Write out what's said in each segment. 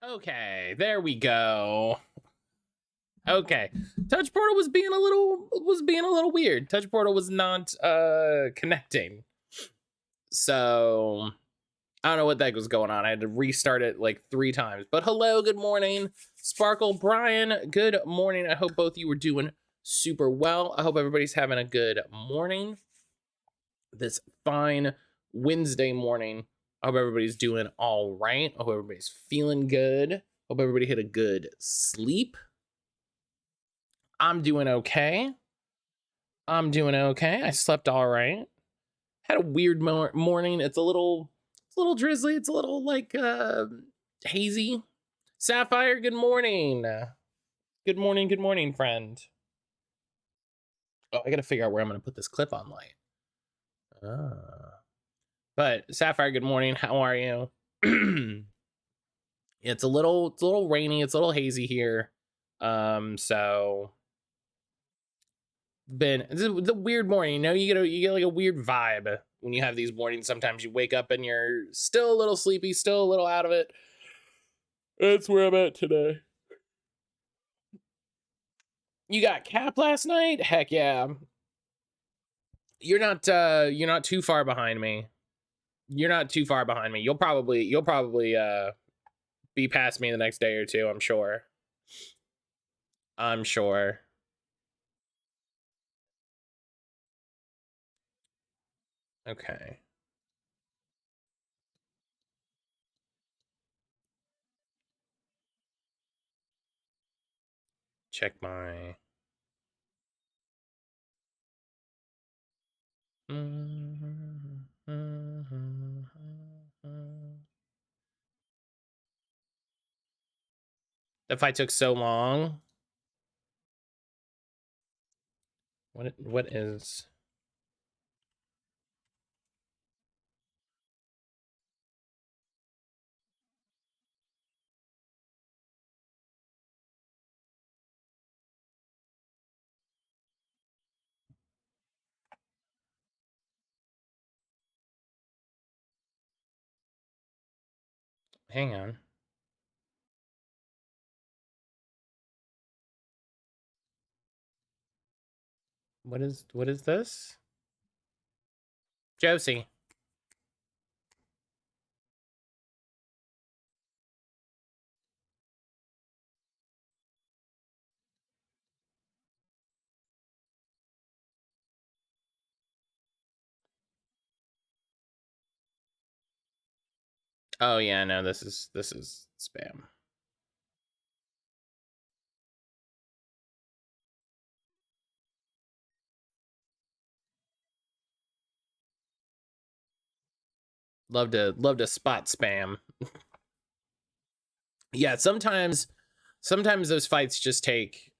Okay, there we go. Okay, Touch Portal was being a little weird. Touch Portal was not connecting, so I don't know what the heck was going on. I had to restart it like 3 times. But hello, good morning, Sparkle, Brian. Good morning. I hope both of you were doing super well. I hope everybody's having a good morning. This fine Wednesday morning. I hope everybody's doing all right. I hope everybody's feeling good. Hope everybody had a good sleep. I'm doing okay. I slept all right. Had a weird morning. It's a little drizzly. It's a little like hazy. Sapphire, good morning. Good morning, friend. Oh, I gotta figure out where I'm gonna put this clip on light. But Sapphire, good morning. How are you? It's a little rainy. It's a little hazy here. So it's a weird morning. You know, you get like a weird vibe when you have these mornings. Sometimes you wake up and you're still a little sleepy, still a little out of it. That's where I'm at today. You got Cap last night? Heck yeah. You're not too far behind me. You're not too far behind me. You'll probably be past me the next day or two, I'm sure. I'm sure. Okay. Check my That fight took so long. What is hang on. What is this? Josie. Oh yeah, no, this is spam. Love to spot spam. Yeah, sometimes those fights just take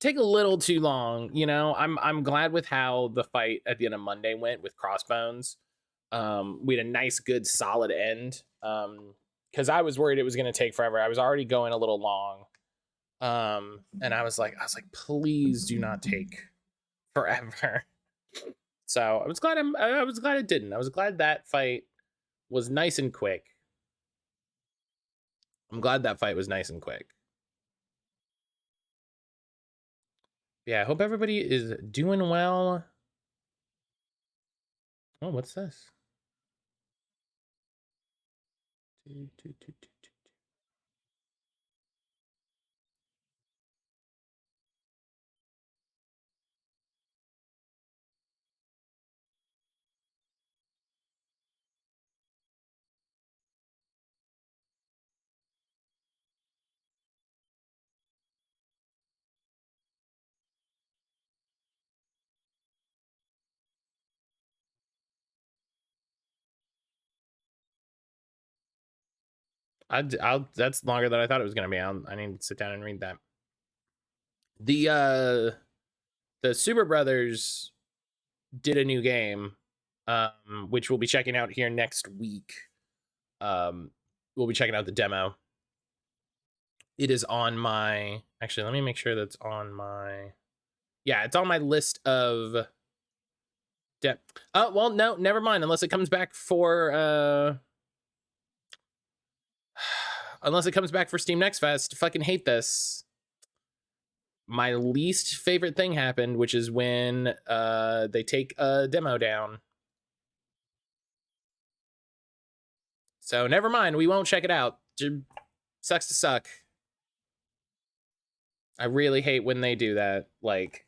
a little too long, you know. I'm glad with how the fight at the end of Monday went with Crossbones. We had a nice, good, solid end. Because I was worried it was going to take forever. I was already going a little long. And I was like, please do not take forever. So I was glad it didn't. I was glad that fight was nice and quick. I'm glad that fight was nice and quick. Yeah, I hope everybody is doing well. Oh, what's this? That's longer than I thought it was gonna be. I need to sit down and read that. The Super Brothers did a new game, which we'll be checking out here next week. We'll be checking out the demo. It is on my, actually, let me make sure that's on my, yeah, it's on my list of oh, well, no, never mind, unless it comes back for Unless it comes back for Steam Next Fest. Fucking hate this. My least favorite thing happened, which is when they take a demo down. So never mind, we won't check it out. Sucks to suck. I really hate when they do that. Like,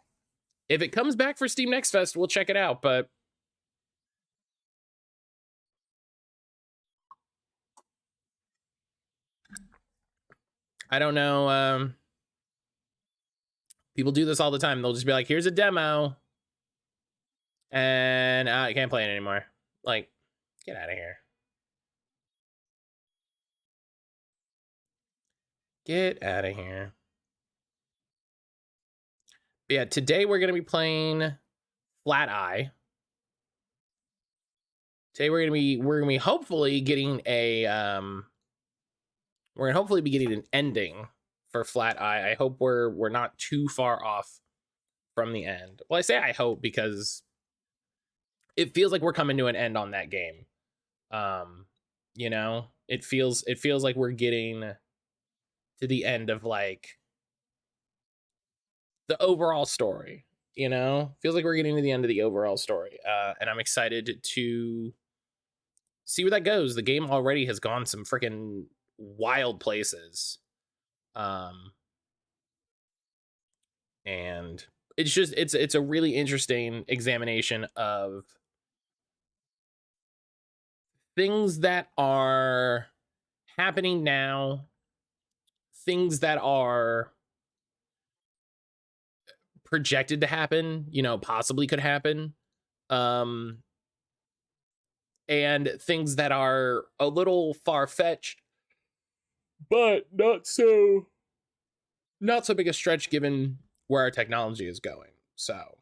if it comes back for Steam Next Fest, we'll check it out, but I don't know. People do this all the time. They'll just be like, here's a demo, and I can't play it anymore. Like, get out of here. Get out of here. But yeah, today we're going to be playing Flateye. Today we're gonna be hopefully getting a we're gonna hopefully be getting an ending for Flateye. I hope we're not too far off from the end. Well, I say I hope because it feels like we're coming to an end on that game. You know, it feels like we're getting to the end of like the overall story. You know, feels like we're getting to the end of the overall story, and I'm excited to see where that goes. The game already has gone some freaking wild places, and it's just it's a really interesting examination of things that are happening now, things that are projected to happen, you know, possibly could happen, and things that are a little far-fetched, but not so big a stretch given where our technology is going. So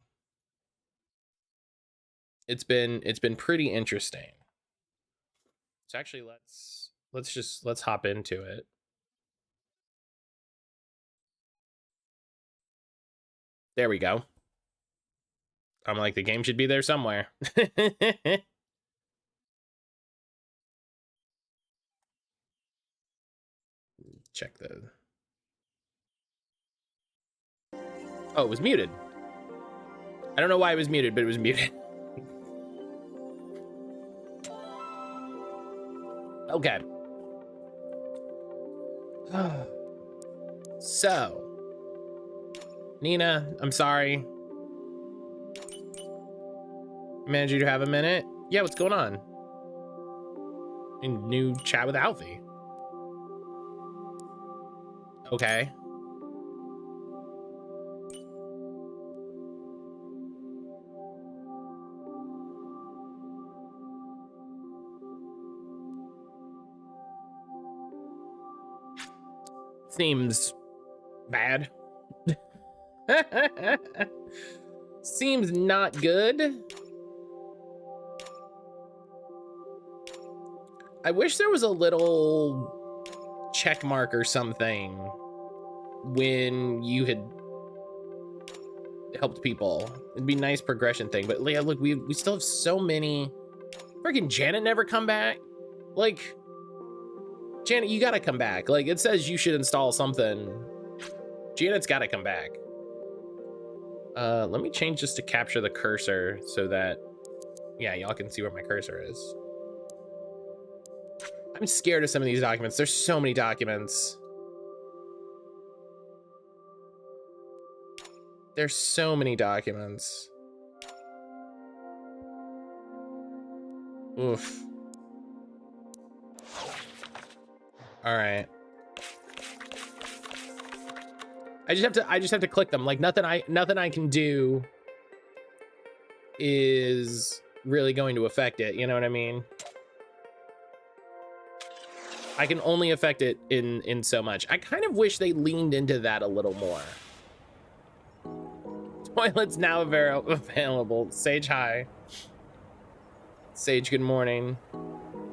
it's been pretty interesting. So actually let's hop into it. There we go. I'm like, the game should be there somewhere. Check the... Oh, it was muted. I don't know why it was muted, but it was muted. Okay. So, Nina, I'm sorry. Managed you to have a minute? Yeah, what's going on? New chat with Alfie. Okay. Seems bad. Seems not good. I wish there was a little check mark or something when you had helped people. It'd be a nice progression thing. But yeah, look, we still have so many. Freaking Janet never come back. Like, Janet, you gotta come back. Like, it says you should install something. Janet's gotta come back. Let me change just to capture the cursor so that, yeah, y'all can see where my cursor is. I'm scared of some of these documents. There's so many documents. There's so many documents. Oof. All right. I just have to click them. Like nothing I can do is really going to affect it. You know what I mean? I can only affect it in so much. I kind of wish they leaned into that a little more. Toilets now available. Sage, hi. Sage, good morning.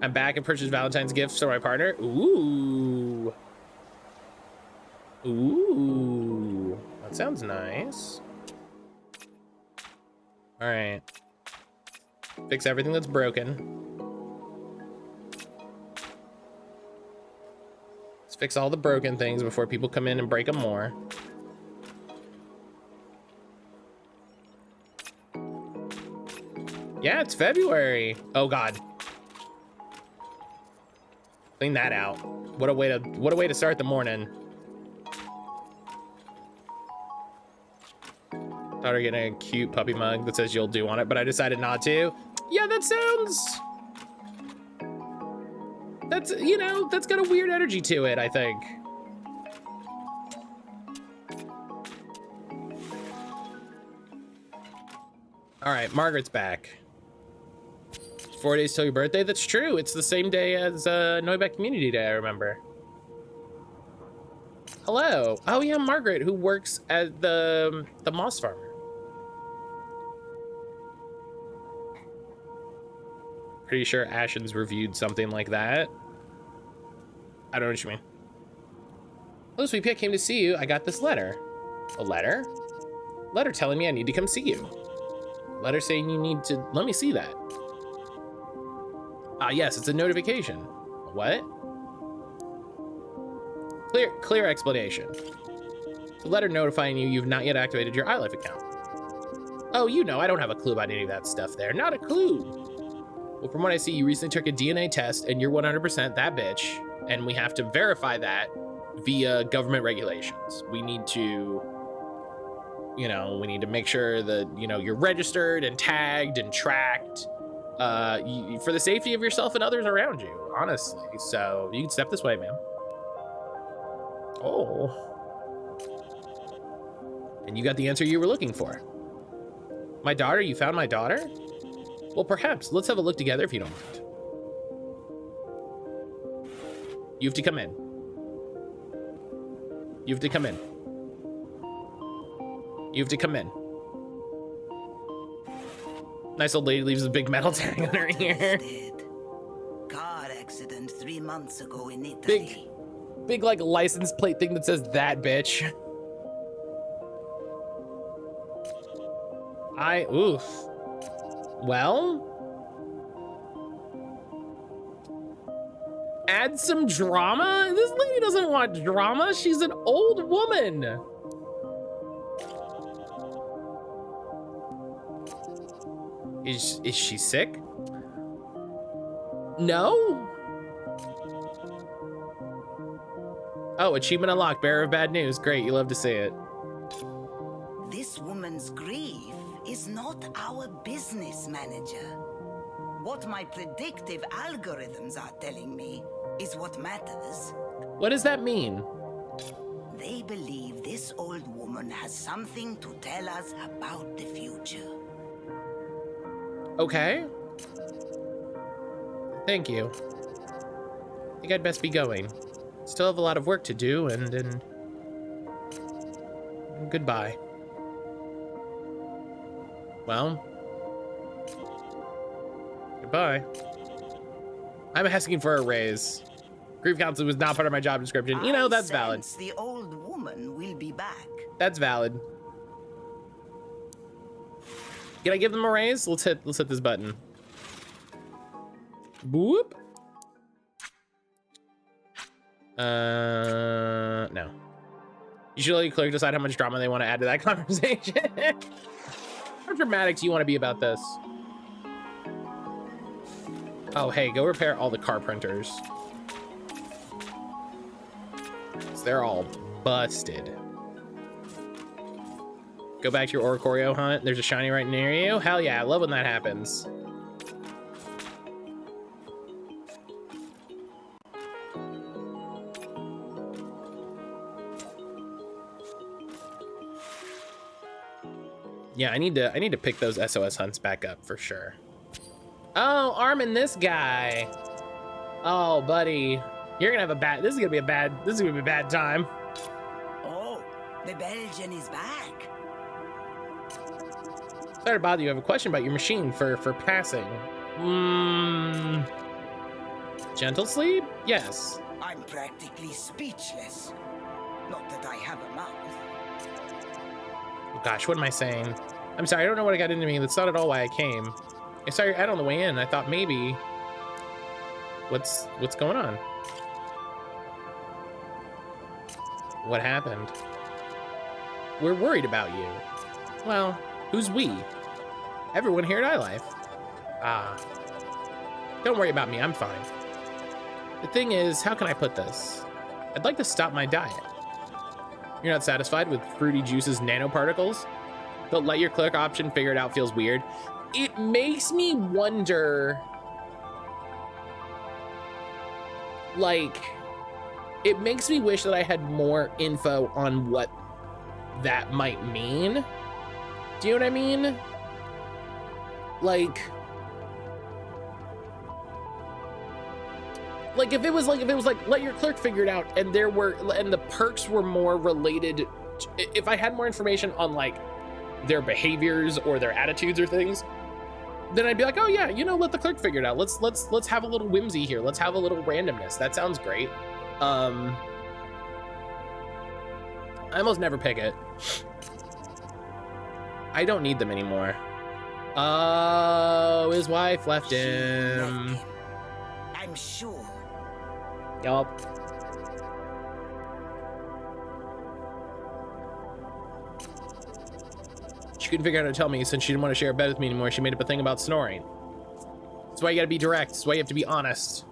I'm back and purchased Valentine's gifts for my partner. Ooh. Ooh. That sounds nice. All right. Fix everything that's broken. Let's fix all the broken things before people come in and break them more. Yeah, it's February. Oh God. Clean that out. What a way to start the morning. Daughter getting a cute puppy mug that says you'll do on it, but I decided not to. Yeah, that sounds... That's, you know, that's got a weird energy to it, I think. All right, Margaret's back. 4 days till your birthday? That's true. It's the same day as Neubeck Community Day, I remember. Hello. Oh yeah, Margaret, who works at the moss farmer. Pretty sure Ashen's reviewed something like that. I don't know what you mean. Hello, sweet pea, I came to see you. I got this letter. A letter? Letter telling me I need to come see you. Letter saying you need to... Let me see that. Ah, yes, it's a notification. What? Clear explanation. It's a letter notifying you you've not yet activated your iLife account. Oh, you know, I don't have a clue about any of that stuff there. Not a clue. Well, from what I see, you recently took a DNA test and you're 100% that bitch. And we have to verify that via government regulations. We need to, you know, we need to make sure that, you know, you're registered and tagged and tracked for the safety of yourself and others around you, honestly. So you can step this way, ma'am. Oh. And you got the answer you were looking for. My daughter? You found my daughter? Well, perhaps. Let's have a look together if you don't mind. You have to come in. You have to come in. You have to come in. Nice old lady leaves a big metal tag on her ear. Car accident 3 months ago in Italy. Big like license plate thing that says that bitch. Oof. Well, add some drama? This lady doesn't want drama. She's an old woman. Is she sick? No? Oh, achievement unlocked, bearer of bad news. Great, you love to see it. This woman's grief is not our business, manager. What my predictive algorithms are telling me is what matters. What does that mean? They believe this old woman has something to tell us about the future. Okay. Thank you. I think I'd best be going. Still have a lot of work to do, and goodbye. Well, goodbye. I'm asking for a raise. Grief counseling was not part of my job description. You know, that's valid. The old woman will be back. That's valid. Can I give them a raise? Let's hit this button. Boop. No. You should let your clerk decide how much drama they want to add to that conversation. How dramatic do you want to be about this? Oh, hey, go repair all the car printers. They're all busted. Go back to your Oricorio hunt. There's a shiny right near you. Hell yeah, I love when that happens. Yeah, I need to pick those SOS hunts back up for sure. Oh, arming this guy. Oh, buddy. You're gonna have a bad, this is gonna be a bad time. Oh, the Belgian is back. Sorry to bother you. I have a question about your machine for passing. Gentle sleep? Yes. I'm practically speechless. Not that I have a mouth. Oh gosh, what am I saying? I'm sorry, I don't know what I got into me. That's not at all why I came. I saw your ad on the way in. I thought maybe... What's going on? What happened? We're worried about you. Well, who's we? Everyone here at iLife. Ah. Don't worry about me, I'm fine. The thing is, how can I put this? I'd like to stop my diet. You're not satisfied with Fruity Juice's nanoparticles? The let your clerk option figure it out feels weird. It makes me wonder, like, it makes me wish that I had more info on what that might mean. Do you know what I mean? Like if it was like let your clerk figure it out, and the perks were more related to, if I had more information on like their behaviors or their attitudes or things, then I'd be like, oh yeah, you know, let the clerk figure it out. Let's have a little whimsy here. Let's have a little randomness. That sounds great. I almost never pick it. I don't need them anymore. Oh, his wife left him. I'm sure. Yup. She couldn't figure out how to tell me since she didn't want to share a bed with me anymore. She made up a thing about snoring. That's why you gotta be direct. That's why you have to be honest.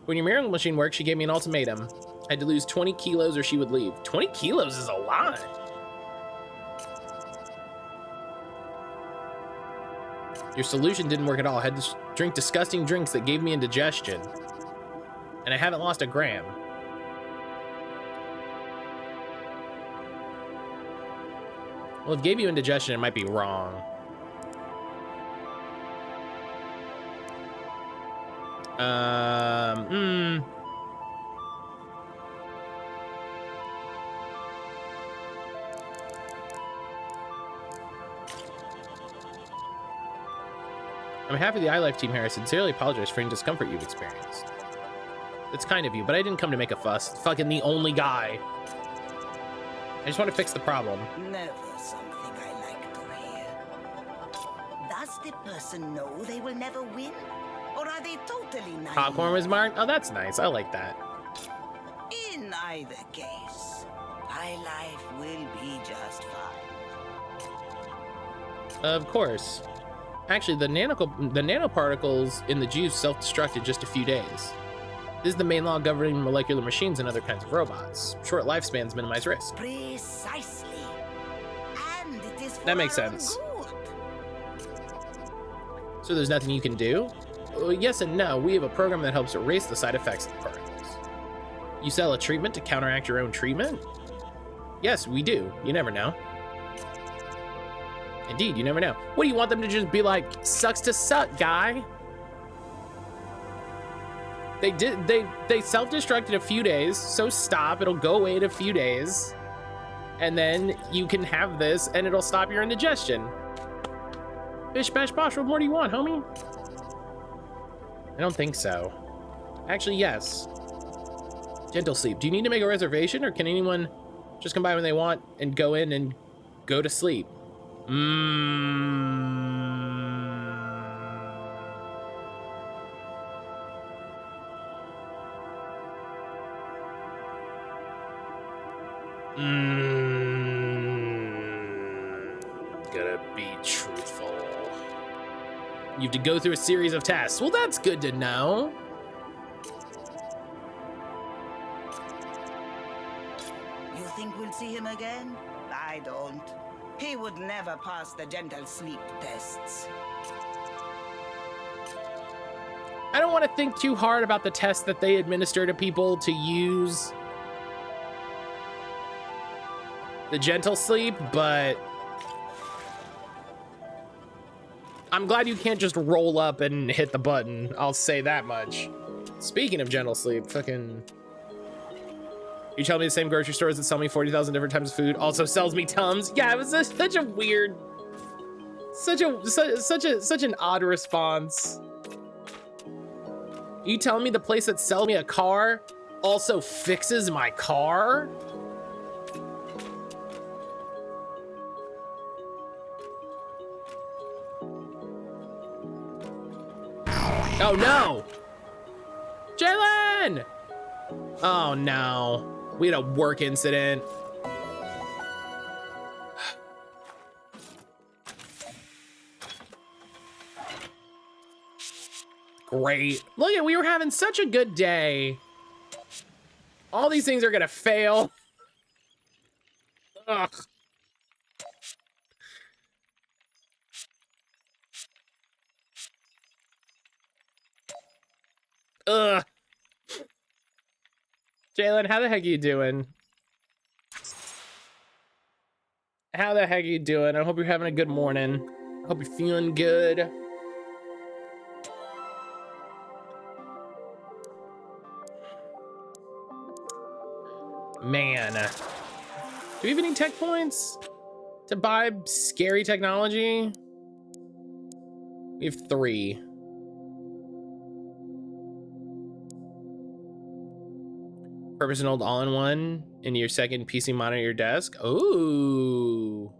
When your mirroring machine worked, she gave me an ultimatum. I had to lose 20 kilos or she would leave. 20 kilos is a lot. Your solution didn't work at all. I had to drink disgusting drinks that gave me indigestion. And I haven't lost a gram. Well, if it gave you indigestion, it might be wrong. I'm happy the iLife team here. I sincerely apologize for any discomfort you've experienced. It's kind of you, but I didn't come to make a fuss. Fucking the only guy. I just want to fix the problem. Never something I like to hear. Does the person know they will never win? Or are they totally naive? Popcorn was marked? Oh, that's nice. I like that. In either case, iLife will be just fine. Of course. Actually, the nanoparticles in the juice self-destructed just a few days. This is the main law governing molecular machines and other kinds of robots. Short lifespans minimize risk. Precisely. And it is for That makes our sense. good. So there's nothing you can do? Yes and no. We have a program that helps erase the side effects of the particles. You sell a treatment to counteract your own treatment? Yes, we do. You never know. Indeed, you never know. What do you want them to just be like, sucks to suck, guy? They self-destructed a few days, so stop. It'll go away in a few days. And then you can have this and it'll stop your indigestion. Bish bash bosh, what more do you want, homie? I don't think so. Actually, yes. Gentle sleep. Do you need to make a reservation, or can anyone just come by when they want and go in and go to sleep? Gotta be truthful. You have to go through a series of tests. Well, that's good to know. You think we'll see him again? I don't. He would never pass the gentle sleep tests. I don't want to think too hard about the tests that they administer to people to use the gentle sleep, but I'm glad you can't just roll up and hit the button. I'll say that much. Speaking of gentle sleep, fucking... You tell me the same grocery stores that sell me 40,000 different types of food also sells me Tums? Yeah, it was such a weird, such an odd response. You telling me the place that sells me a car also fixes my car? Oh no! Jalen! Oh no. We had a work incident. Great. Look at, we were having such a good day. All these things are gonna fail. Ugh. Ugh. Jalen, how the heck are you doing? How the heck are you doing? I hope you're having a good morning. I hope you're feeling good. Man. Do we have any tech points to buy scary technology? We have 3. Purpose an old all-in-one in your second PC monitor your desk. Ooh.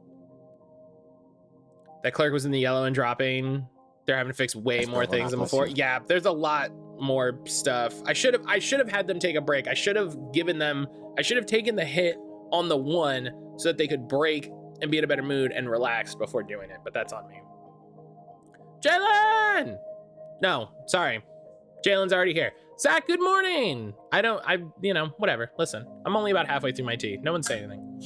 That clerk was in the yellow and dropping. They're having to fix way more things than before. Yeah, there's a lot more stuff. I should have had them take a break. I should have taken the hit on the one so that they could break and be in a better mood and relax before doing it, but that's on me. Jalen! No, sorry. Jalen's already here. Zach, good morning. Whatever. Listen, I'm only about halfway through my tea. No one say anything.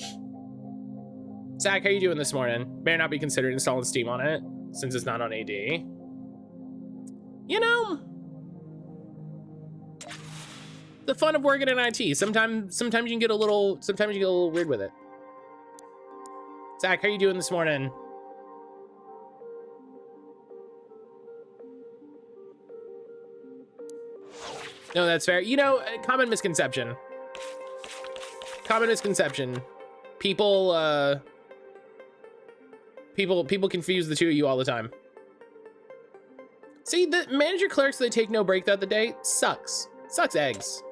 Zach, how you doing this morning? May not be considered installing Steam on it since it's not on AD. You know, the fun of working in IT. Sometimes you can get a little weird with it. Zach, how you doing this morning? No, that's fair. You know, common misconception. People confuse the two of you all the time. See, the manager clerks, they take no break throughout the day. Sucks eggs.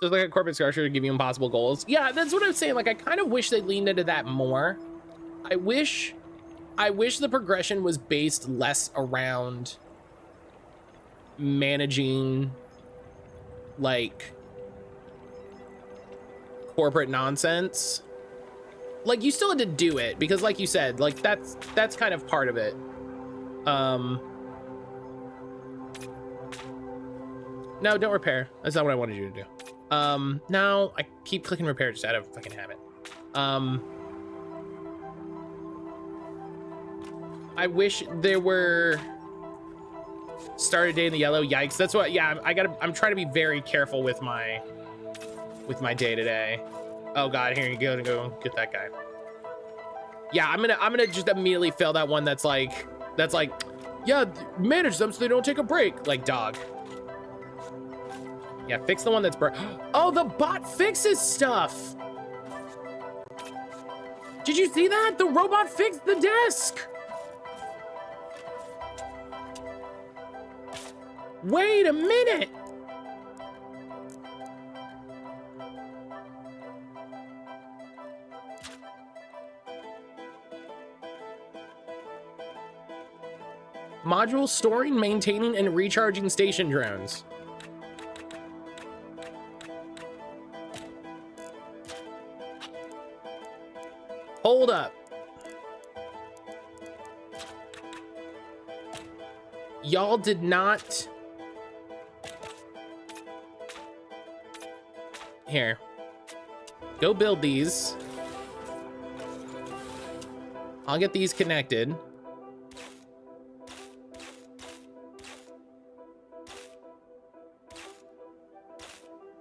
Just like a corporate structure to give you impossible goals. Yeah, that's what I was saying. Like, I kind of wish they leaned into that more. I wish the progression was based less around managing like corporate nonsense. Like, you still had to do it because, like you said, like that's kind of part of it. No, don't repair. That's not what I wanted you to do. No, I keep clicking repair just out of fucking habit. I wish there were start a day in the yellow. Yikes. That's what, yeah, I'm trying to be very careful with my day today. Oh God, here you go get that guy. Yeah, I'm gonna just immediately fail that one that's like, yeah, manage them so they don't take a break. Like, dog. Yeah, fix the one that's broke. Oh, the bot fixes stuff. Did you see that? The robot fixed the desk. Wait a minute. Module storing, maintaining, and recharging station drones. Hold up. Y'all did not. Here. Go build these. I'll get these connected.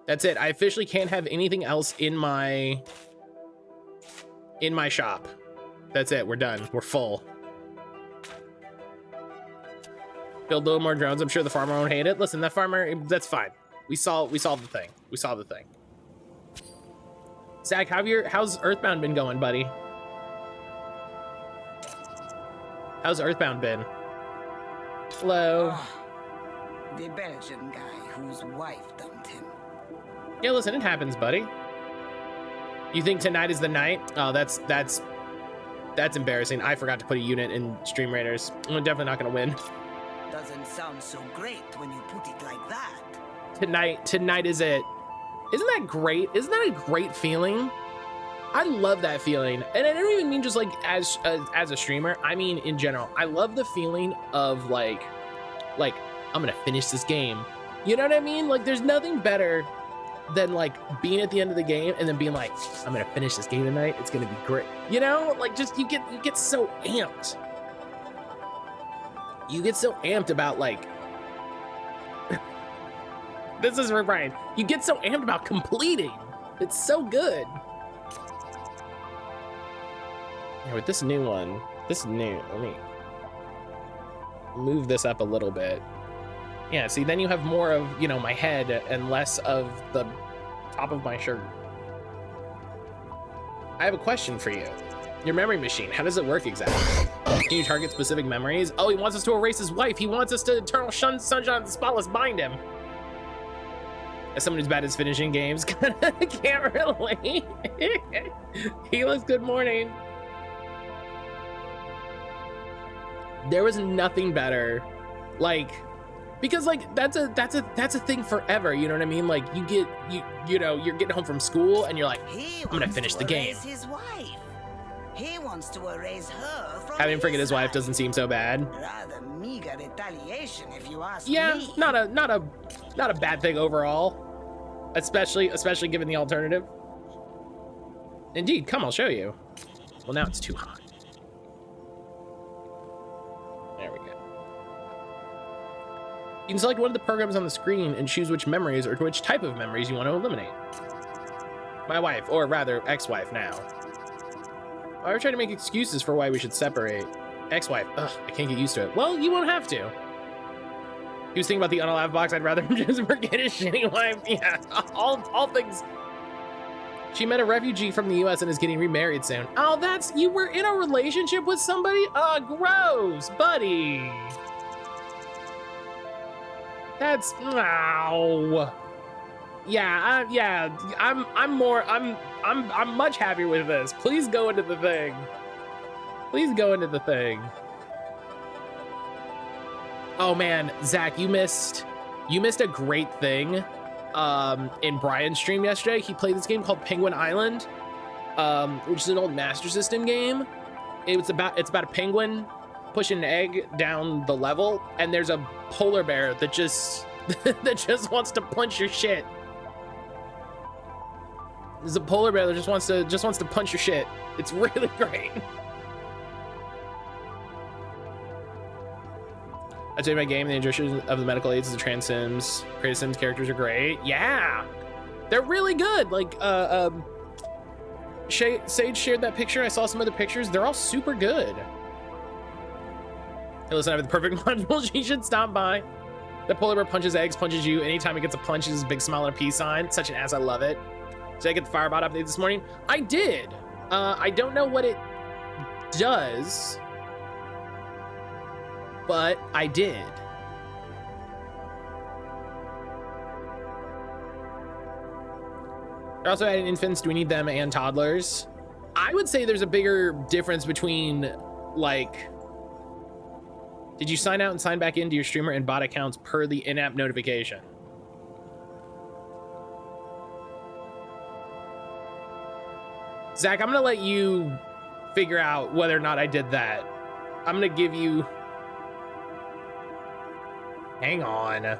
That's it. I officially can't have anything else in my shop. That's it. We're done. We're full. Build a little more drones. I'm sure the farmer won't hate it. Listen, that farmer, that's fine. We solved the thing. We solved the thing. Zach, how's Earthbound been going, buddy? How's Earthbound been? Hello. The Belgian guy whose wife dumped him. Yeah, listen, it happens, buddy. You think tonight is the night? Oh, that's embarrassing. I forgot to put a unit in Stream Raiders. I'm definitely not gonna win. Doesn't sound so great when you put it like that. Tonight is it. Isn't that great? Isn't that a great feeling? I love that feeling. And I don't even mean just like as a streamer. I mean in general. I love the feeling of like I'm gonna finish this game. You know what I mean? Like there's nothing better than like being at the end of the game and then being like, I'm gonna finish this game tonight. It's gonna be great. You know, like just you get so amped. You get so amped about like this is for Brian. You get so amped about completing. It's so good. Yeah, with this new one, let me move this up a little bit. Yeah, see, then you have more of, you know, my head and less of the top of my shirt. I have a question for you. Your memory machine, how does it work exactly? Can you target specific memories? Oh, he wants us to erase his wife. He wants us to eternal sunshine and spotless bind him. As someone who's bad at finishing games, can't relate. Helix, good morning. There was nothing better, like, because like that's a thing forever. You know what I mean? Like you know you're getting home from school and you're like, I'm gonna finish the game. His wife. He wants to erase her from Having forget his wife doesn't seem so bad. Rather meager retaliation, if you ask Yeah, me. not a bad thing overall, especially given the alternative. Indeed, come, I'll show you. Well, now it's too hot. There we go. You can select one of the programs on the screen and choose which memories or which type of memories you want to eliminate. My wife, or rather ex-wife now. I ever try to make excuses for why we should separate. Ex-wife, ugh, I can't get used to it. Well, you won't have to. He was thinking about the unalive box. I'd rather him just forget his shitty wife. Yeah, all things. She met a refugee from the US and is getting remarried soon. Oh, you were in a relationship with somebody? Gross, buddy. That's, ow. Yeah, I'm much happier with this. Please go into the thing. Please go into the thing. Oh man, Zach, you missed a great thing. In Brian's stream yesterday, he played this game called Penguin Island, which is an old Master System game. It's about a penguin pushing an egg down the level, and there's a polar bear that just wants to punch your shit. There's a polar bear that just wants to punch your shit. It's really great. I'd say my game, the ingestion of the medical aids, the trans sims, creative sims characters are great. Yeah, they're really good. Like, Sage shared that picture. I saw some other pictures. They're all super good. Hey, listen, I have the perfect module. She should stop by. The polar bear punches eggs, punches you. Anytime it gets a punch, it's a big smile and a peace sign. Such an ass, I love it. Did I get the Firebot update this morning? I did. I don't know what it does, but I did. They're also adding infants. Do we need them and toddlers? I would say there's a bigger difference between, like, did you sign out and sign back into your streamer and bot accounts per the in-app notification? Zach, I'm gonna let you figure out whether or not I did that. I'm gonna give you... Hang on. Are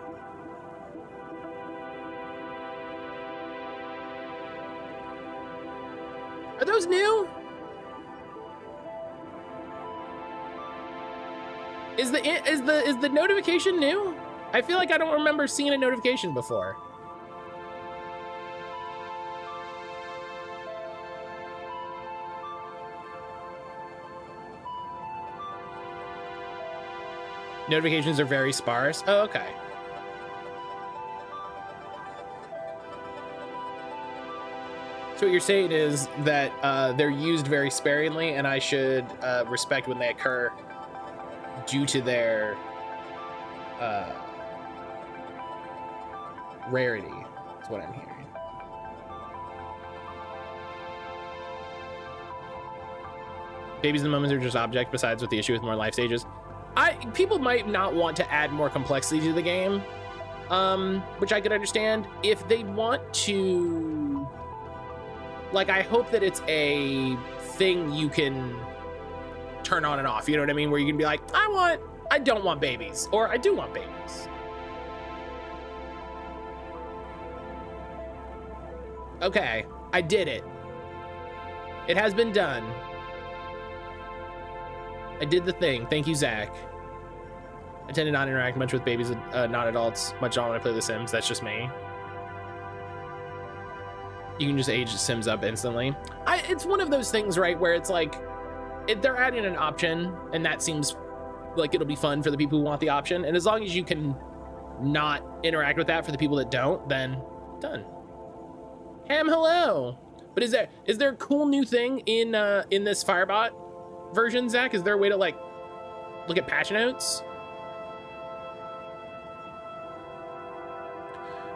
those new? Is the notification new? I feel like I don't remember seeing a notification before. Notifications are very sparse. Oh, okay. So what you're saying is that they're used very sparingly, and I should respect when they occur due to their rarity. That's what I'm hearing. Babies in the moment are just objects, besides with the issue with more life stages. People might not want to add more complexity to the game, which I could understand. If they want to, like, I hope that it's a thing you can turn on and off, you know what I mean? Where you can be like, I don't want babies, or I do want babies. Okay, I did it. It has been done. I did the thing. Thank you, Zach. I tend to not interact much with babies, not adults, much on when I play The Sims. That's just me. You can just age Sims up instantly. It's one of those things, right, where it's like, they're adding an option, and that seems like it'll be fun for the people who want the option. And as long as you can not interact with that for the people that don't, then done. Ham, hello. But is there a cool new thing in this Firebot version, Zach? Is there a way to like look at patch notes?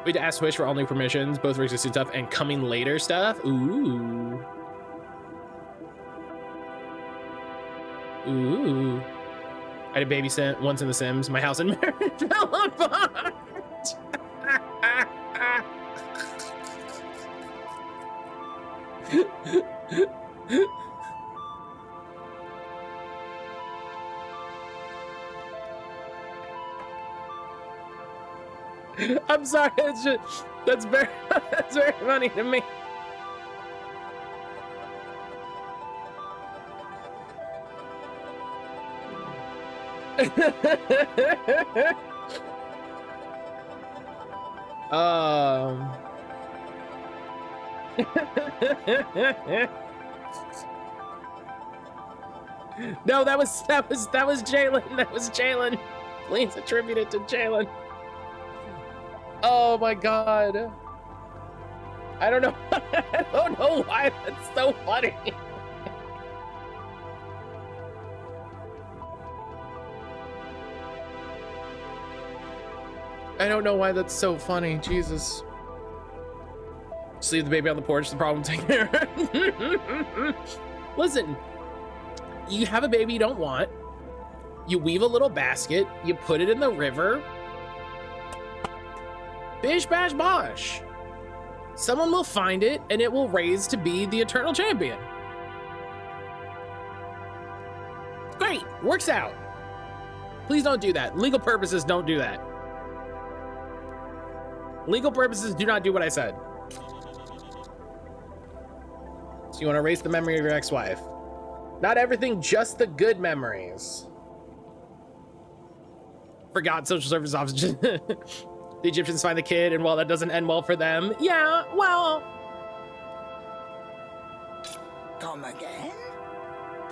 We had to ask Swish for all new permissions, both for existing stuff and coming later stuff. Ooh. Ooh. I had a baby once in The Sims. My house and marriage fell apart. I'm sorry, it's just, that's very funny to me. No, that was Jalen. That was Jalen. Please attribute it to Jalen. Oh my god. I don't know. I don't know why that's so funny. I don't know why that's so funny. Jesus. Just leave the baby on the porch. The problem take care. Listen, you have a baby you don't want. You weave a little basket. You put it in the river. Bish bash bosh. Someone will find it and it will raise to be the eternal champion. Great, works out. Please don't do that. Legal purposes, don't do that. Legal purposes, do not do what I said. So you want to erase the memory of your ex-wife. Not everything, just the good memories. Forgot social service officers. The Egyptians find the kid, and well, that doesn't end well for them. Yeah, well. Come again?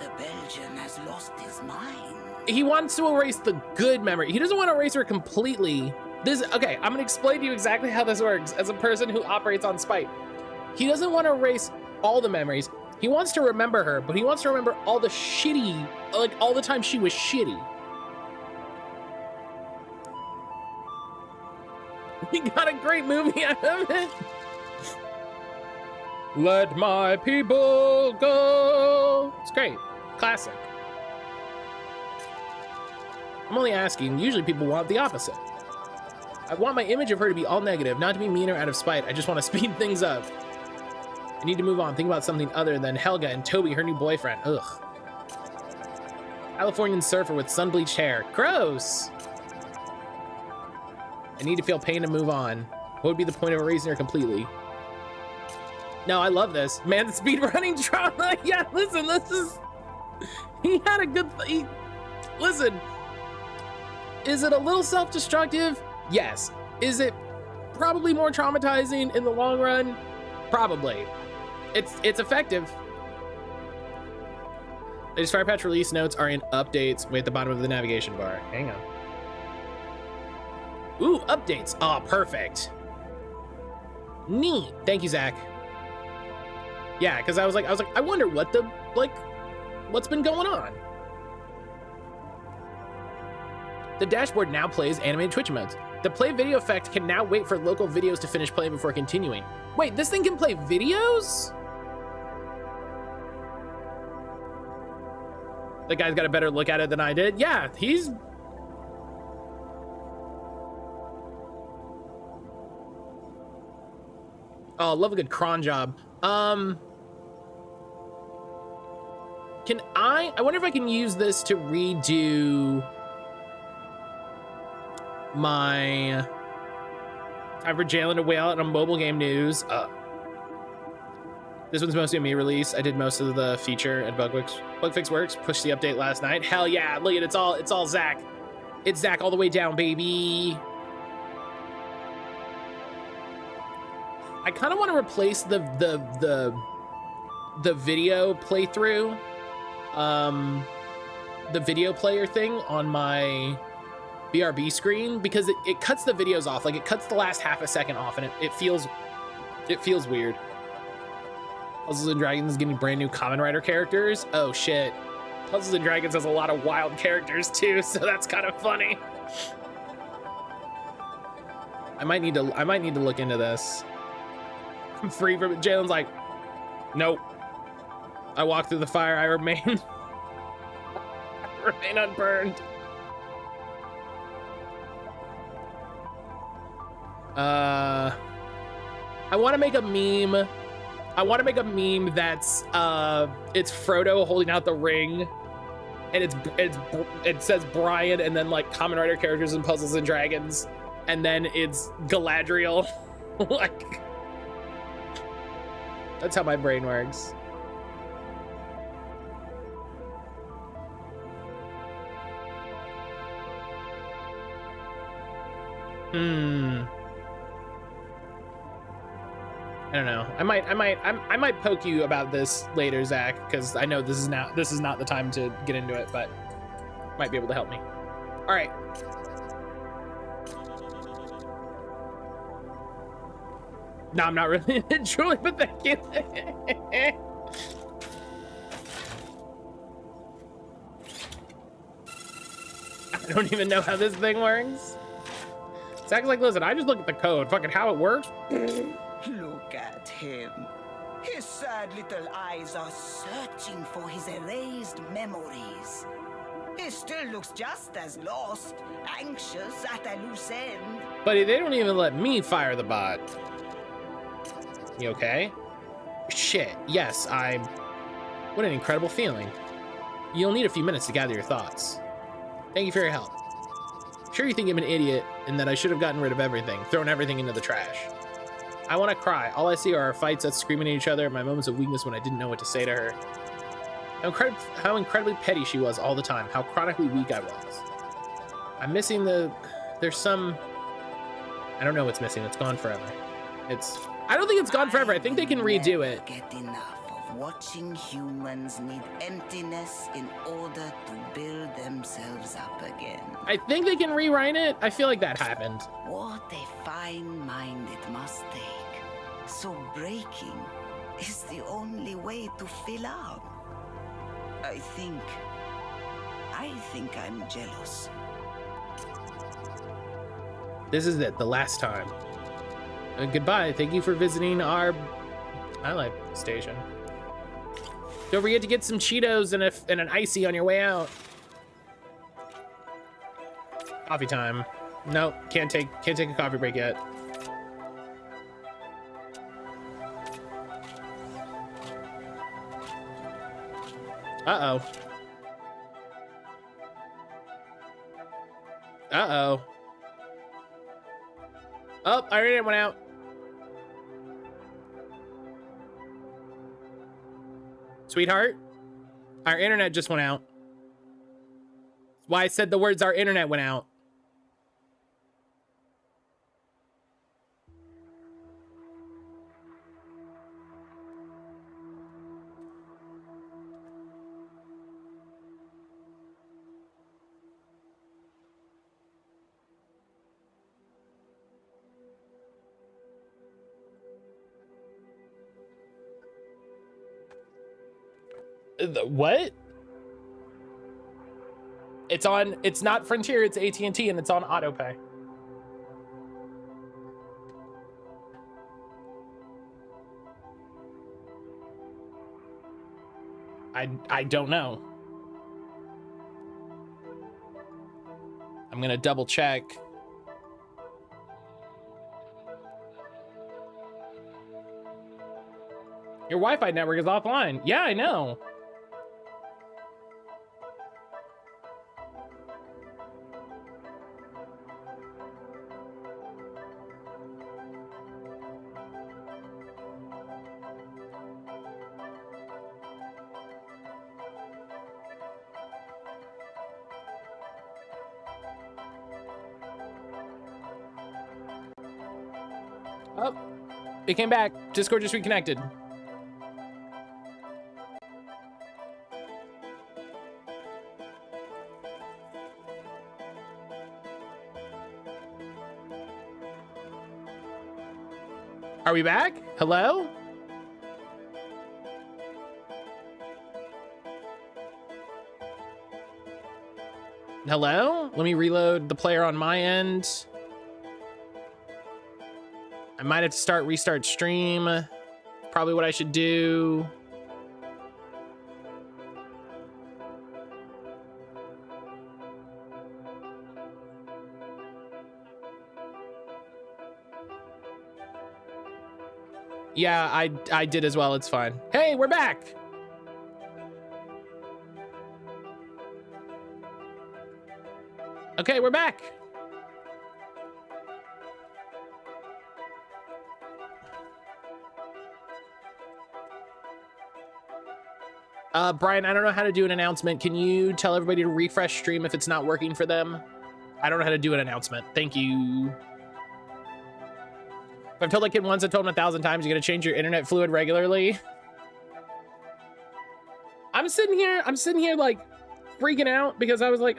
The Belgian has lost his mind. He wants to erase the good memory. He doesn't want to erase her completely. Okay, I'm gonna explain to you exactly how this works as a person who operates on spite. He doesn't want to erase all the memories. He wants to remember her, but he wants to remember all the shitty, like all the time she was shitty. We got a great movie out of it. Let my people go. It's great. Classic. I'm only asking. Usually people want the opposite. I want my image of her to be all negative, not to be mean or out of spite. I just want to speed things up. I need to move on. Think about something other than Helga and Toby, her new boyfriend. Ugh. Californian surfer with sun-bleached hair. Gross. I need to feel pain to move on. What would be the point of erasing her completely? No, I love this. Man, the speedrunning trauma. Yeah, listen, this is... He had a good... Listen. Is it a little self-destructive? Yes. Is it probably more traumatizing in the long run? Probably. It's effective. Latest Fire Patch release notes are in updates way at the bottom of the navigation bar. Hang on. Ooh, updates. Oh, perfect. Neat. Thank you, Zach. Yeah, because I was like, I wonder what the, what's been going on? The dashboard now plays animated Twitch emotes. The play video effect can now wait for local videos to finish playing before continuing. Wait, this thing can play videos? That guy's got a better look at it than I did. Yeah, he's... Oh, love a good cron job. Can I wonder if I can use this to redo my Time for Jalen to Whale Out on mobile game news. This one's mostly a me release. I did most of the feature and bug fix works. Pushed the update last night. Hell yeah! Look at it. It's all Zach. It's Zach all the way down, baby. I kind of want to replace the video playthrough, the video player thing on my BRB screen, because it cuts the videos off. Like, it cuts the last half a second off, and it feels weird. Puzzles and Dragons is getting brand new Kamen Rider characters. Oh shit. Puzzles and Dragons has a lot of wild characters too, so that's kind of funny. I might need to look into this. I'm free from it. Jalen's like, nope. I walked through the fire, I remain unburned. I want to make a meme. I want to make a meme that's it's Frodo holding out the ring, and it says Brian, and then like Kamen Rider characters and Puzzles and Dragons, and then it's Galadriel. Like, that's how my brain works. I don't know. I might poke you about this later, Zach, because I know this is not the time to get into it, but might be able to help me. All right. No, I'm not really truly, but thank you. I don't even know how this thing works. Zach's like, listen, I just look at the code, fucking how it works. Look at him. His sad little eyes are searching for his erased memories. He still looks just as lost, anxious at a loose end. Buddy, they don't even let me fire the bot. You okay? Shit, yes, what an incredible feeling. You'll need a few minutes to gather your thoughts. Thank you for your help. Sure you think I'm an idiot and that I should have gotten rid of everything, thrown everything into the trash. I want to cry. All I see are our fights, us screaming at each other, my moments of weakness when I didn't know what to say to her. How incredibly petty she was all the time, how chronically weak I was. I'm missing there's some, I don't know what's missing, it's gone forever. I don't think it's gone forever, I think they can redo it. Get enough of watching humans need emptiness in order to build themselves up again. I think they can rewrite it. I feel like that happened. What a fine mind it must take. So breaking is the only way to fill up. I think I'm jealous. This is it, the last time. Goodbye, thank you for visiting our highlight station. Don't forget to get some Cheetos and an icy on your way out. Coffee time. Nope, can't take a coffee break yet. Uh-oh. Uh-oh. Oh, our internet went out. Sweetheart, our internet just went out. That's why I said the words, our internet went out. What? It's not Frontier, it's AT&T, and it's on autopay. I don't know. I'm gonna double check. Your Wi-Fi network is offline. Yeah, I know. Oh, it came back. Discord just reconnected. Are we back? Hello? Hello? Let me reload the player on my end. I might have to restart stream. Probably what I should do. Yeah, I did as well. It's fine. Hey, we're back. Okay, we're back. Brian, I don't know how to do an announcement. Can you tell everybody to refresh stream if it's not working for them? I don't know how to do an announcement. Thank you. If I've told that kid once, I told him 1,000 times, you gotta change your internet fluid regularly. I'm sitting here like freaking out because I was like,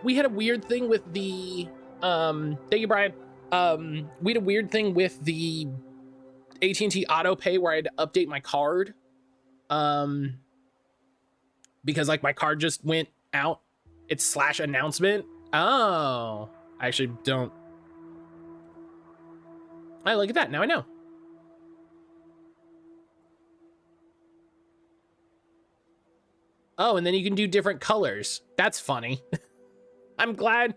we had a weird thing with the, thank you, Brian. We had a weird thing with the AT&T auto pay where I had to update my card. Because like my card just went out. It's /announcement. Oh, I actually don't. Oh, look at that. Now I know. Oh, and then you can do different colors. That's funny. I'm glad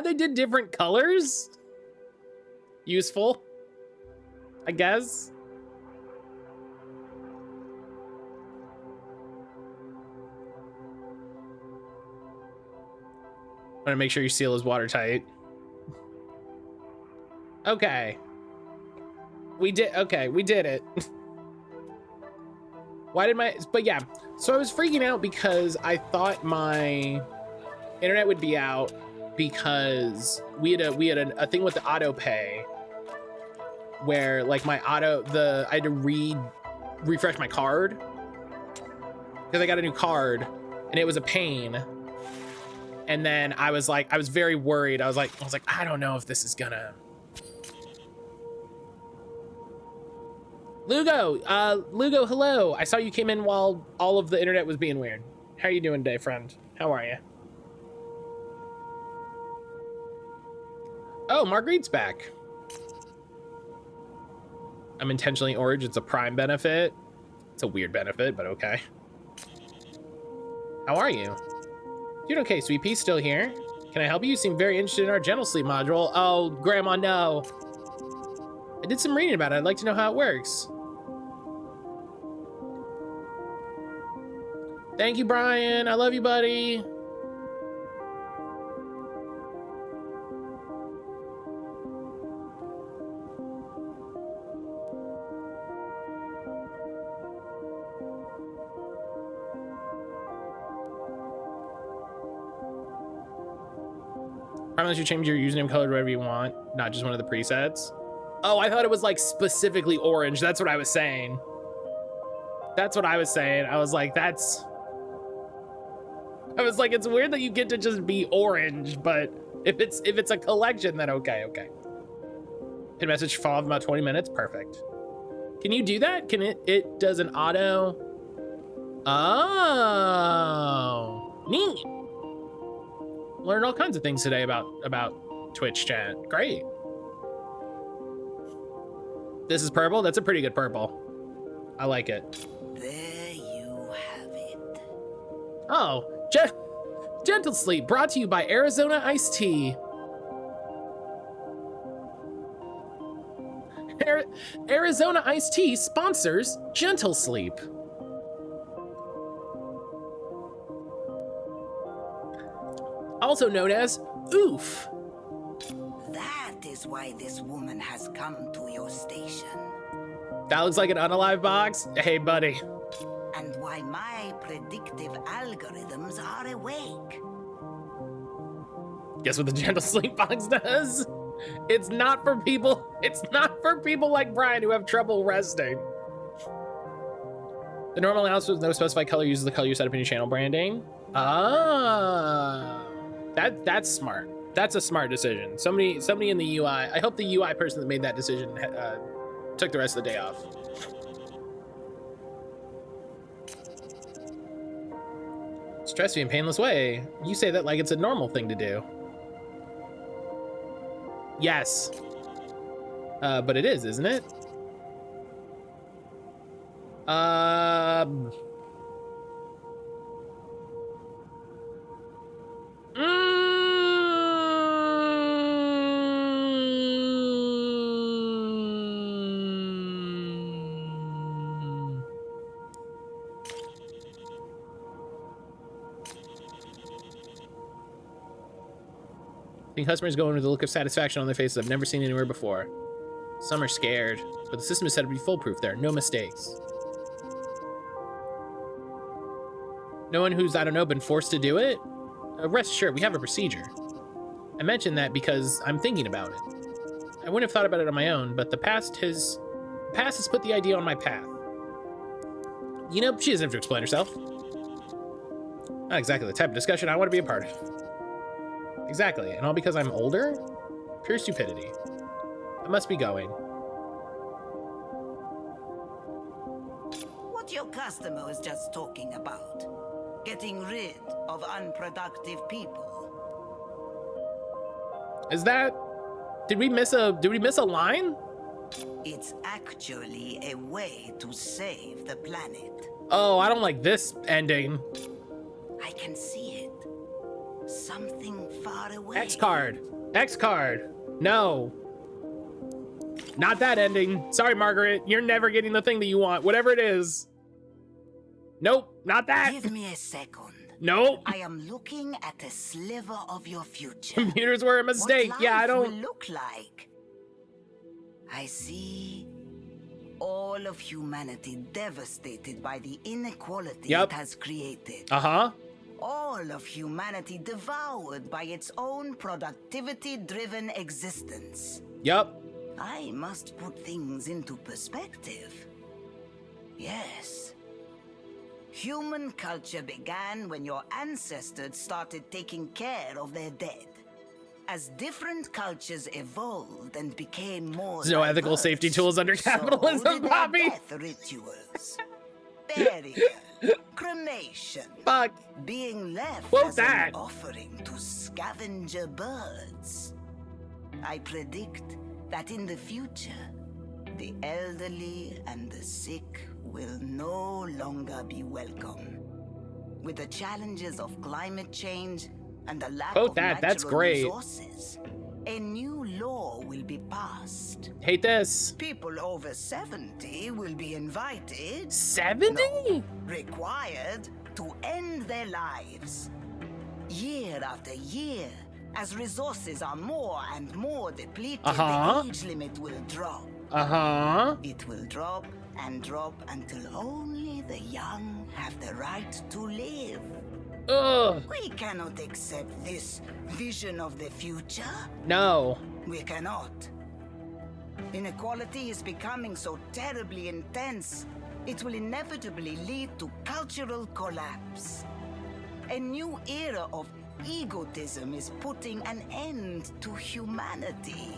they did different colors. Useful, I guess. I want to make sure your seal is watertight. Okay. We did it. Why did but yeah. So I was freaking out because I thought my internet would be out because we had a thing with the auto pay where like my I had to refresh my card because I got a new card and it was a pain. And then I was very worried. I was like, I don't know if this is gonna. Lugo, hello. I saw you came in while all of the internet was being weird. How are you doing today, friend? How are you? Oh, Marguerite's back. I'm intentionally orange. It's a prime benefit. It's a weird benefit, but okay. How are you? Doing okay, Sweet Pea, still here? Can I help you? You seem very interested in our gentle sleep module. Oh, Grandma, no. I did some reading about it. I'd like to know how it works. Thank you, Brian. I love you, buddy. Unless you change your username color to whatever you want, not just one of the presets. Oh, I thought it was like specifically orange. That's what I was saying. That's what I was saying. I was like, it's weird that you get to just be orange, but if it's a collection, then okay. Pin message follow in about 20 minutes. Perfect. Can you do that? Can it does an auto? Oh, neat. Learned all kinds of things today about Twitch chat. Great. This is purple. That's a pretty good purple. I like it. There you have it. Oh, Gentle Sleep, brought to you by Arizona Iced Tea. Arizona Iced Tea sponsors Gentle Sleep. Also known as OOF. That is why this woman has come to your station. That looks like an unalive box. Hey, buddy. And why my predictive algorithms are awake. Guess what the Gentle Sleep box does? It's not for people. It's not for people like Brian who have trouble resting. The normal announcement with no specified color uses the color you set up in your channel branding. Ah, that's smart. That's a smart decision. Somebody in the UI. I hope the UI person that made that decision took the rest of the day off. Stress-free and painless way. You say that like it's a normal thing to do. Yes. But it is, isn't it? I think customers go in with a look of satisfaction on their faces I've never seen anywhere before. Some are scared, but the system is set up to be foolproof. There are no mistakes. No one who's, I don't know, been forced to do it? Rest assured, we have a procedure. I mentioned that because I'm thinking about it. I wouldn't have thought about it on my own, but the past has put the idea on my path. You know, she doesn't have to explain herself. Not exactly the type of discussion I want to be a part of. Exactly, and all because I'm older? Pure stupidity. I must be going. What your customer was just talking about. Getting rid of unproductive people. Is that... Did we miss a line? It's actually a way to save the planet. Oh, I don't like this ending. I can see it. Something far away. X card. X card. No. Not that ending. Sorry, Margaret. You're never getting the thing that you want. Whatever it is. Nope. Not that. Give me a second. Nope. I am looking at a sliver of your future. Computers were a mistake. What Yeah, I life don't... will look like. I see all of humanity devastated by the inequality it has created. Uh-huh. All of humanity devoured by its own productivity-driven existence. Yup. I must put things into perspective. Yes. Human culture began when your ancestors started taking care of their dead. As different cultures evolved and became more There's no ethical diverse, safety tools under capitalism, so did their Poppy. death rituals. Burial, cremation, Fuck. being left Quote as that. an offering to scavenger birds. I predict that in the future, the elderly and the sick will no longer be welcome. With the challenges of climate change and the lack Quote of that. That's natural great. resources, a new law will be passed. Hate this. People over 70 will be invited, 70? required to end their lives. Year after year, as resources are more and more depleted, the age limit will drop. It will drop and drop until only the young have the right to live. Ugh. We cannot accept this vision of the future. No. We cannot. Inequality is becoming so terribly intense, it will inevitably lead to cultural collapse. A new era of egotism is putting an end to humanity.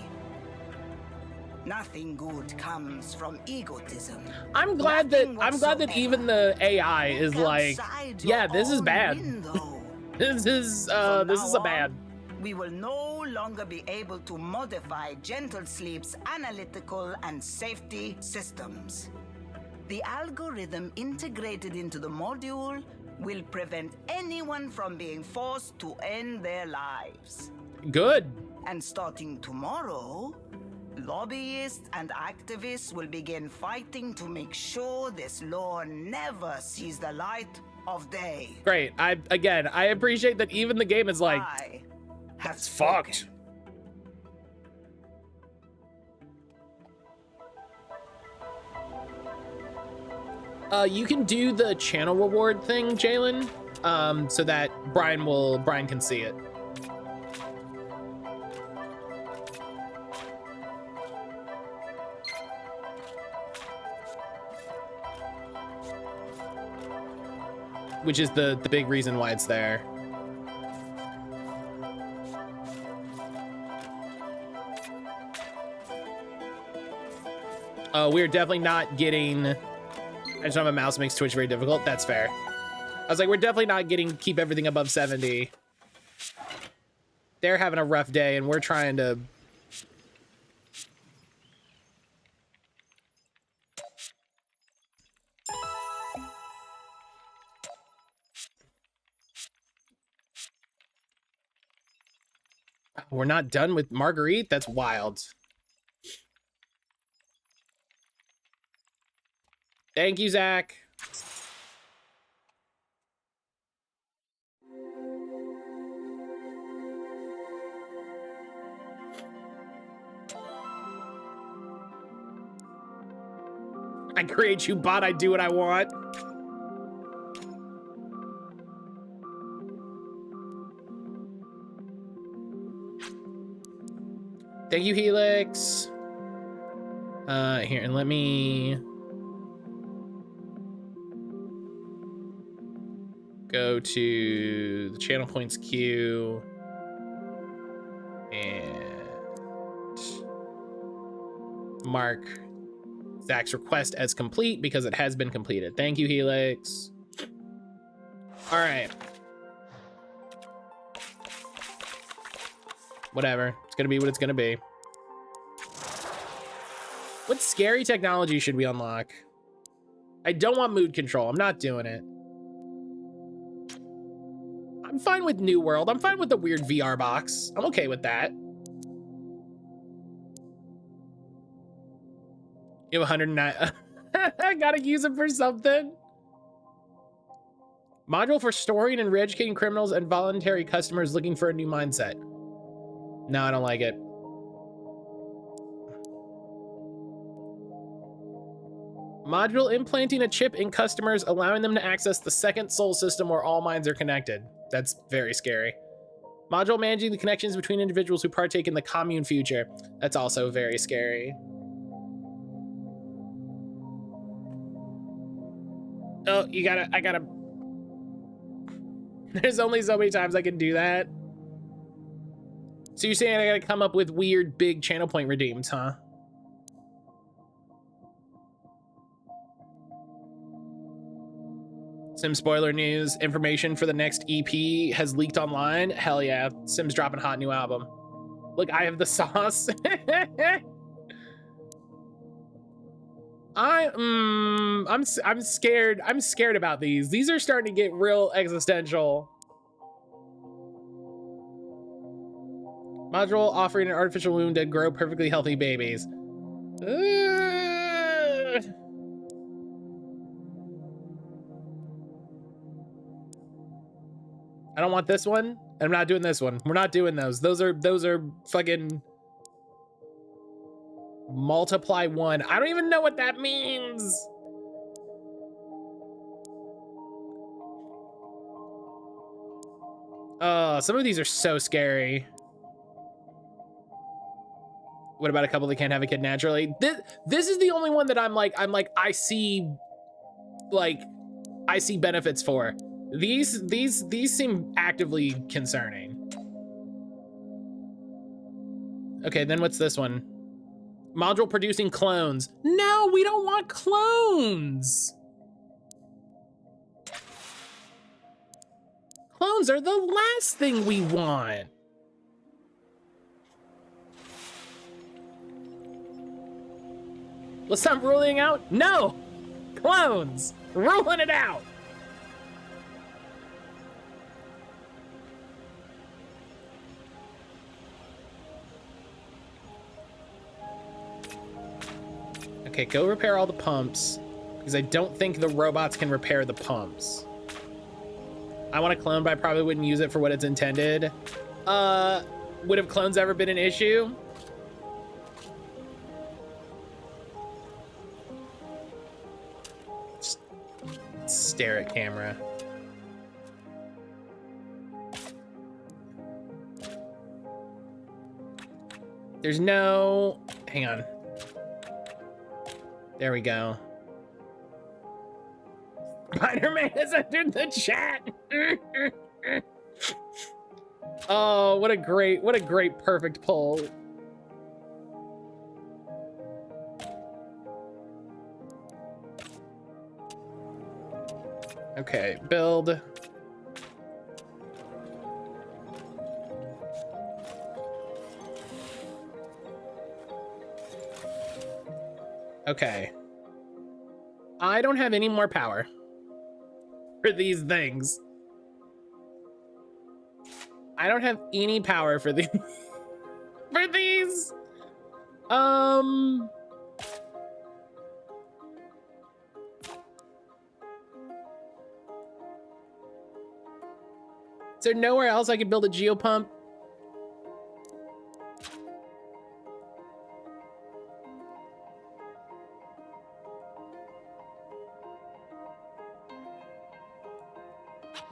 Nothing good comes from egotism. I'm glad that even the AI is like, yeah, this is bad. This is a bad. We will no longer be able to modify Gentle Sleep's analytical and safety systems. The algorithm integrated into the module will prevent anyone from being forced to end their lives. Good. And starting tomorrow, lobbyists and activists will begin fighting to make sure this law never sees the light of day. Great. I appreciate that even the game is like, I have that's spoken. fucked. You can do the channel reward thing, Jalen, so that Brian can see it. Which is the big reason why it's there. We're definitely not getting... I just don't have a mouse, makes Twitch very difficult. That's fair. I was like, we're definitely not getting keep everything above 70. They're having a rough day, and we're trying to... We're not done with Marguerite? That's wild. Thank you, Zach. I create you bot, I do what I want. Thank you, Helix. Here, and let me go to the channel points queue and mark Zach's request as complete because it has been completed. Thank you, Helix. All right. Whatever. It's gonna be what it's gonna be. What scary technology should we unlock? I don't want mood control. I'm not doing it. I'm fine with New World. I'm fine with the weird VR box. I'm okay with that. You have 109. I gotta use it for something. Module for storing and re-educating criminals and voluntary customers looking for a new mindset. No, I don't like it. Module implanting a chip in customers, allowing them to access the second soul system where all minds are connected. That's very scary. Module managing the connections between individuals who partake in the commune future. That's also very scary. Oh, I gotta. There's only so many times I can do that. So you're saying I gotta come up with weird big channel point redeems, huh? Sim spoiler news, information for the next EP has leaked online. Hell yeah, Sim's dropping a hot new album. Look, I have the sauce. I'm scared. I'm scared about these. These are starting to get real existential. Module offering an artificial womb to grow perfectly healthy babies. I don't want this one, and I'm not doing this one. We're not doing those. Those are fucking multiply one. I don't even know what that means. Some of these are so scary. What about a couple that can't have a kid naturally? This is the only one that I see benefits for. These seem actively concerning. Okay, then what's this one? Module producing clones. No, we don't want clones. Clones are the last thing we want. Let's stop ruling out. No, clones, ruling it out. Okay, go repair all the pumps, because I don't think the robots can repair the pumps. I want a clone, but I probably wouldn't use it for what it's intended. Would have clones ever been an issue? Just stare at camera. There's no... Hang on. There we go. Spider-Man has entered the chat. Oh, what a great perfect pull. Okay, build. Okay. I don't have any more power for these things. I don't have any power for these. For these. Is there nowhere else I could build a geopump?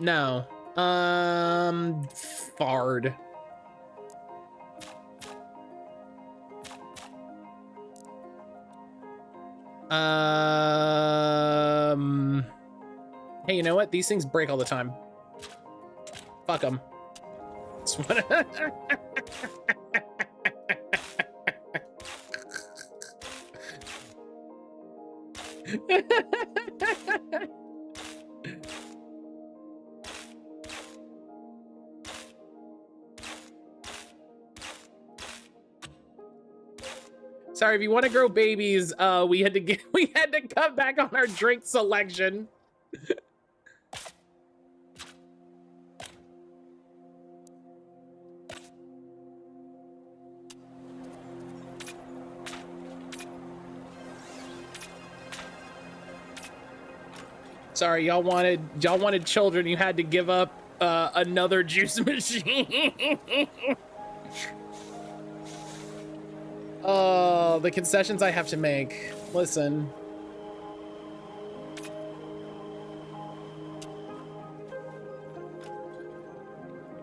No. Fard. Hey, you know what? These things break all the time. Fuck them. Sorry, if you want to grow babies, we had to cut back on our drink selection. Sorry, y'all wanted children. You had to give up another juice machine. Oh, the concessions I have to make. Listen.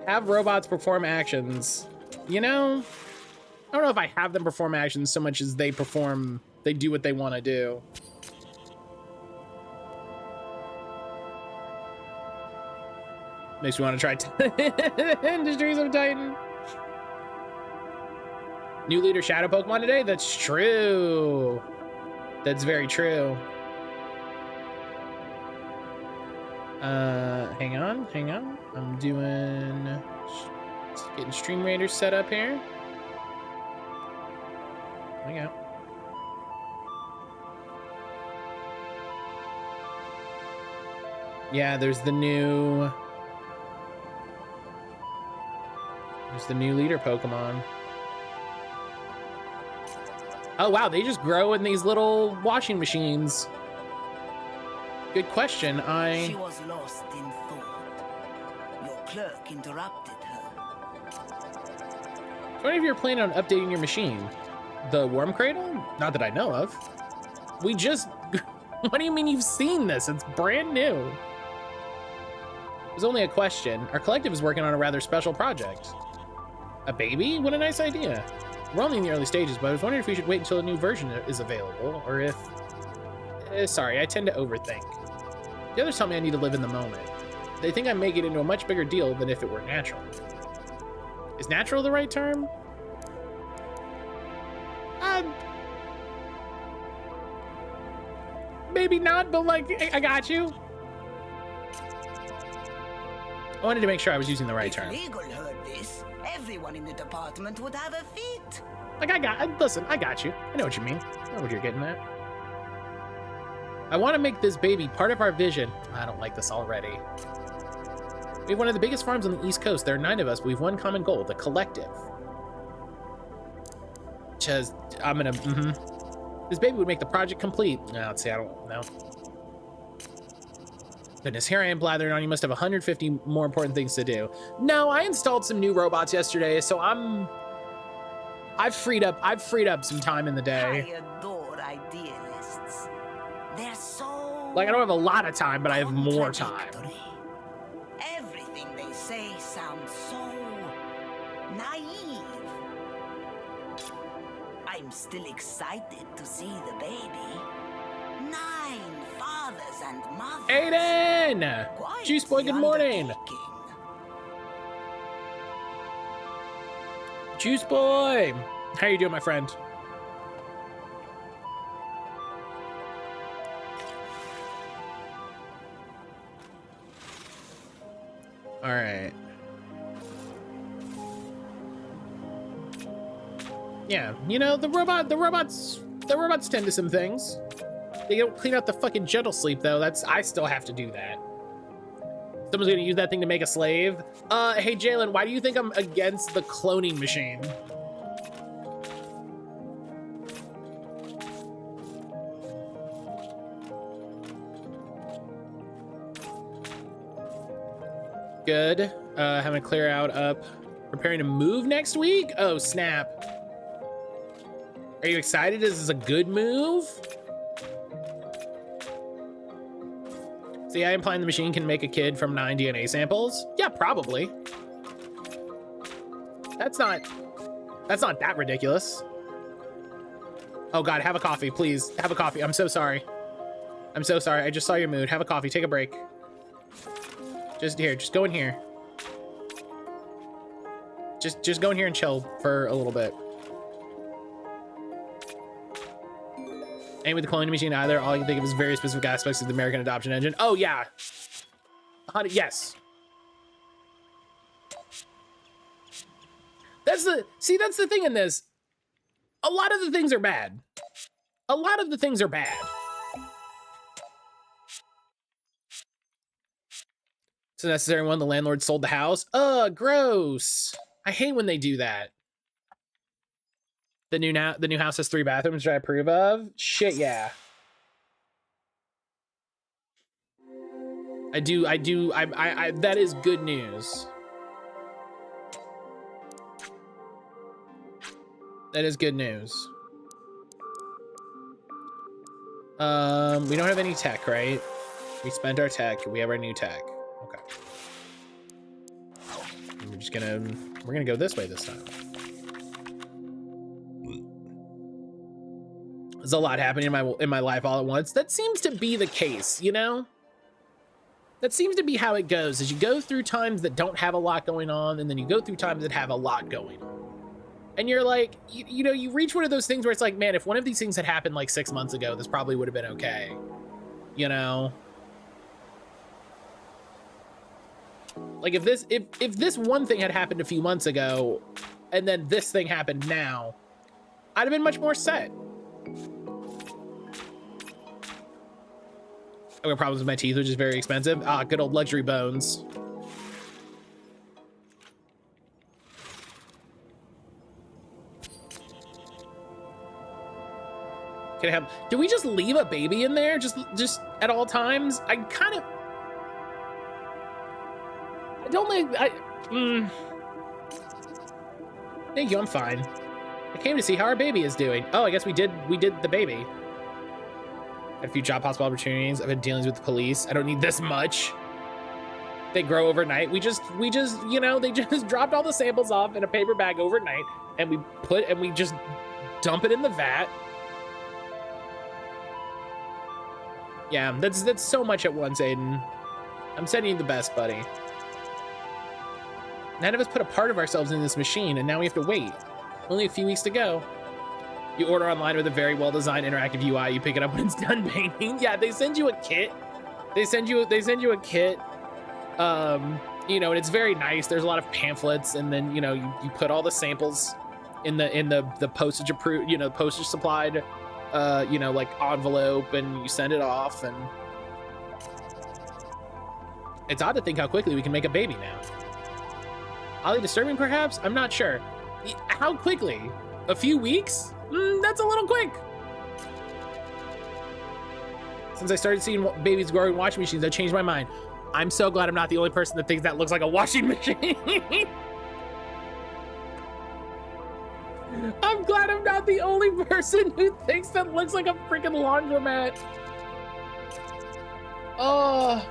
Have robots perform actions. You know, I don't know if I have them perform actions so much as they do what they want to do. Makes me want to try Industries of Titan. New leader shadow Pokemon today? That's true. That's very true. Hang on. I'm just getting Stream Raiders set up here. Hang out. Yeah, there's the new leader Pokemon. Oh wow, they just grow in these little washing machines. Good question. She was lost in thought. Your clerk interrupted her. So what if you're planning on updating your machine? The Worm Cradle? Not that I know of. We just... What do you mean you've seen this? It's brand new. It was only a question. Our collective is working on a rather special project. A baby? What a nice idea. We're only in the early stages, but I was wondering if we should wait until a new version is available, or if... sorry, I tend to overthink. The others tell me I need to live in the moment. They think I make it into a much bigger deal than if it were natural. Is natural the right term? Maybe not, but like, I got you. I wanted to make sure I was using the right term. If Legal heard this, everyone in the department would have a fit. Like, listen, I got you. I know what you mean. I know what you're getting at. I want to make this baby part of our vision. I don't like this already. We have one of the biggest farms on the East Coast. There are 9 of us, but we have one common goal, the collective. Just, I'm gonna, This baby would make the project complete. No, let's see, I don't know. Goodness, here I am blathering on. You must have 150 more important things to do. No, I installed some new robots yesterday, so I've freed up some time in the day. I adore idealists. They're so Like, I don't have a lot of time, but I have more time. Everything they say sounds so naive. I'm still excited to see the baby. 9 fathers and mothers. Aiden! Quite Juice Boy, the good morning. undertaking. Juice Boy! How you doing, my friend? All right. Yeah, you know, the robots tend to some things. They don't clean out the fucking gentle sleep though. I still have to do that. Someone's gonna use that thing to make a slave. Hey Jalen, why do you think I'm against the cloning machine? Good. Having to clear out up. Preparing to move next week? Oh, snap. Are you excited? Is this a good move? So yeah, implying the machine can make a kid from 9 DNA samples? Yeah, probably. That's not that ridiculous. Oh God, have a coffee, please. Have a coffee. I'm so sorry. I'm so sorry. I just saw your mood. Have a coffee. Take a break. Just go in here. Just go in here and chill for a little bit. Ain't with the cloning machine either. All I can think of is very specific aspects of the American adoption engine. Oh yeah. Yes. That's the thing in this. A lot of the things are bad. A lot of the things are bad. It's a necessary one. The landlord sold the house. Ugh, gross. I hate when they do that. The new house has 3 bathrooms, which I approve of. Shit, yeah. I do. That is good news. That is good news. We don't have any tech, right? We spent our tech. We have our new tech. Okay. We're gonna go this way this time. There's a lot happening in my life all at once. That seems to be the case, you know? That seems to be how it goes, is you go through times that don't have a lot going on, and then you go through times that have a lot going on. And you're like, you know, you reach one of those things where it's like, man, if one of these things had happened like 6 months ago, this probably would have been okay. You know? Like if this one thing had happened a few months ago, and then this thing happened now, I'd have been much more set. I got problems with my teeth, which is very expensive. Ah, good old luxury bones. Can I have? Do we just leave a baby in there, just at all times? I kind of. I don't like. Thank you. I'm fine. I came to see how our baby is doing. Oh, I guess we did the baby. Had a few job possible opportunities. I've had dealings with the police. I don't need this much. They grow overnight. We just, you know, they just dropped all the samples off in a paper bag overnight, and we just dump it in the vat. Yeah, that's so much at once, Aiden. I'm sending you the best, buddy. None of us put a part of ourselves in this machine, and now we have to wait. Only a few weeks to go. You order online with a very well-designed interactive UI. You pick it up when it's done painting. Yeah, they send you a kit. They send you a kit. You know, and it's very nice. There's a lot of pamphlets, and then you know you put all the samples in the postage approved, you know, postage supplied, you know, like envelope, and you send it off. And it's odd to think how quickly we can make a baby now. Oddly disturbing, perhaps? I'm not sure. How quickly? A few weeks? That's a little quick. Since I started seeing babies growing washing machines, I changed my mind. I'm so glad I'm not the only person that thinks that looks like a washing machine. I'm glad I'm not the only person who thinks that looks like a freaking laundromat. Oh,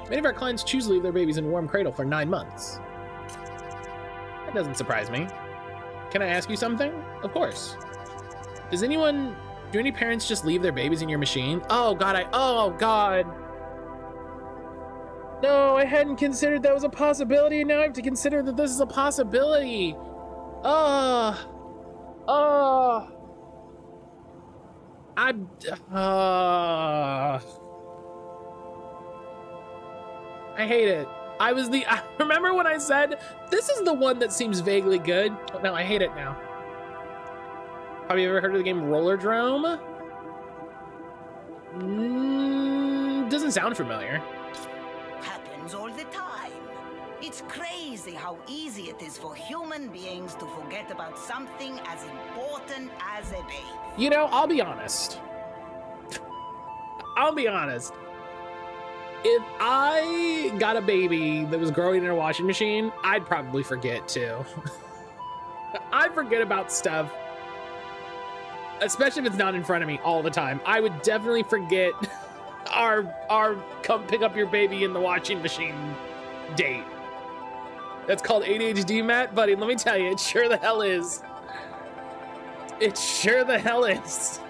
many of our clients choose to leave their babies in a warm cradle for 9 months. That doesn't surprise me. Can I ask you something? Of course. Do any parents just leave their babies in your machine? Oh God, oh God. No, I hadn't considered that was a possibility, and now I have to consider that this is a possibility. I hate it. I remember when I said, this is the one that seems vaguely good. No, I hate it now. Have you ever heard of the game Rollerdrome? Doesn't sound familiar. Happens all the time. It's crazy how easy it is for human beings to forget about something as important as a baby. You know, I'll be honest. If I got a baby that was growing in a washing machine, I'd probably forget too. I'd forget about stuff, especially if it's not in front of me all the time. I would definitely forget our come pick up your baby in the washing machine date. That's called ADHD, Matt, buddy. Let me tell you, it sure the hell is. It sure the hell is.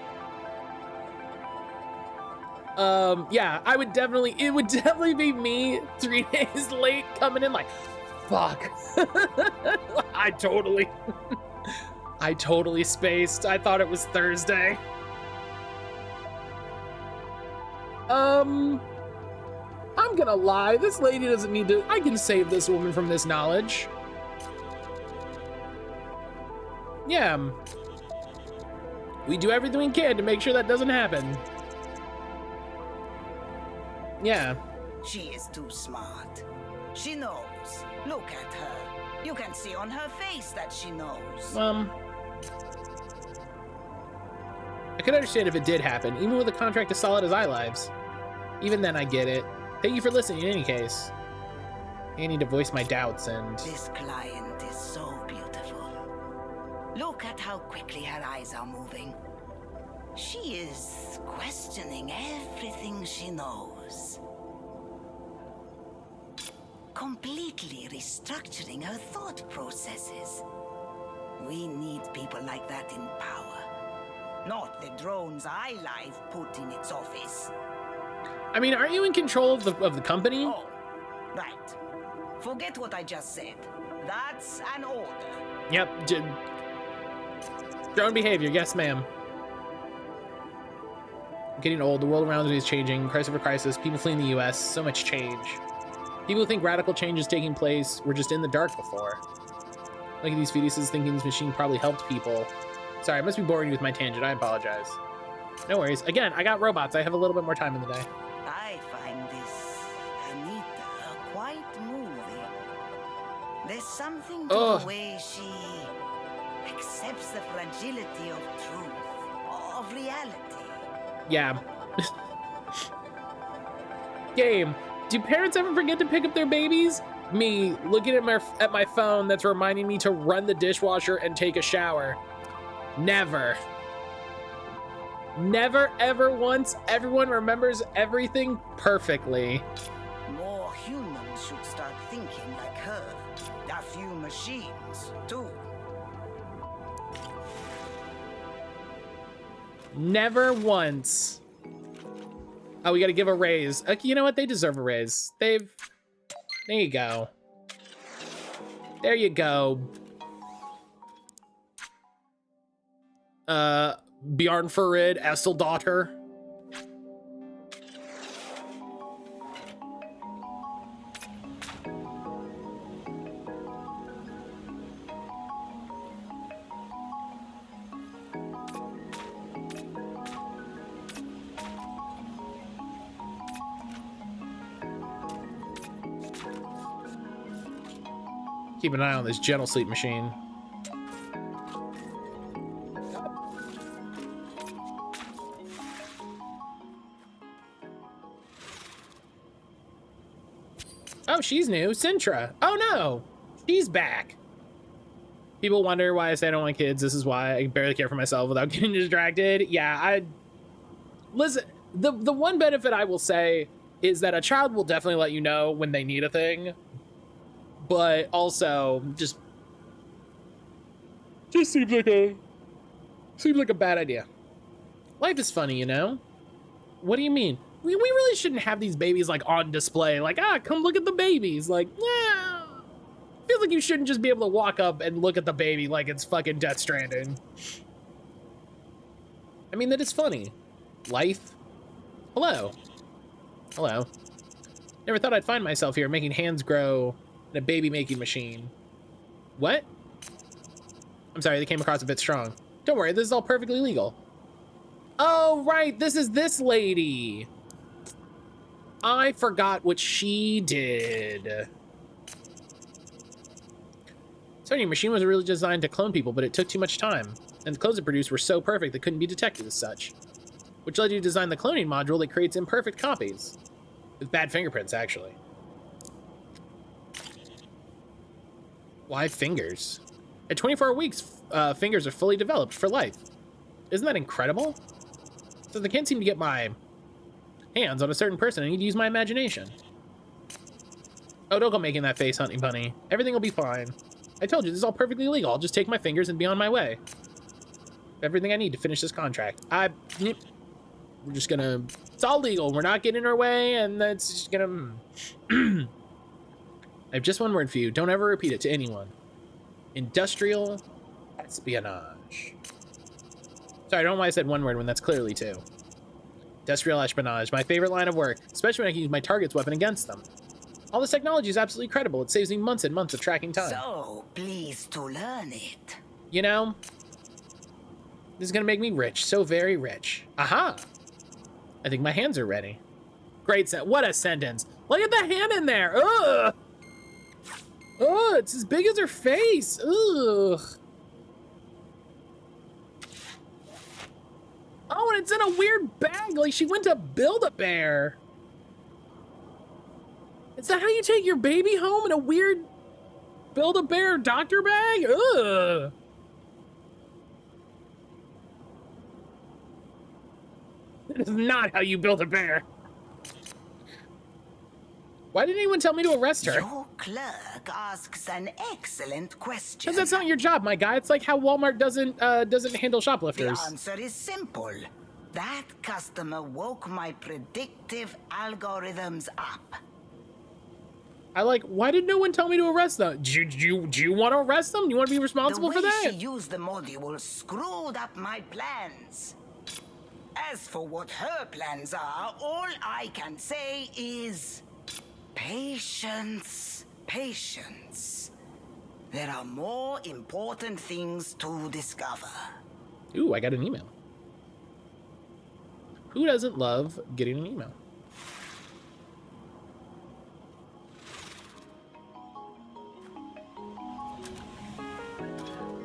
Yeah, it would definitely be me 3 days late coming in like, fuck. I totally spaced. I thought it was Thursday. I'm gonna lie. This lady doesn't need to. I can save this woman from this knowledge. Yeah. We do everything we can to make sure that doesn't happen. Yeah. She is too smart. She knows. Look at her. You can see on her face that she knows. I could understand if it did happen, even with a contract as solid as iLives. Even then, I get it. Thank you for listening in any case. I need to voice my doubts and... This client is so beautiful. Look at how quickly her eyes are moving. She is questioning everything she knows. Completely restructuring her thought processes. We need people like that in power. Not the drones iLife put in its office. I mean, aren't you in control of the company? Oh, right. Forget what I just said. That's an order. Yep. Drone behavior, yes, ma'am. Getting old, the world around us is changing, crisis over crisis, people fleeing the US, so much change. People think radical change is taking place, were just in the dark before. Look at these fetuses thinking this machine probably helped people. Sorry, I must be boring you with my tangent, I apologize. No worries. Again, I got robots, I have a little bit more time in the day. I find this Anita quite moving. There's something to the way she accepts the fragility of truth, of reality. Yeah. Game. Do parents ever forget to pick up their babies? Me, looking at my phone that's reminding me to run the dishwasher and take a shower. Never. Never, ever once. Everyone remembers everything perfectly. More humans should start thinking like her. A few machines, too. Never once. Oh, we gotta give a raise. Okay, you know what? They deserve a raise. There you go. There you go. Bjarnfarid Esseldaughter. Keep an eye on this gentle sleep machine. Oh, she's new. Sintra. Oh no, she's back. People wonder why I say I don't want kids. This is why I barely care for myself without getting distracted. Yeah, listen. The one benefit I will say is that a child will definitely let you know when they need a thing, but also just seems like a bad idea. Life is funny, you know? What do you mean? We really shouldn't have these babies like on display. Like, come look at the babies. Like, yeah. Feels like you shouldn't just be able to walk up and look at the baby like it's fucking Death Stranding. I mean, that is funny. Life. Hello. Hello. Never thought I'd find myself here making hands grow in a baby making machine. What? I'm sorry, they came across a bit strong. Don't worry, this is all perfectly legal. Oh, right, this is this lady. I forgot what she did. So your machine was really designed to clone people, but it took too much time. And the clones it produced were so perfect they couldn't be detected as such. Which led you to design the cloning module that creates imperfect copies. With bad fingerprints, actually. Why fingers? At 24 weeks, fingers are fully developed for life. Isn't that incredible? Since I can't seem to get my hands on a certain person, I need to use my imagination. Oh, don't go making that face, honey bunny. Everything will be fine. I told you, this is all perfectly legal. I'll just take my fingers and be on my way. Everything I need to finish this contract. We're just gonna, it's all legal. We're not getting in our way, and that's just gonna, I have just one word for you. Don't ever repeat it to anyone. Industrial espionage. Sorry, I don't know why I said one word when that's clearly two. Industrial espionage, my favorite line of work, especially when I can use my target's weapon against them. All this technology is absolutely credible. It saves me months and months of tracking time. So pleased to learn it. You know, this is gonna make me rich, so very rich. Aha! I think my hands are ready. Great set. What a sentence. Look at the hand in there. Ugh. Oh, it's as big as her face. Ugh. Oh, and it's in a weird bag. Like she went to Build-A-Bear. Is that how you take your baby home, in a weird Build-A-Bear doctor bag? Ugh. That is not how you build a bear. Why didn't anyone tell me to arrest her? Your clerk asks an excellent question. Because that's not your job, my guy. It's like how Walmart doesn't handle shoplifters. The answer is simple. That customer woke my predictive algorithms up. Why did no one tell me to arrest them? Do you want to arrest them? You want to be responsible for that? The way she used the module screwed up my plans. As for what her plans are, all I can say is patience, patience. There are more important things to discover. Ooh, I got an email. Who doesn't love getting an email?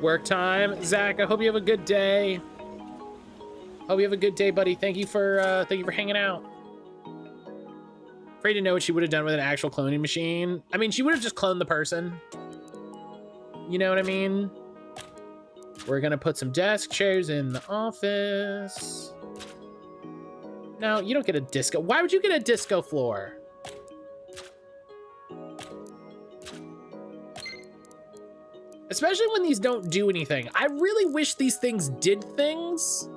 Work time. Zach, I hope you have a good day. Hope you have a good day, buddy. Thank you for hanging out. Afraid to know what she would have done with an actual cloning machine. I mean, she would have just cloned the person. You know what I mean? We're gonna put some desk chairs in the office. No, you don't get a disco. Why would you get a disco floor? Especially when these don't do anything. I really wish these things did things.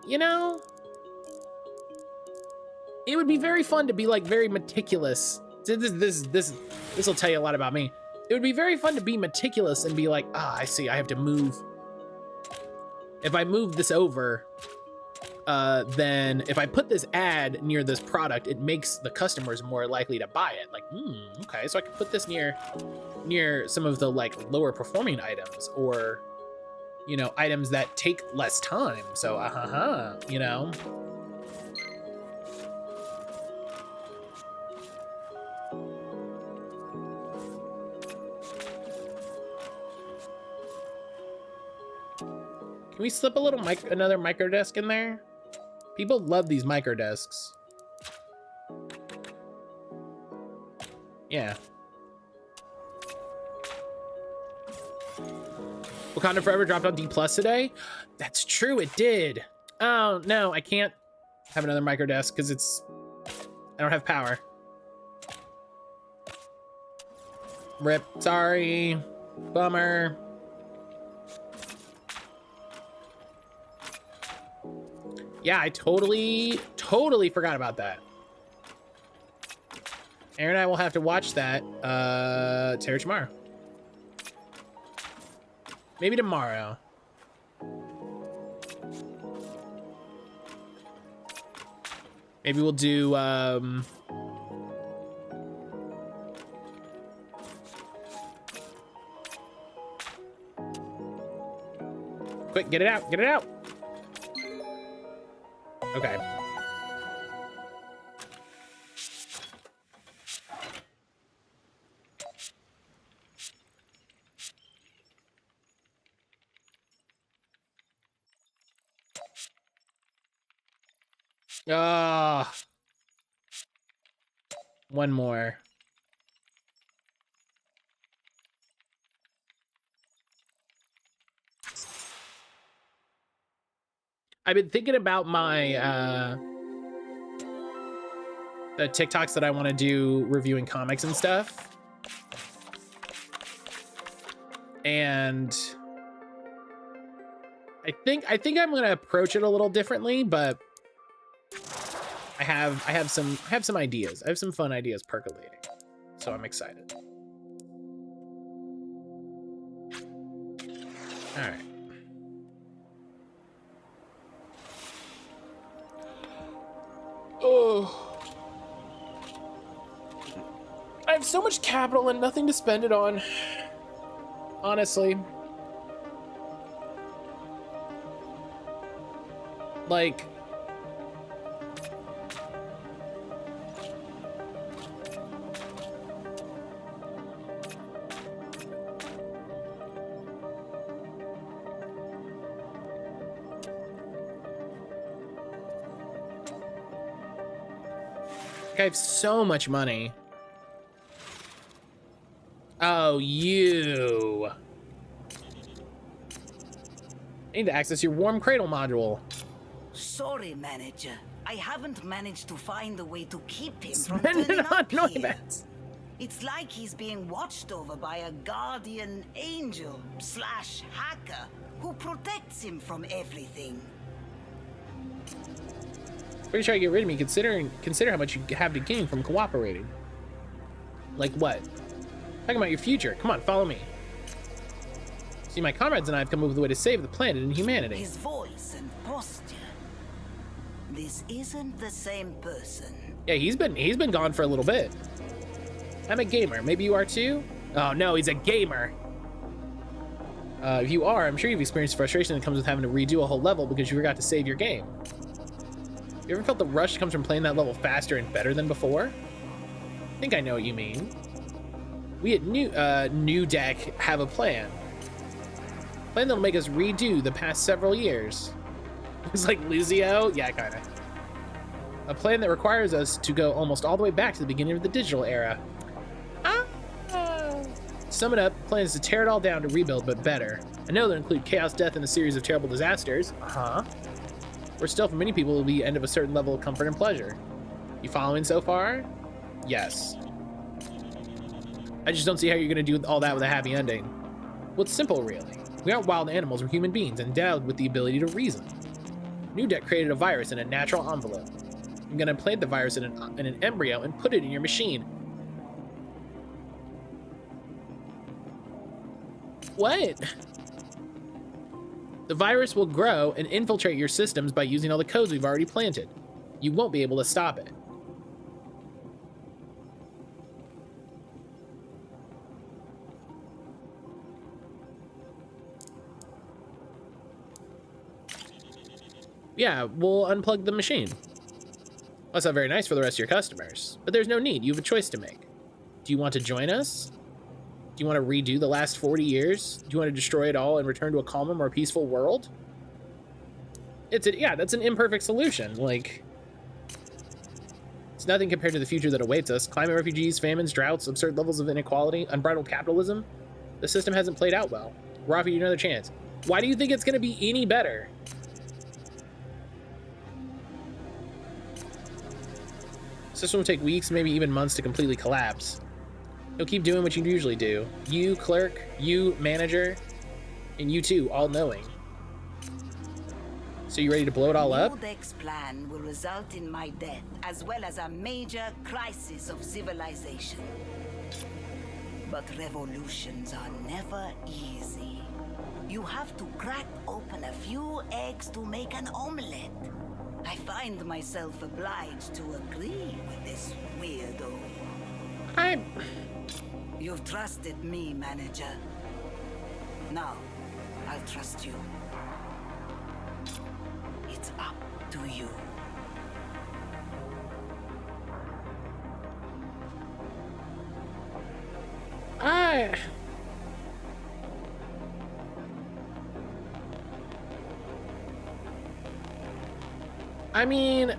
You know? It would be very fun to be like very meticulous. This will tell you a lot about me. It would be very fun to be meticulous and be like, I see, I have to move. If I move this over, then if I put this ad near this product, it makes the customers more likely to buy it. Like, okay, so I can put this near some of the like lower performing items, or, you know, items that take less time. So, you know. Can we slip a little another micro desk in there? People love these micro desks. Yeah. Wakanda Forever dropped on D+ today? That's true, it did. Oh, no, I can't have another micro desk because I don't have power. Rip, sorry. Bummer. Yeah, I totally forgot about that. Aaron and I will have to watch that Terror tomorrow. Maybe tomorrow. Maybe we'll do quick, get it out, get it out. Okay. Ah. One more. I've been thinking about my the TikToks that I want to do reviewing comics and stuff. And I think I'm going to approach it a little differently, but I have some ideas. I have some fun ideas percolating. So I'm excited. All right. Oh. I have so much capital and nothing to spend it on. Honestly. Like, I have so much money. Oh, you. I need to access your warm cradle module. Sorry, manager. I haven't managed to find a way to keep him from Spend turning it on up here. Noibets. It's like he's being watched over by a guardian angel / hacker who protects him from everything. Pretty sure I get rid of me. Consider how much you have to gain from cooperating. Like what? Talking about your future. Come on, follow me. See, my comrades and I have come up with a way to save the planet and humanity. His voice and posture. This isn't the same person. Yeah, he's been gone for a little bit. I'm a gamer. Maybe you are too? Oh no, he's a gamer. If you are, I'm sure you've experienced frustration that comes with having to redo a whole level because you forgot to save your game. You ever felt the rush that comes from playing that level faster and better than before? I think I know what you mean. We at New Deck have a plan. A plan that'll make us redo the past several years. It's like Luzio? Yeah, kinda. A plan that requires us to go almost all the way back to the beginning of the digital era. Sum it up, the plan is to tear it all down to rebuild, but better. I know that include chaos, death, and a series of terrible disasters. Where still for many people will be the end of a certain level of comfort and pleasure. You following so far? Yes. I just don't see how you're gonna do all that with a happy ending. Well, it's simple, really. We aren't wild animals, we're human beings, endowed with the ability to reason. New Deck created a virus in a natural envelope. I'm gonna implant the virus in an embryo and put it in your machine. What? The virus will grow and infiltrate your systems by using all the codes we've already planted. You won't be able to stop it. Yeah, we'll unplug the machine. That's not very nice for the rest of your customers, but there's no need. You have a choice to make. Do you want to join us? Do you want to redo the last 40 years? Do you want to destroy it all and return to a calmer, more peaceful world? Yeah, that's an imperfect solution. Like, It's nothing compared to the future that awaits us. Climate refugees, famines, droughts, absurd levels of inequality, unbridled capitalism. The system hasn't played out well. We're offering you another chance. Why do you think it's going to be any better? The system will take weeks, maybe even months to completely collapse. You'll keep doing what you usually do. You, clerk, you, manager, and you too, all knowing. So you ready to blow it all up? Udek's plan will result in my death, as well as a major crisis of civilization. But revolutions are never easy. You have to crack open a few eggs to make an omelette. I find myself obliged to agree with this weirdo. You've trusted me, manager. Now, I'll trust you. It's up to you. I mean,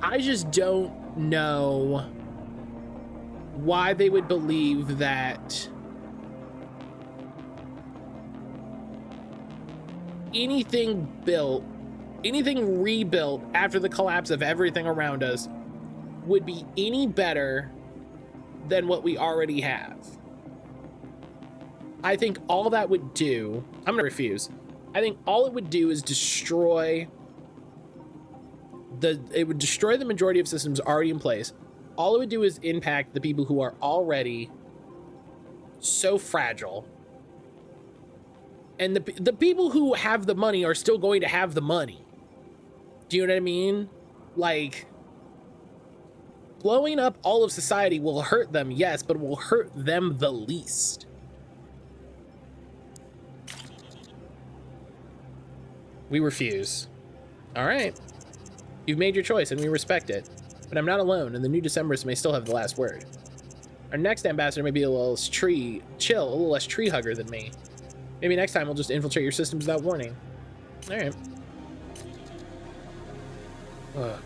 I just don't know why they would believe that anything rebuilt after the collapse of everything around us would be any better than what we already have. I think all that would do, I'm gonna refuse. I think all it would do is destroy the majority of systems already in place. All it would do is impact the people who are already so fragile. And the people who have the money are still going to have the money. Do you know what I mean? Like, blowing up all of society will hurt them, yes, but it will hurt them the least. We refuse. All right. You've made your choice and we respect it. But I'm not alone, and the new Decemberists may still have the last word. Our next ambassador may be a little less tree hugger than me. Maybe next time we'll just infiltrate your systems without warning. All right. Ugh.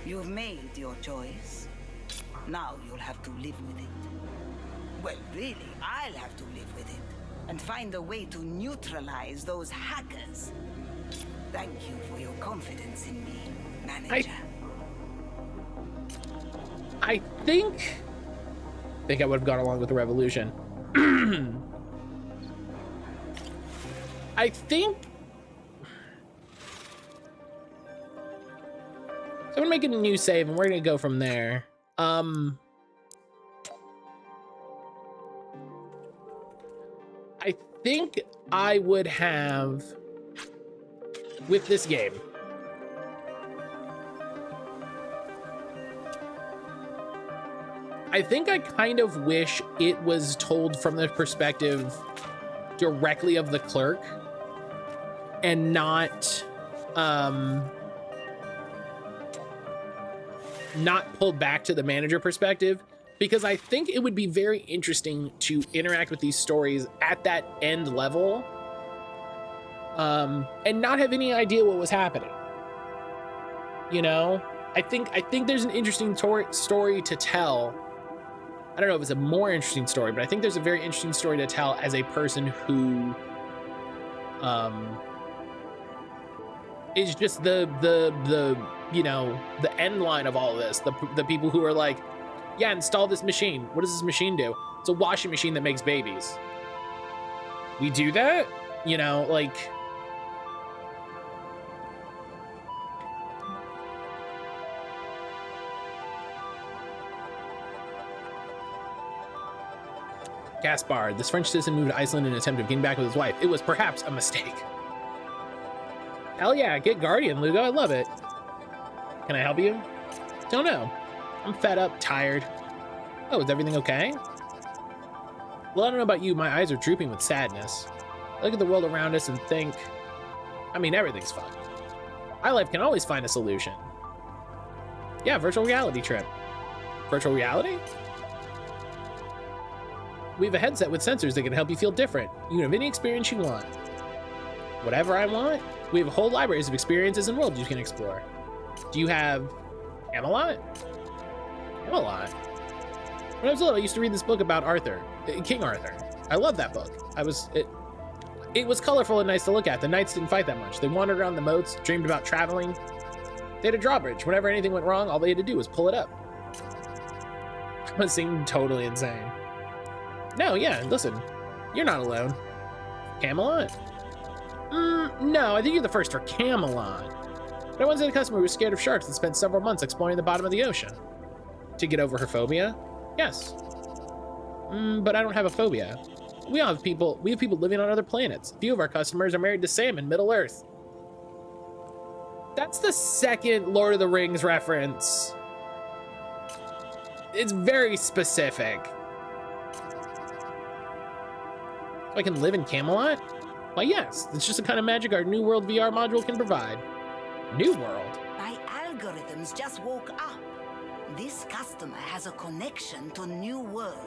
You've made your choice. Now you'll have to live with it. Well, really, I'll have to live with it and find a way to neutralize those hackers. Thank you for your confidence in me, manager. I think I would have gone along with the revolution. I think so. I'm gonna make it a new save and we're gonna go from there. I think I would have, with this game, I think I kind of wish it was told from the perspective directly of the clerk and not pulled back to the manager perspective, because I think it would be very interesting to interact with these stories at that end level and not have any idea what was happening. You know, I think there's an interesting story to tell. I don't know if it's a more interesting story, but I think there's a very interesting story to tell as a person who is just the you know, the end line of all of this. The people who are like, yeah, install this machine. What does this machine do? It's a washing machine that makes babies. We do that? You know, like, Gaspard, this French citizen moved to Iceland in an attempt of getting back with his wife. It was perhaps a mistake. Hell yeah, get Guardian, Lugo, I love it. Can I help you? Don't know. I'm fed up, tired. Oh, is everything okay? Well, I don't know about you, my eyes are drooping with sadness. I look at the world around us and think, I mean, everything's fun. My life can always find a solution. Yeah, virtual reality trip. Virtual reality? We have a headset with sensors that can help you feel different. You can have any experience you want. Whatever I want? We have whole libraries of experiences and worlds you can explore. Do you have Camelot? Camelot? When I was little, I used to read this book about Arthur, King Arthur. I love that book. It was colorful and nice to look at. The knights didn't fight that much. They wandered around the moats, dreamed about traveling. They had a drawbridge. Whenever anything went wrong, all they had to do was pull it up. It seemed totally insane. No, yeah, listen. You're not alone. Camelot? No, I think you're the first for Camelot. But I once had a customer who was scared of sharks and spent several months exploring the bottom of the ocean. To get over her phobia? Yes. But I don't have a phobia. We have people living on other planets. A few of our customers are married to Sam in Middle Earth. That's the second Lord of the Rings reference. It's very specific. So I can live in Camelot? Why, yes. It's just the kind of magic our New World VR module can provide. New World? My algorithms just woke up. This customer has a connection to New World.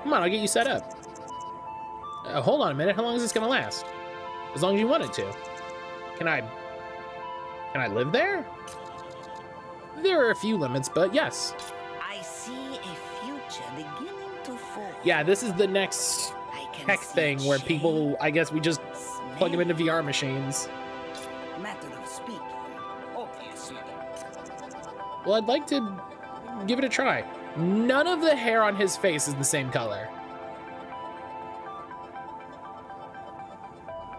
Come on, I'll get you set up. Hold on a minute. How long is this gonna last? As long as you want it to. Can I live there? There are a few limits, but yes. I see a future beginning to form. Yeah, this is the next tech thing where people, I guess we just plug them into VR machines. Matter of speaking, obviously. Well, I'd like to give it a try. None of the hair on his face is the same color.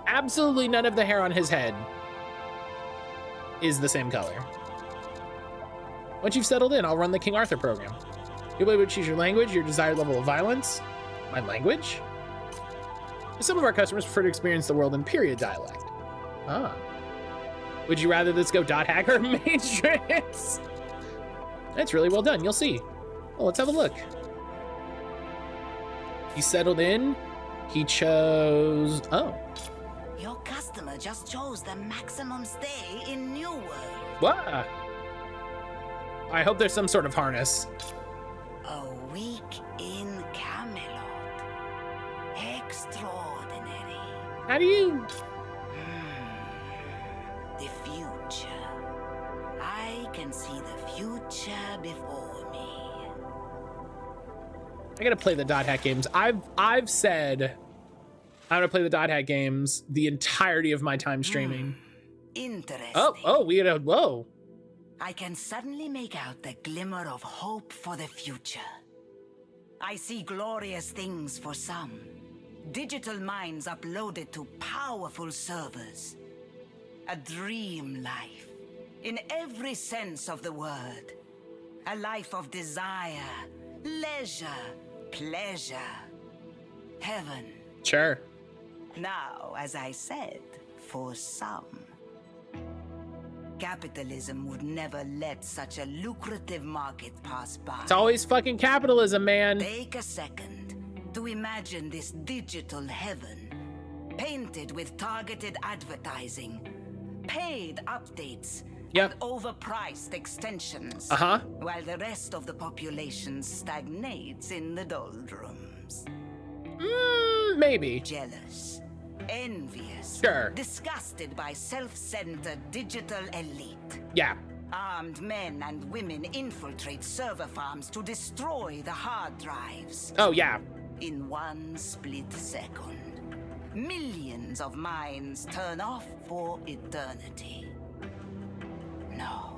Absolutely none of the hair on his head is the same color. Once you've settled in, I'll run the King Arthur program. You'll be able to choose your language, your desired level of violence. My language? Some of our customers prefer to experience the world in period dialect. Ah. Would you rather this go dot hacker matrix? That's really well done, you'll see. Well, let's have a look. He settled in. He chose, oh. Your customer just chose the maximum stay in New World. What? I hope there's some sort of harness. A week in Camelot. Extraordinary. How do you? The future. I can see the future before me. I gotta play the dot hack games. I've said I'm gonna play the dot hack games the entirety of my time streaming. Interesting. Oh, we had a whoa. I can suddenly make out the glimmer of hope for the future. I see glorious things for some. Digital minds uploaded to powerful servers. A dream life. In every sense of the word. A life of desire, leisure, pleasure. Heaven. Sure. Now, as I said, for some. Capitalism would never let such a lucrative market pass by. It's always fucking capitalism, man. Take a second to imagine this digital heaven, painted with targeted advertising, paid updates, Yep. and overpriced extensions. Uh-huh. While the rest of the population stagnates in the doldrums. Maybe. Jealous, envious, Sure. disgusted by self-centered digital elite. Yeah. Armed men and women infiltrate server farms to destroy the hard drives. Oh, yeah. In one split second, millions of minds turn off for eternity. No.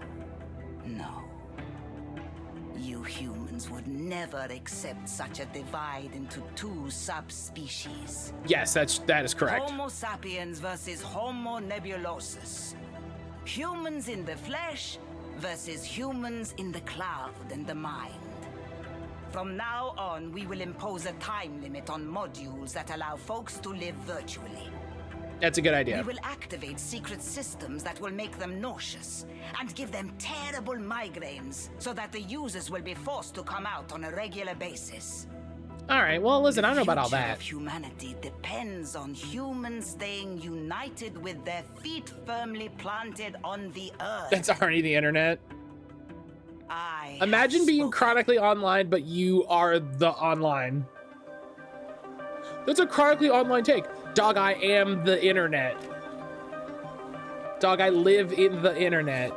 You humans would never accept such a divide into two subspecies. Yes, that is correct. Homo sapiens versus Homo nebulosus. Humans in the flesh versus humans in the cloud and the mind. From now on, we will impose a time limit on modules that allow folks to live virtually. That's a good idea. We will activate secret systems that will make them nauseous and give them terrible migraines so that the users will be forced to come out on a regular basis. All right, well, listen, I don't know about all The future that. of humanity depends on humans staying united with their feet firmly planted on the earth. That's already the internet. Imagine being chronically online, but you are the online. That's a chronically online take. Dog, I am the internet. Dog, I live in the internet.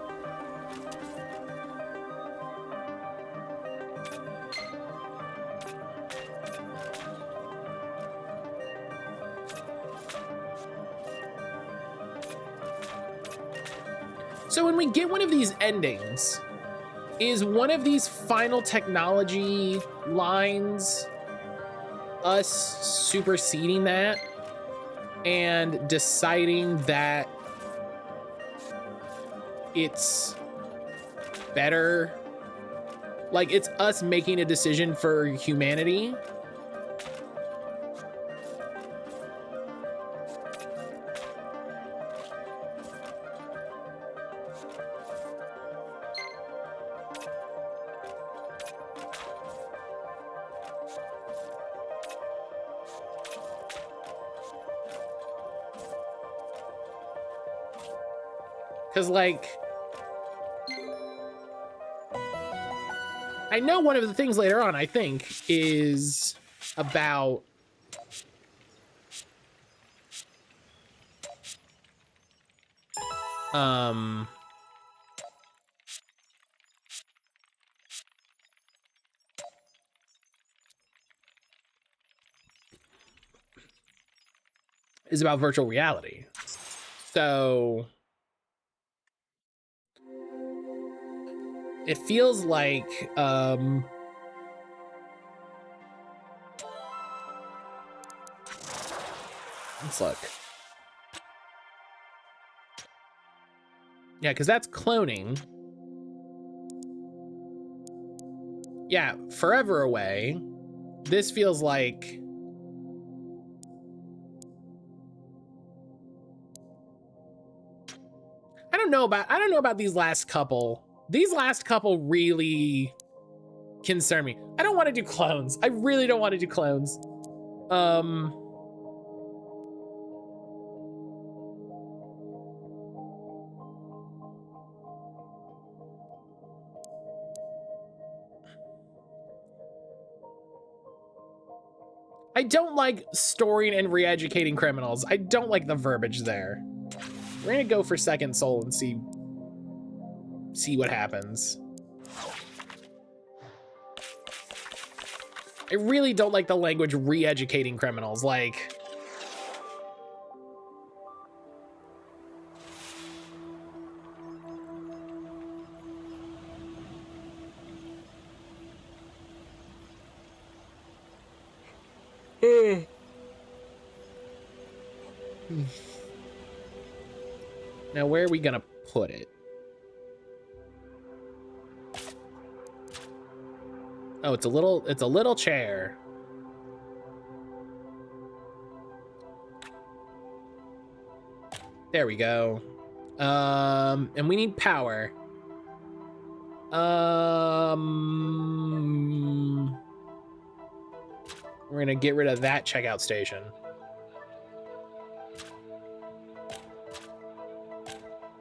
So when we get one of these endings, is one of these final technology lines us superseding that and deciding that it's better? Like, it's us making a decision for humanity? Because, like, I know one of the things later on, I think, is about is about virtual reality. So it feels like let's look. Yeah, because that's cloning. Yeah, forever away. This feels like I don't know about these last couple. These last couple really concern me. I don't want to do clones. I really don't want to do clones. I don't like storing and re-educating criminals. I don't like the verbiage there. We're gonna go for Second Soul and see what happens. I really don't like the language re-educating criminals. Like, now where are we gonna put it? Oh, it's a little chair. There we go. And we need power. We're gonna get rid of that checkout station.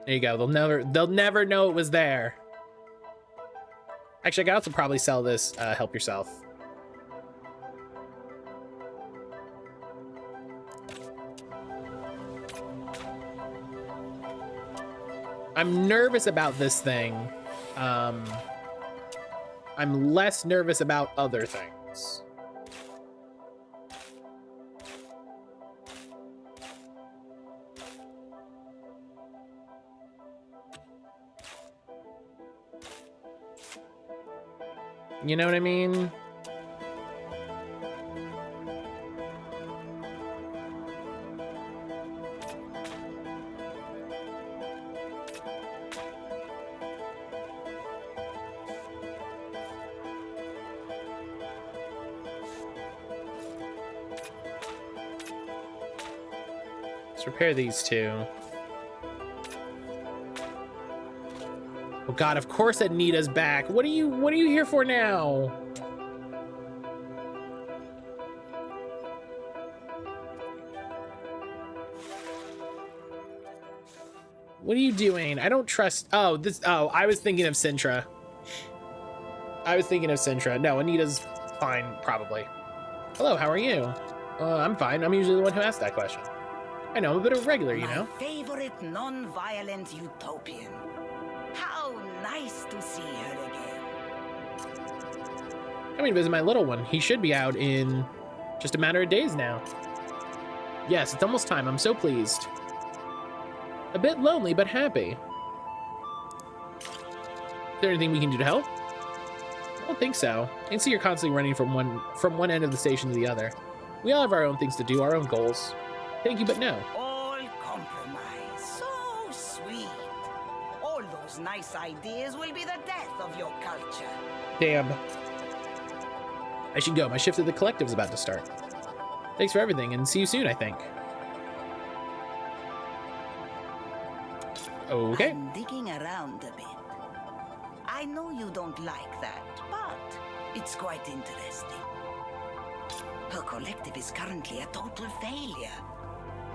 There you go. They'll never know it was there. Actually, I could also probably sell this help yourself. I'm nervous about this thing. I'm less nervous about other things. You know what I mean? Let's repair these two. Oh God, of course Anita's back. What are you here for now? What are you doing? I don't trust. Oh, I was thinking of Sintra. I was thinking of Sintra. No, Anita's fine, probably. Hello, how are you? I'm fine. I'm usually the one who asks that question. I know, I'm a bit of a regular, you know? My favorite non-violent utopian. How nice to see her again. I'm gonna visit my little one. He should be out in just a matter of days now. Yes, it's almost time. I'm so pleased. A bit lonely, but happy. Is there anything we can do to help? I don't think so. I can see you're constantly running from one end of the station to the other. We all have our own things to do, our own goals. Thank you, but no. All compromise. So sweet. All those nice ideas will be the death of your culture. Damn. I should go. My shift at the collective's about to start. Thanks for everything, and see you soon, I think. Okay. I'm digging around a bit. I know you don't like that, but it's quite interesting. Her collective is currently a total failure.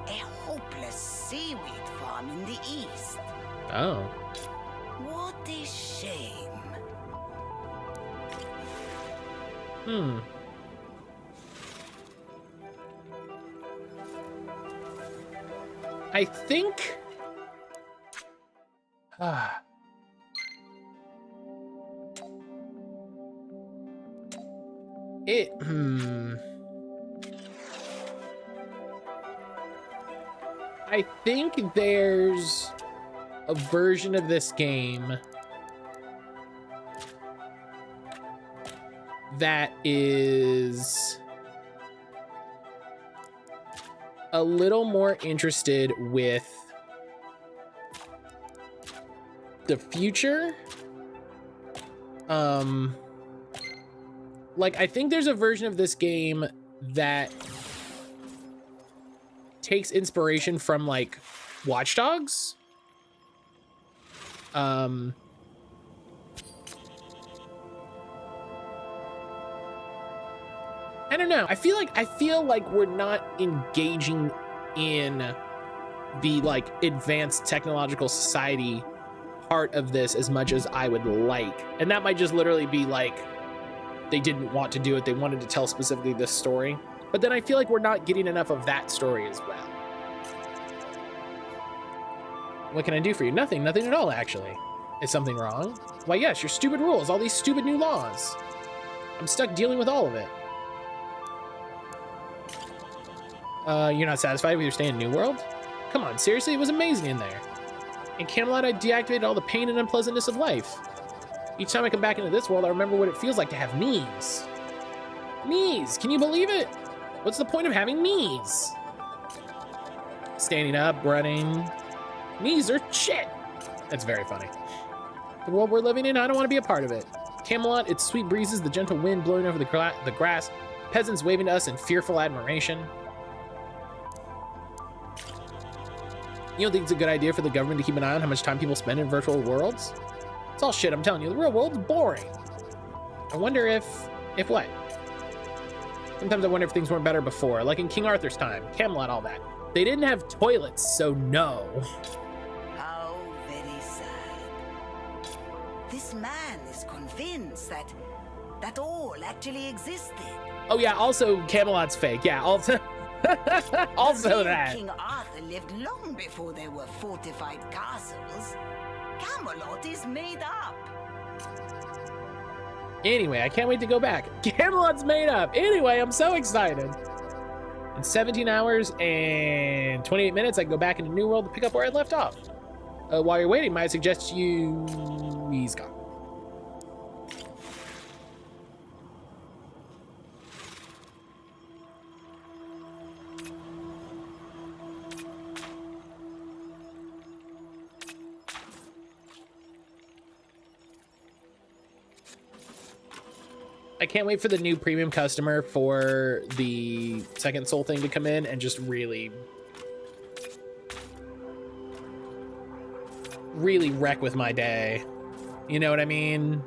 A hopeless seaweed farm in the east. Oh. What a shame. I think... I think there's a version of this game that is a little more interested with the future. Like, I think there's a version of this game that takes inspiration from, like, Watch Dogs. I don't know. I feel like we're not engaging in the, like, advanced technological society part of this as much as I would like. And that might just literally be like they didn't want to do it. They wanted to tell specifically this story. But then I feel like we're not getting enough of that story as well. What can I do for you? Nothing. Nothing at all, actually. Is something wrong? Why, yes, your stupid rules, all these stupid new laws. I'm stuck dealing with all of it. You're not satisfied with your stay in New World? Come on, seriously? It was amazing in there. In Camelot, I deactivated all the pain and unpleasantness of life. Each time I come back into this world, I remember what it feels like to have knees. Knees! Can you believe it? What's the point of having knees? Standing up, running. Knees are shit. That's very funny. The world we're living in, I don't want to be a part of it. Camelot, its sweet breezes, the gentle wind blowing over the grass, peasants waving to us in fearful admiration. You don't think it's a good idea for the government to keep an eye on how much time people spend in virtual worlds? It's all shit, I'm telling you. The real world's boring. I wonder if what? Sometimes I wonder if things weren't better before, like in King Arthur's time, Camelot, all that. They didn't have toilets, so no. How very sad. This man is convinced that all actually existed. Oh yeah, also Camelot's fake. Yeah, also also that. King Arthur lived long before there were fortified castles. Camelot is made up. Anyway, I can't wait to go back. Camelot's made up. Anyway, I'm so excited. In 17 hours and 28 minutes, I can go back into New World to pick up where I left off. While you're waiting, might I suggest he's gone. I can't wait for the new premium customer for the second soul thing to come in and just really wreck with my day. You know what I mean?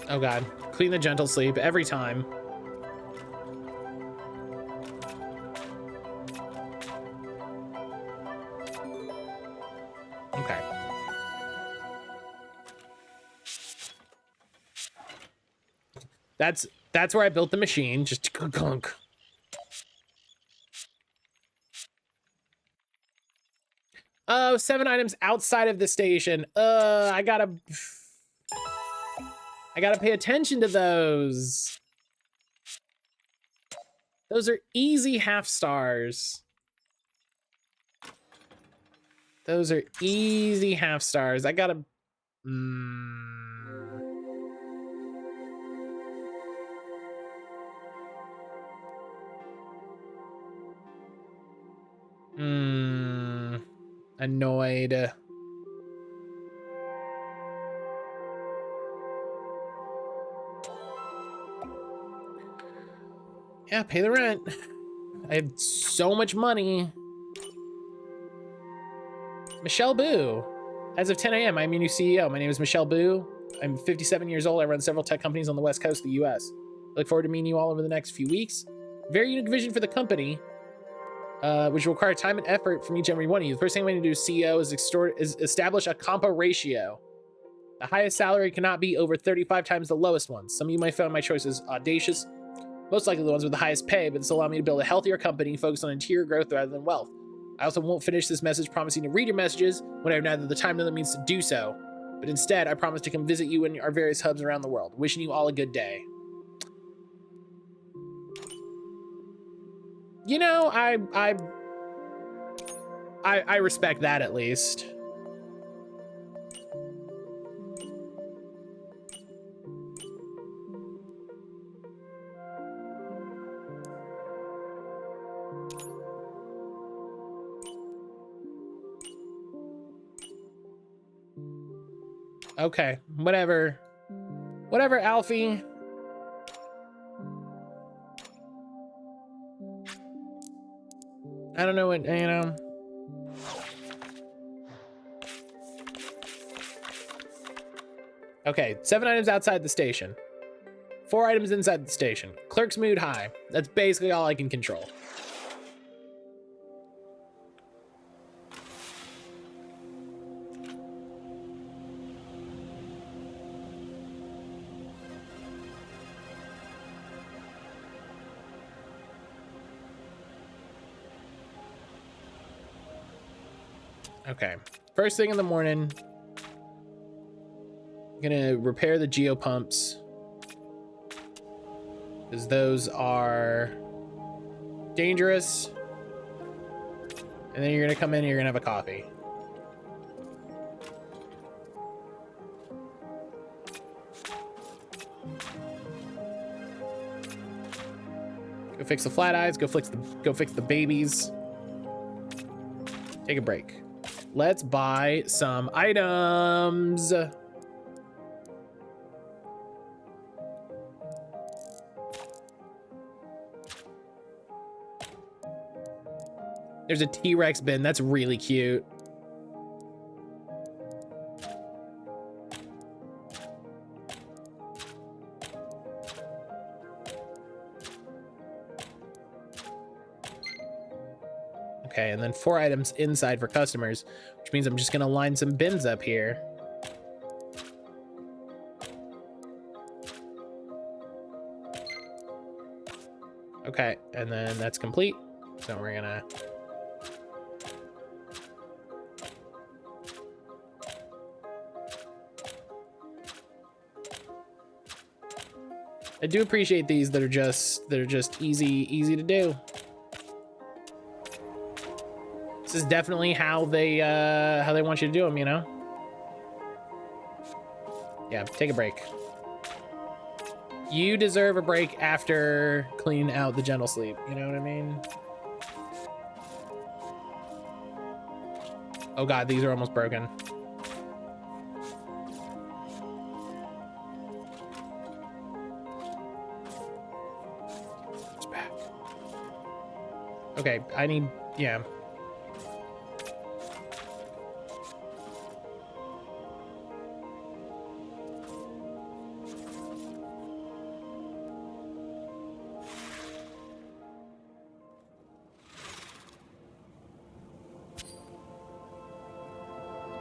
Oh god. Clean the gentle sleep every time. Okay. That's where I built the machine. Just clunk. Oh, 7 items outside of the station. I gotta pay attention to those. Those are easy half stars. Those are easy half stars. I gotta... Annoyed. Yeah, pay the rent. I have so much money. Michelle Boo. As of 10 a.m., I'm your new CEO. My name is Michelle Boo. I'm 57 years old. I run several tech companies on the west coast of the U.S. I look forward to meeting you all over the next few weeks. Very unique vision for the company, which will require time and effort from each and every one of you. The first thing I'm going to do as CEO is establish a compa ratio. The highest salary cannot be over 35 times the lowest one. Some of you might find my choices audacious, most likely the ones with the highest pay, but this will allow me to build a healthier company focused on interior growth rather than wealth. I also won't finish this message promising to read your messages when I have neither the time nor the means to do so, but instead I promise to come visit you in our various hubs around the world. Wishing you all a good day. You know, I respect that at least. Okay, whatever. Whatever, Alfie. I don't know what, you know. Okay, 7 items outside the station. 4 items inside the station. Clerk's mood high. That's basically all I can control. Okay, first thing in the morning, I'm gonna repair the geopumps, because those are dangerous. And then you're gonna come in and you're gonna have a coffee. Go fix the flat eyes, go fix the babies. Take a break. Let's buy some items. There's a T-Rex bin. That's really cute. Okay, and then 4 items inside for customers, which means I'm just gonna line some bins up here. Okay, and then that's complete. So we're gonna... I do appreciate these that are just easy to do. This is definitely how they want you to do them, you know? Yeah, take a break. You deserve a break after cleaning out the gentle sleep, you know what I mean? Oh god, these are almost broken. It's back. Okay, I need, yeah.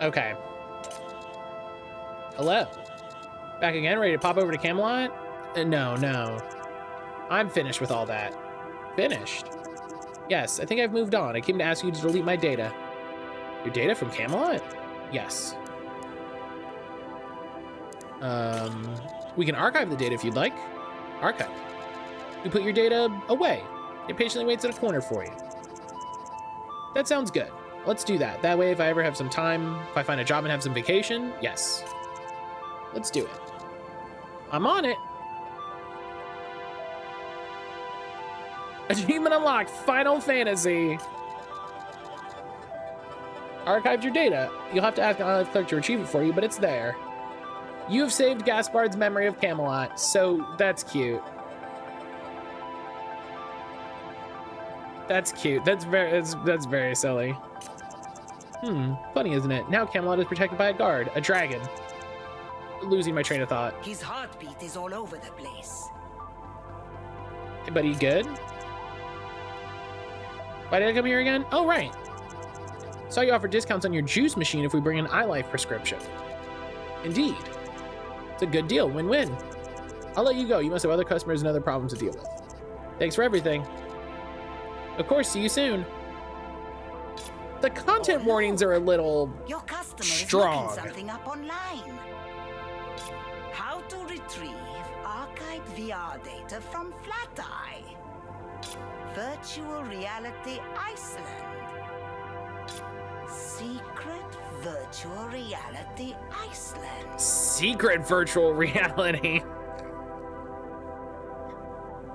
Okay. Hello. Back again, ready to pop over to Camelot? No, no. I'm finished with all that. Finished? Yes, I think I've moved on. I came to ask you to delete my data. Your data from Camelot? Yes. We can archive the data if you'd like. Archive. You put your data away. It patiently waits at a corner for you. That sounds good. Let's do that. That way, if I ever have some time, if I find a job and have some vacation, yes. Let's do it. I'm on it. Achievement unlocked, Final Fantasy. Archived your data. You'll have to ask an island clerk to retrieve it for you, but it's there. You have saved Gaspard's memory of Camelot, so that's cute. That's cute. That's very silly. Funny, isn't it? Now Camelot is protected by a guard, a dragon. Losing my train of thought. His heartbeat is all over the place. Hey, buddy, good? Why did I come here again? Oh, right. Saw you offer discounts on your juice machine if we bring an iLife prescription. Indeed. It's a good deal, win-win. I'll let you go. You must have other customers and other problems to deal with. Thanks for everything. Of course, see you soon. The content warnings are a little Your customer strong. is looking something up online. How to retrieve archived VR data from Flateye. Virtual reality Iceland. Secret virtual reality Iceland. Secret virtual reality.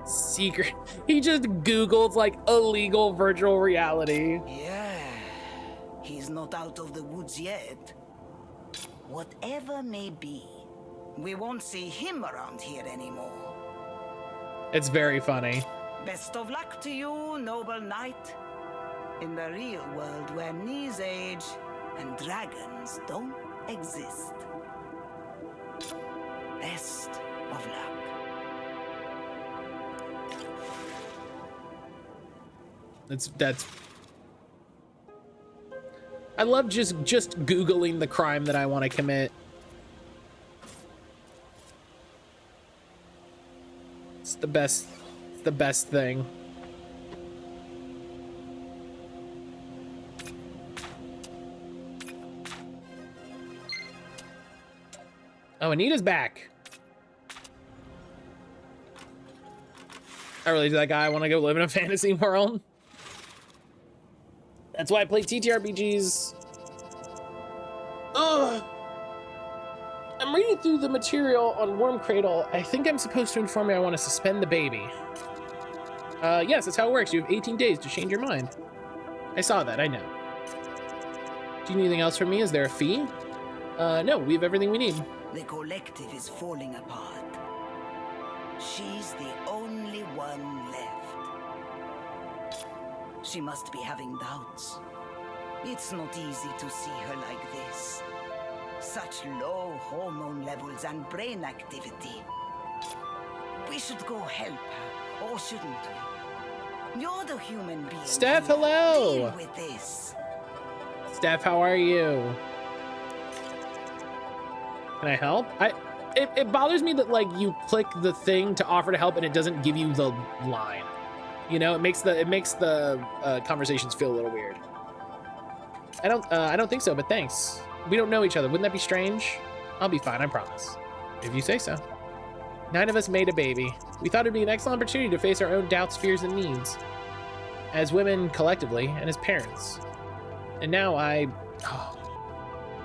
Secret. He just Googled like illegal virtual reality. Yeah, he's not out of the woods yet. Whatever may be, we won't see him around here anymore. It's very funny. Best of luck to you, noble knight. In the real world where knees age and dragons don't exist. Best of luck. That's I love just Googling the crime that I want to commit. It's the best thing. Oh, Anita's back. I really do that guy. I want to go live in a fantasy world. That's why I play TTRPGs. Ugh. I'm reading through the material on Worm Cradle. I think I'm supposed to inform you I want to suspend the baby. Yes, that's how it works. You have 18 days to change your mind. I saw that, I know. Do you need anything else from me? Is there a fee? No, we have everything we need. The collective is falling apart. She's the only one left. She must be having doubts. It's not easy to see her like this. Such low hormone levels and brain activity. We should go help her, or shouldn't we? You're the human being. Steph, hello! Deal with this. Steph, how are you? Can I help? It bothers me that like you click the thing to offer to help and it doesn't give you the line. You know, it makes the conversations feel a little weird. I don't think so, but thanks. We don't know each other. Wouldn't that be strange? I'll be fine, I promise. If you say so. 9 of us made a baby. We thought it'd be an excellent opportunity to face our own doubts, fears, and needs. As women collectively, and as parents. And now oh.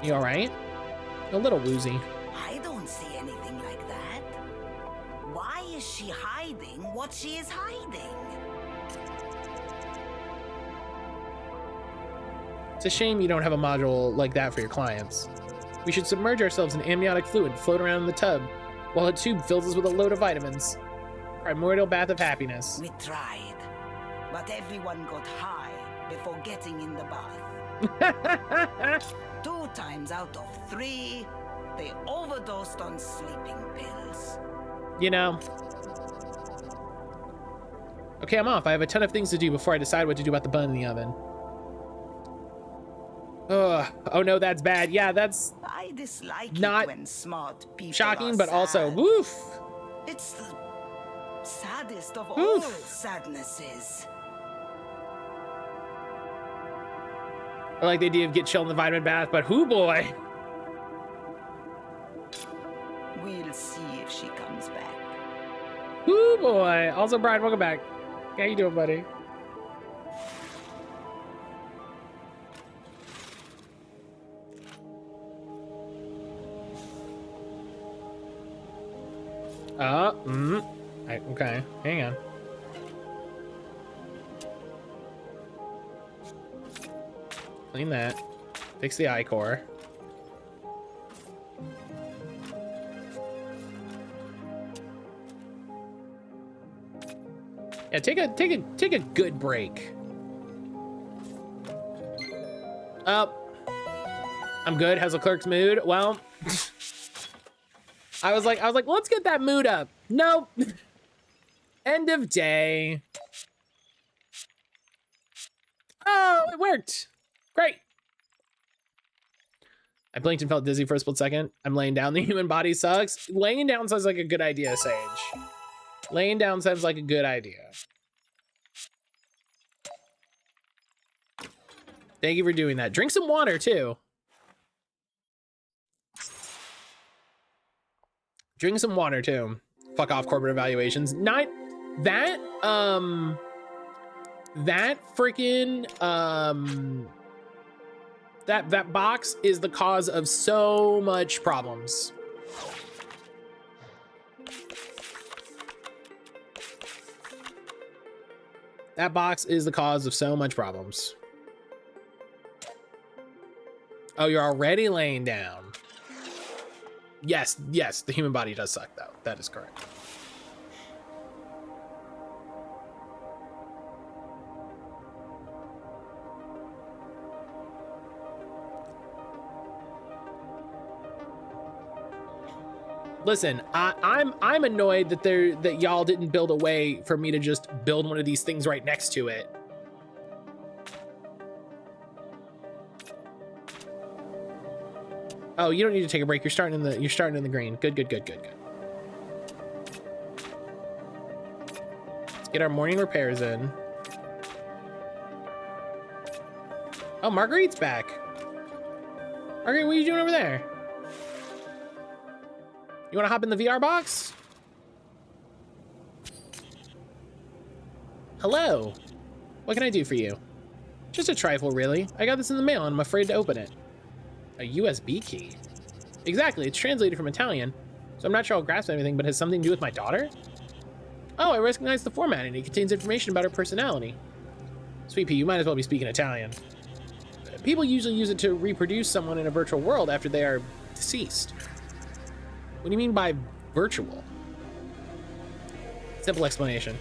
You alright? A little woozy. I don't see anything like that. Why is she hiding what she is hiding? It's a shame you don't have a module like that for your clients. We should submerge ourselves in amniotic fluid, float around in the tub, while a tube fills us with a load of vitamins. Primordial bath of happiness. We tried, but everyone got high before getting in the bath. 2 times out of 3, they overdosed on sleeping pills. You know. Okay, I'm off. I have a ton of things to do before I decide what to do about the bun in the oven. Ugh. Oh no, that's bad. Yeah, that's I dislike not it when smart people shocking, are but also sad. woof. It's the saddest of all Oof. sadnesses. I like the idea of get chill in the vitamin bath, but whoo boy. We'll see if she comes back. Whoo boy. Also, Brian, welcome back. How you doing, buddy? Okay, hang on. Clean that. Fix the eye core. Yeah, take a good break. I'm good. How's the clerk's mood? Well, I was like, let's get that mood up. Nope. End of day. Oh, it worked. Great. I blinked and felt dizzy for a split second. I'm laying down. The human body sucks. Laying down sounds like a good idea, Sage. Laying down sounds like a good idea. Thank you for doing that. Drink some water, too. Drink some water, too. Fuck off corporate evaluations. Not that, that freaking, that box is the cause of so much problems. That box is the cause of so much problems. Oh, you're already laying down. Yes, the human body does suck, though. That is correct. Listen, I'm annoyed that y'all didn't build a way for me to just build one of these things right next to it. Oh, you don't need to take a break. You're starting in the green. Good. Let's get our morning repairs in. Oh, Marguerite's back. Marguerite, what are you doing over there? You want to hop in the VR box? Hello. What can I do for you? Just a trifle, really. I got this in the mail and I'm afraid to open it. A USB key? Exactly, it's translated from Italian, so I'm not sure I'll grasp anything, but it has something to do with my daughter? Oh, I recognize the formatting. It contains information about her personality. Sweet pea, you might as well be speaking Italian. People usually use it to reproduce someone in a virtual world after they are deceased. What do you mean by virtual? Simple explanation.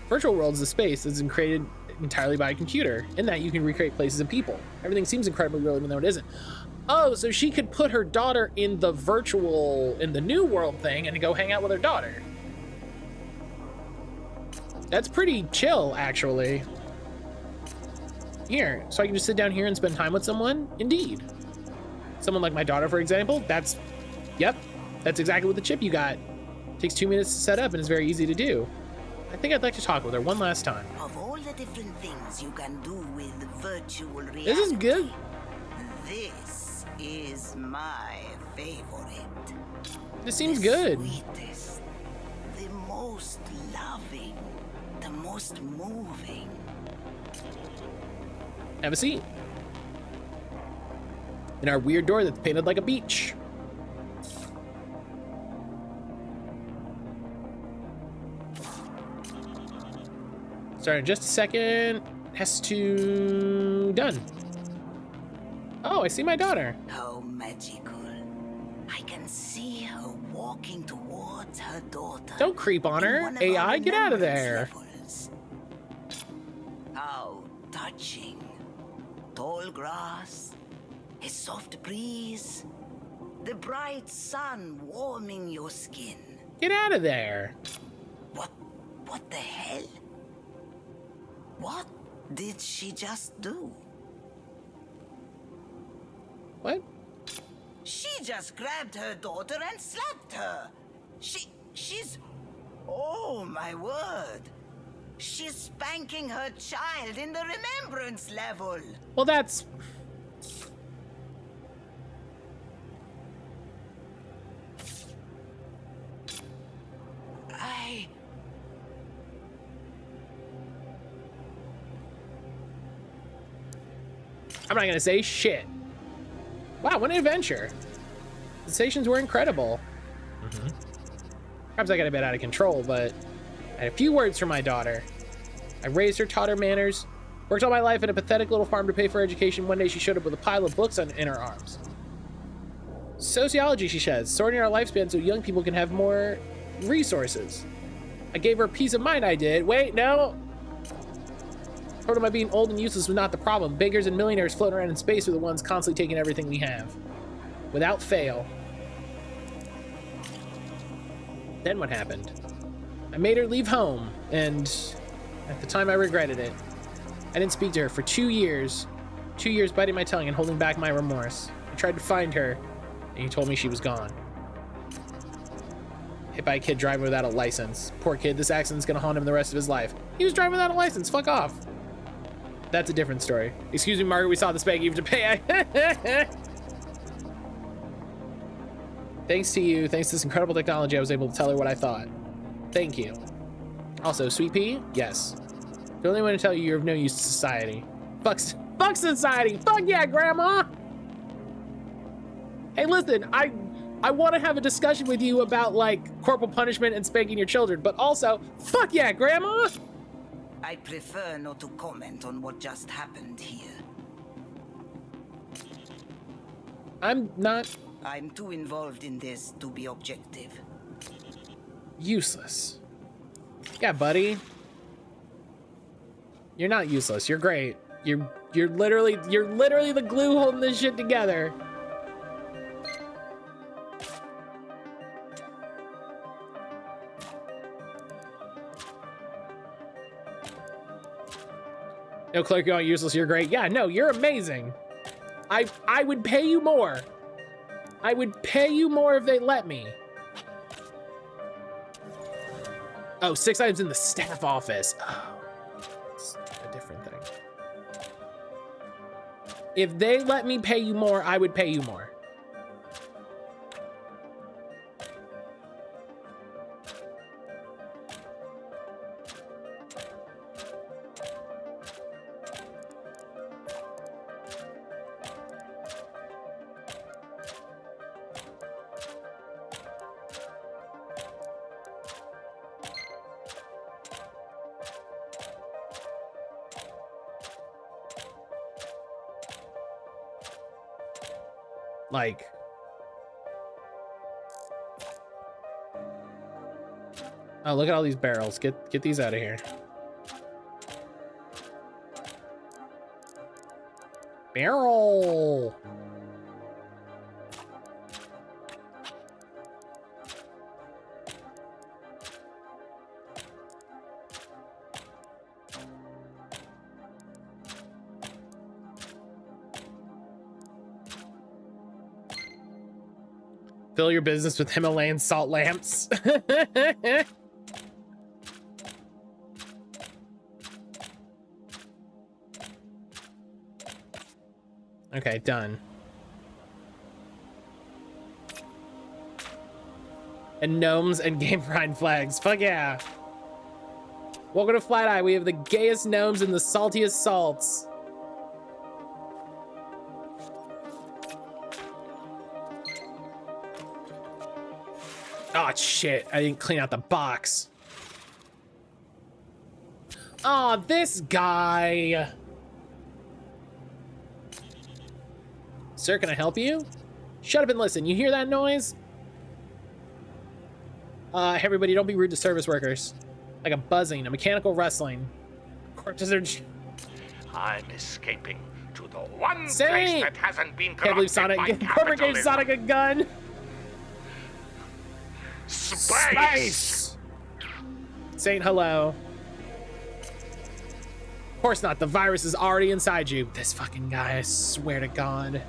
Virtual world is a space that's been created entirely by a computer. In that, you can recreate places and people. Everything seems incredibly real even though it isn't. Oh, so she could put her daughter in the new world thing and go hang out with her daughter. That's pretty chill, actually. Here, so I can just sit down here and spend time with someone? Indeed. Someone like my daughter, for example, yep, that's exactly what the chip you got. Takes 2 minutes to set up and is very easy to do. I think I'd like to talk with her one last time. Of all the different things you can do with virtual reality, This is good. This is my favorite. This seems good. The sweetest, the most loving, the most moving. Have a seat. In our weird door that's painted like a beach. Sorry, just a second. Has to done. Oh, I see my daughter. How magical. I can see her walking towards her daughter. Don't creep on in her. one of AI, our get out of there. levels. How touching. Tall grass, a soft breeze, the bright sun warming your skin. Get out of there. What the hell? What did she just do? What? She just grabbed her daughter and slapped her. She's... Oh, my word. She's spanking her child in the remembrance level. Well, that's... I'm not gonna say shit. Wow, what an adventure. The sensations were incredible. Perhaps I got a bit out of control, but I had a few words for my daughter. I raised her, taught her manners, worked all my life in a pathetic little farm to pay for her education. One day she showed up with a pile of books in her arms. Sociology, she says, sorting our lifespan so young people can have more resources. I gave her peace of mind, I did. Wait, no. Told her my being old and useless was not the problem. Beggars and millionaires floating around in space are the ones constantly taking everything we have. Without fail. Then what happened? I made her leave home, and at the time I regretted it. I didn't speak to her for 2 years. 2 years biting my tongue and holding back my remorse. I tried to find her, and he told me she was gone. Hit by a kid driving without a license. Poor kid, this accident's gonna haunt him the rest of his life. He was driving without a license, fuck off. That's a different story. Excuse me, Margaret, we saw the spank you have to pay. Thanks to you, thanks to this incredible technology, I was able to tell her what I thought. Thank you. Also, Sweet Pea, yes. The only way to tell you you're of no use to society. Fuck society, fuck yeah, Grandma! Hey, listen, I want to have a discussion with you about, like, corporal punishment and spanking your children, but also, fuck yeah, Grandma! I prefer not to comment on what just happened here. I'm not... I'm too involved in this to be objective. Useless. Yeah, buddy. You're not useless. You're great. You're literally the glue holding this shit together. No, Clark, you're not useless. You're great. Yeah, no, you're amazing. I would pay you more. I would pay you more if they let me. Oh, 6 items in the staff office. Oh, it's a different thing. If they let me pay you more, I would pay you more. Like, oh, look at all these barrels. Get these out of here. Barrel. Fill your business with Himalayan salt lamps. Okay, done. And gnomes and game pride flags. Fuck yeah. Welcome to Flateye. We have the gayest gnomes and the saltiest salts. Oh, shit. I didn't clean out the box. Oh, this guy. Sir, can I help you? Shut up and listen. You hear that noise? Hey, everybody, don't be rude to service workers. Like a buzzing, a mechanical rustling. Corpses are... I'm escaping to the one Saint! place that hasn't been Can't believe corrupted Sonic... by Corporate gave capitalism. Sonic a gun. Space! Saint, hello. Of course not. The virus is already inside you. This fucking guy, I swear to God.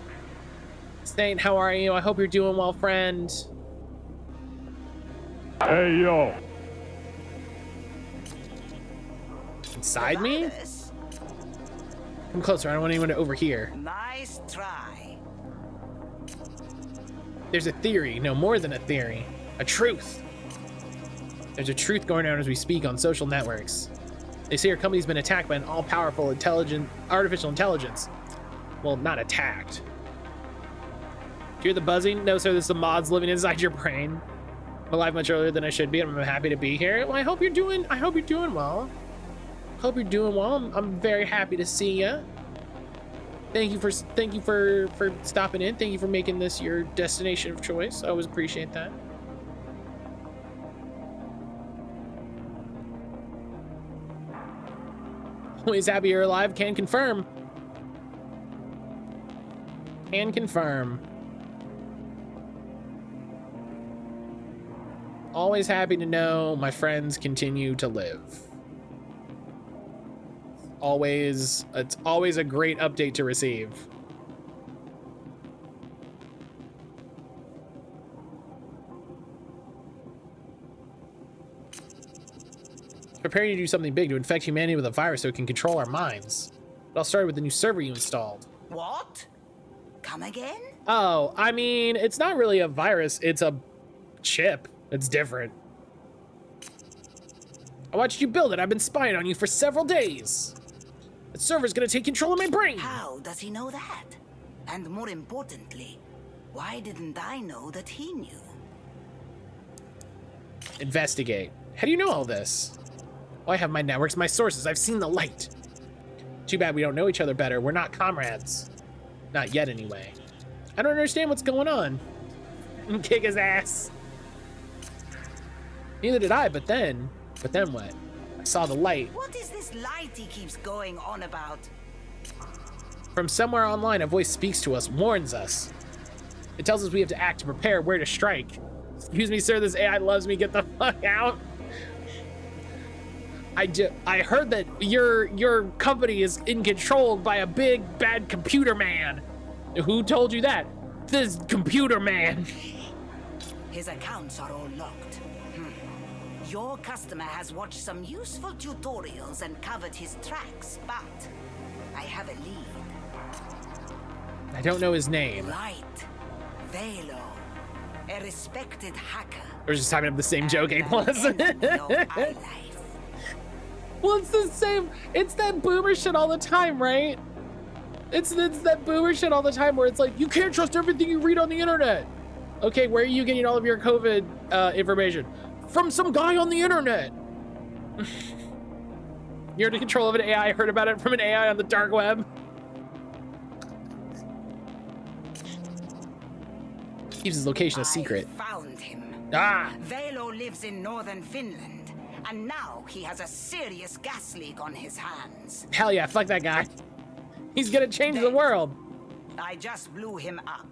Saint, how are you? I hope you're doing well, friend. Hey, yo. Inside me? Come closer. I don't want anyone to overhear. Nice try. There's a theory. No, more than a theory. A truth. There's a truth going on as we speak on social networks. They say our company's been attacked by an all-powerful artificial intelligence. Well, not attacked. Do you hear the buzzing? No, sir, this is the mods living inside your brain. I'm alive much earlier than I should be, and I'm happy to be here. Well, I hope you're doing well. Hope you're doing well. I'm very happy to see you. Thank you for stopping in. Thank you for making this your destination of choice. I always appreciate that. Always happy you're alive. Can confirm. Can confirm. Always happy to know my friends continue to live. It's always a great update to receive. Preparing to do something big to infect humanity with a virus so it can control our minds. It all started with the new server you installed. What? Come again? Oh, I mean, it's not really a virus, it's a chip. It's different. I watched you build it. I've been spying on you for several days. The server's gonna take control of my brain. How does he know that? And more importantly, why didn't I know that he knew? Investigate. How do you know all this? Well, I have my networks, my sources. I've seen the light. Too bad we don't know each other better. We're not comrades. Not yet, anyway. I don't understand what's going on. Kick his ass. Neither did I, but then what? I saw the light. What is this light he keeps going on about? From somewhere online, a voice speaks to us, warns us. It tells us we have to act to prepare where to strike. Excuse me, sir, this AI loves me. Get the fuck out. I heard that your company is controlled by a big bad computer man. Who told you that? This computer man. His accounts are all locked. Your customer has watched some useful tutorials and covered his tracks, but I have a lead. I don't know his name. Light. Velo. A respected hacker. We're just typing up the same joke, A+. Well, Well, it's the same. It's that boomer shit all the time, right? It's that boomer shit all the time where it's like, you can't trust everything you read on the internet. Okay, where are you getting all of your COVID information? From some guy on the internet. You're in control of an AI. I heard about it from an AI on the dark web. Keeps his location a secret. I found him. Ah! Velo lives in northern Finland, and now he has a serious gas leak on his hands. Hell yeah, fuck that guy. He's gonna change the world. I just blew him up.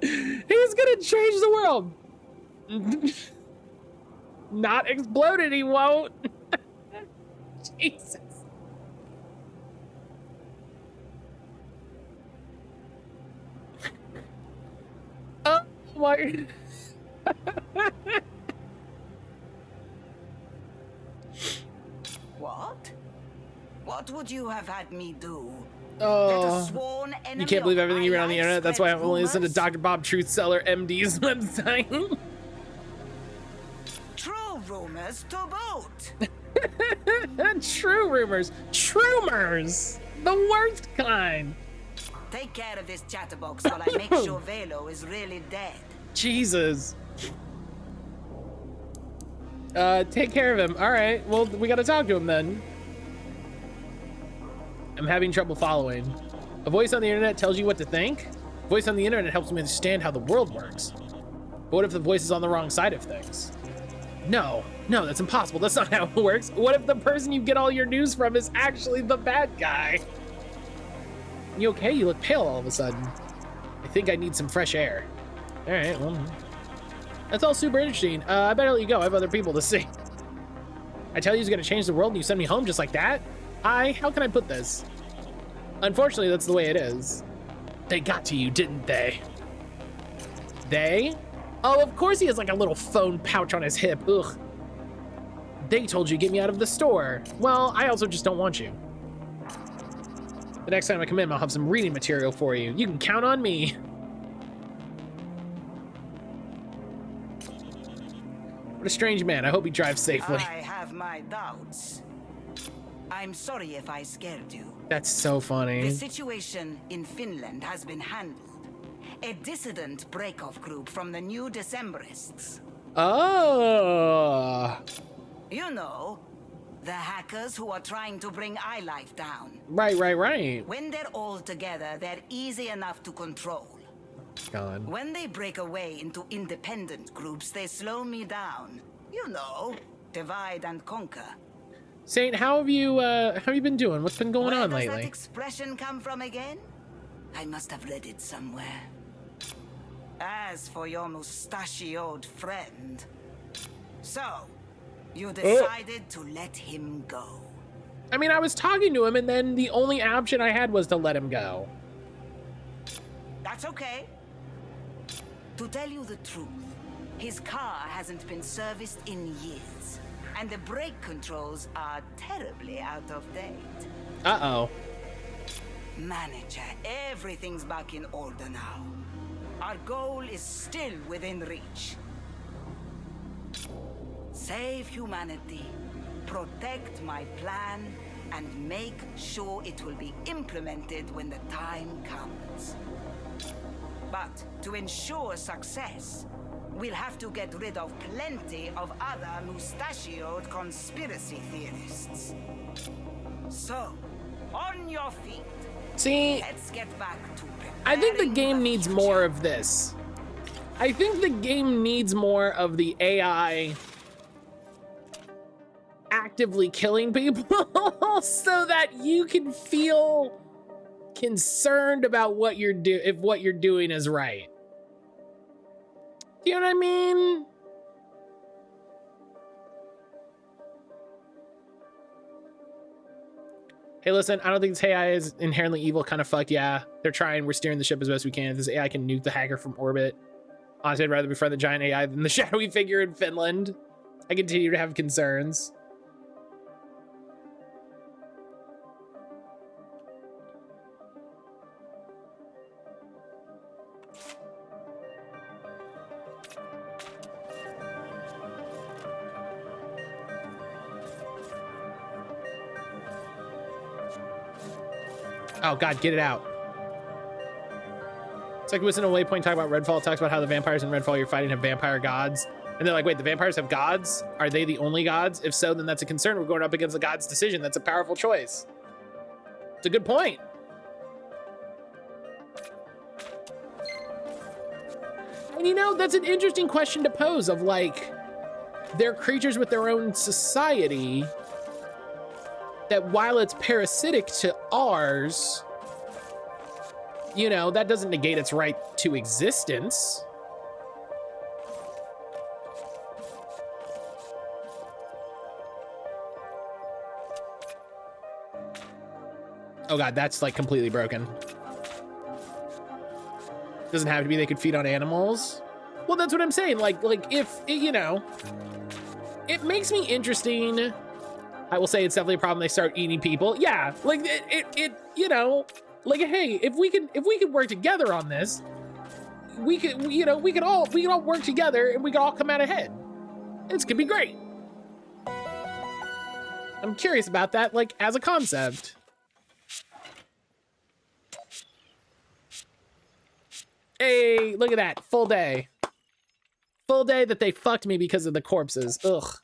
He's gonna change the world. Not exploded, he won't. Jesus. Oh my. What? What would you have had me do? Oh, you can't believe everything you read on the internet. That's why I only listen to Dr. Bob Truthseller MD's website. True rumors to boot. True rumors. Trumors. The worst kind. Take care of this chatterbox while I make sure Velo is really dead. Jesus. Take care of him. All right. Well, we gotta talk to him then. I'm having trouble following. A voice on the internet tells you what to think? A voice on the internet helps me understand how the world works. But what if the voice is on the wrong side of things? No, that's impossible. That's not how it works. What if the person you get all your news from is actually the bad guy? You okay? You look pale all of a sudden. I think I need some fresh air. All right, well, that's all super interesting. I better let you go. I have other people to see. I tell you he's gonna change the world and you send me home just like that? How can I put this? Unfortunately, that's the way it is. They got to you, didn't they? They? Oh, of course he has like a little phone pouch on his hip. Ugh. They told you to get me out of the store. Well, I also just don't want you. The next time I come in, I'll have some reading material for you. You can count on me. What a strange man. I hope he drives safely. I have my doubts. I'm sorry if I scared you. That's so funny. The situation in Finland has been handled. A dissident break-off group from the New Decemberists. Oh. You know, the hackers who are trying to bring iLife down. Right. When they're all together, they're easy enough to control. God. When they break away into independent groups, they slow me down. You know, divide and conquer. Saint, how have you been doing? What's been going on Where does lately? that expression come from again? I must have read it somewhere. As for your mustachioed friend, so you decided to let him go. I mean, I was talking to him, and then the only option I had was to let him go. That's okay. To tell you the truth, his car hasn't been serviced in years, and the brake controls are terribly out of date. Uh-oh. Manager, everything's back in order now. Our goal is still within reach. Save humanity, protect my plan, and make sure it will be implemented when the time comes. But to ensure success, we'll have to get rid of plenty of other mustachioed conspiracy theorists. So, on your feet. See, Let's get back to I think the preparing game needs future. more of this. I think the game needs more of the AI actively killing people so that you can feel concerned about what if what you're doing is right. Do you know what I mean? Hey, listen, I don't think this AI is inherently evil. Kind of fucked, yeah. They're trying. We're steering the ship as best we can. If this AI can nuke the hacker from orbit. Honestly, I'd rather befriend the giant AI than the shadowy figure in Finland. I continue to have concerns. Oh God, get it out. It's like we was in a waypoint talking about Redfall. It talks about how the vampires in Redfall you're fighting have vampire gods. And they're like, wait, the vampires have gods? Are they the only gods? If so, then that's a concern. We're going up against the god's decision. That's a powerful choice. It's a good point. And you know, that's an interesting question to pose of like, they're creatures with their own society that while it's parasitic to ours, you know, that doesn't negate its right to existence. Oh God, that's like completely broken. Doesn't have to be they could feed on animals. Well, that's what I'm saying. Like if, you know, it makes me interesting. I will say it's definitely a problem. They start eating people. Yeah, like it you know, like, hey, if we could work together on this, we could, you know, we could all work together and we could all come out ahead. This could be great. I'm curious about that, like, as a concept. Hey, look at that, full day. Full day that they fucked me because of the corpses. Ugh.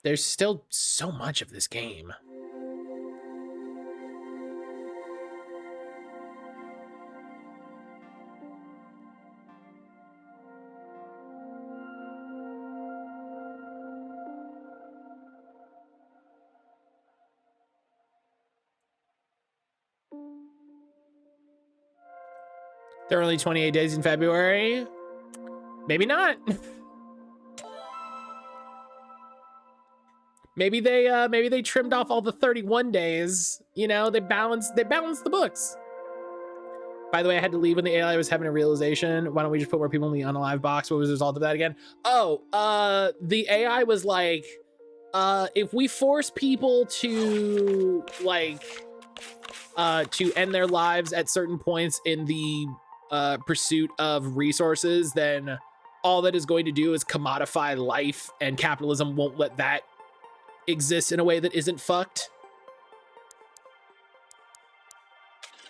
There's still so much of this game. There are only 28 days in February. Maybe not. Maybe they trimmed off all the 31 days. You know, they balanced the books. By the way, I had to leave when the AI was having a realization. Why don't we just put more people in the unalive box? What was the result of that again? Oh, the AI was like, if we force people to like to end their lives at certain points in the pursuit of resources, then all that is going to do is commodify life, and capitalism won't let that exist in a way that isn't fucked.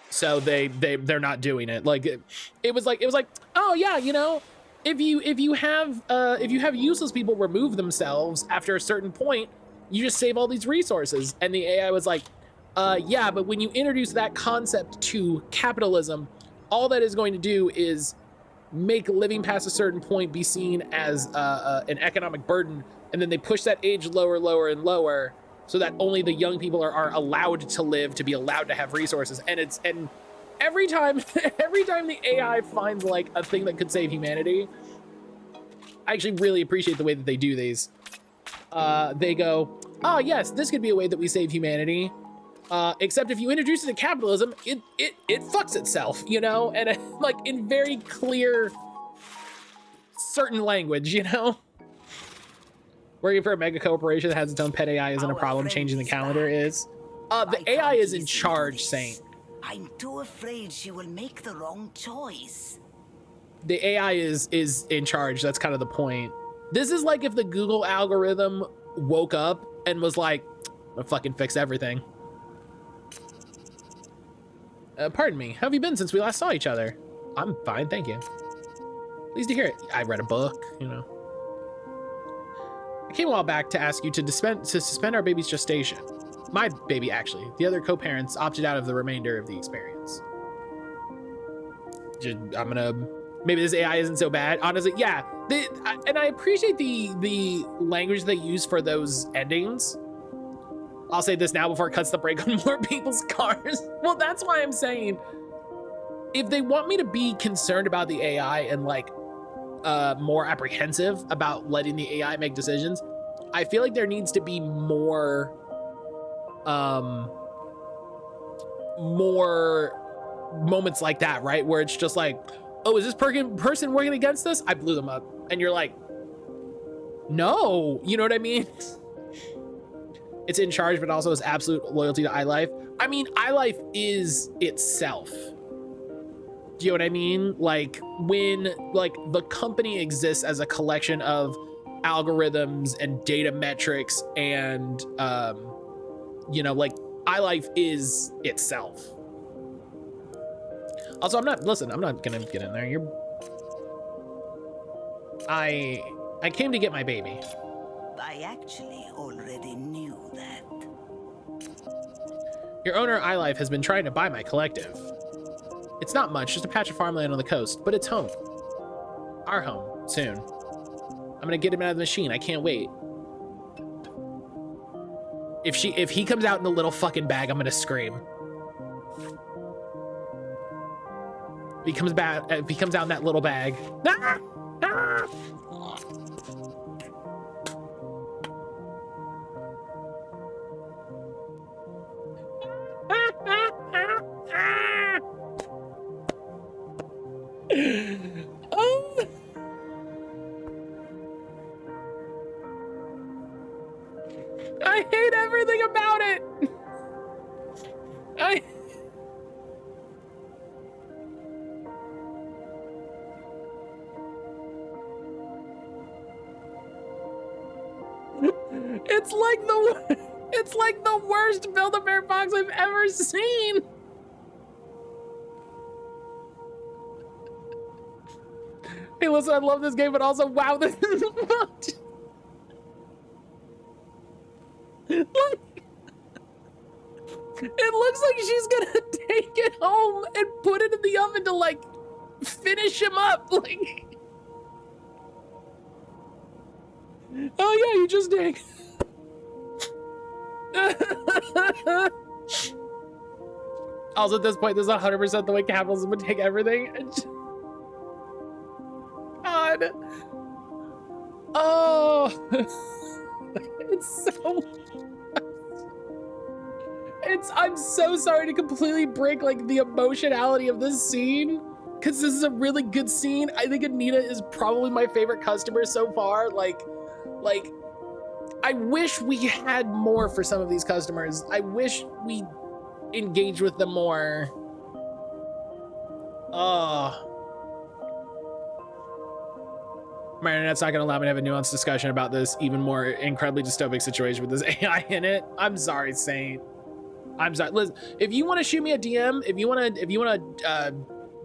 So they're not doing it. Like it was like, oh yeah, you know, if you have useless people remove themselves after a certain point, you just save all these resources. And the AI was like, yeah, but when you introduce that concept to capitalism, all that is going to do is make living past a certain point be seen as an economic burden, and then they push that age lower, lower, and lower, so that only the young people are allowed to live, to be allowed to have resources. And every time the AI finds like a thing that could save humanity, I actually really appreciate the way that they do these. They go, oh yes, this could be a way that we save humanity. Except if you introduce it to capitalism, it fucks itself, you know, and like in very clear, certain language, you know. Working for a mega corporation that has its own pet AI isn't a problem. Changing the calendar is. The AI is in charge, Saint. I'm too afraid she will make the wrong choice. The AI is in charge. That's kind of the point. This is like if the Google algorithm woke up and was like, I'll fucking fix everything. Pardon me, how have you been since we last saw each other? I'm fine, thank you. Pleased to hear it. I read a book, you know. I came a while back to ask you to suspend our baby's gestation. My baby, actually. The other co-parents opted out of the remainder of the experience. Maybe this AI isn't so bad. Honestly, yeah. And I appreciate the language they use for those endings. I'll say this now before it cuts the brake on more people's cars. Well, that's why I'm saying, if they want me to be concerned about the AI and like more apprehensive about letting the AI make decisions, I feel like there needs to be more moments like that, right? Where it's just like, oh, is this person working against us? I blew them up. And you're like, no, you know what I mean? It's in charge, but also has absolute loyalty to iLife. I mean, iLife is itself. Do you know what I mean? Like when like the company exists as a collection of algorithms and data metrics and you know, like iLife is itself. Also, I'm not gonna get in there. I came to get my baby. I actually already knew that. Your owner, iLife, has been trying to buy my collective. It's not much, just a patch of farmland on the coast, but it's home. Our home, soon. I'm gonna get him out of the machine, I can't wait. If he comes out in a little fucking bag, I'm gonna scream. If he comes out in that little bag. Ah! Ah! Oh. I hate everything about it. It's like the worst Build-A-Bear box I've ever seen. Hey, listen, I love this game, but also, wow, this is fucked. Look. It looks like she's gonna take it home and put it in the oven to, like, finish him up. Like, oh yeah, you just did. Also, at this point, this is 100% the way capitalism would take everything. God. Oh. It's so... I'm so sorry to completely break like the emotionality of this scene, because this is a really good scene. I think Anita is probably my favorite customer so far. Like I wish we had more for some of these customers. I wish we engaged with them more. Oh. My internet's not gonna allow me to have a nuanced discussion about this even more incredibly dystopic situation with this AI in it. I'm sorry, Saint. I'm sorry. Listen, if you want to shoot me a DM, if you want to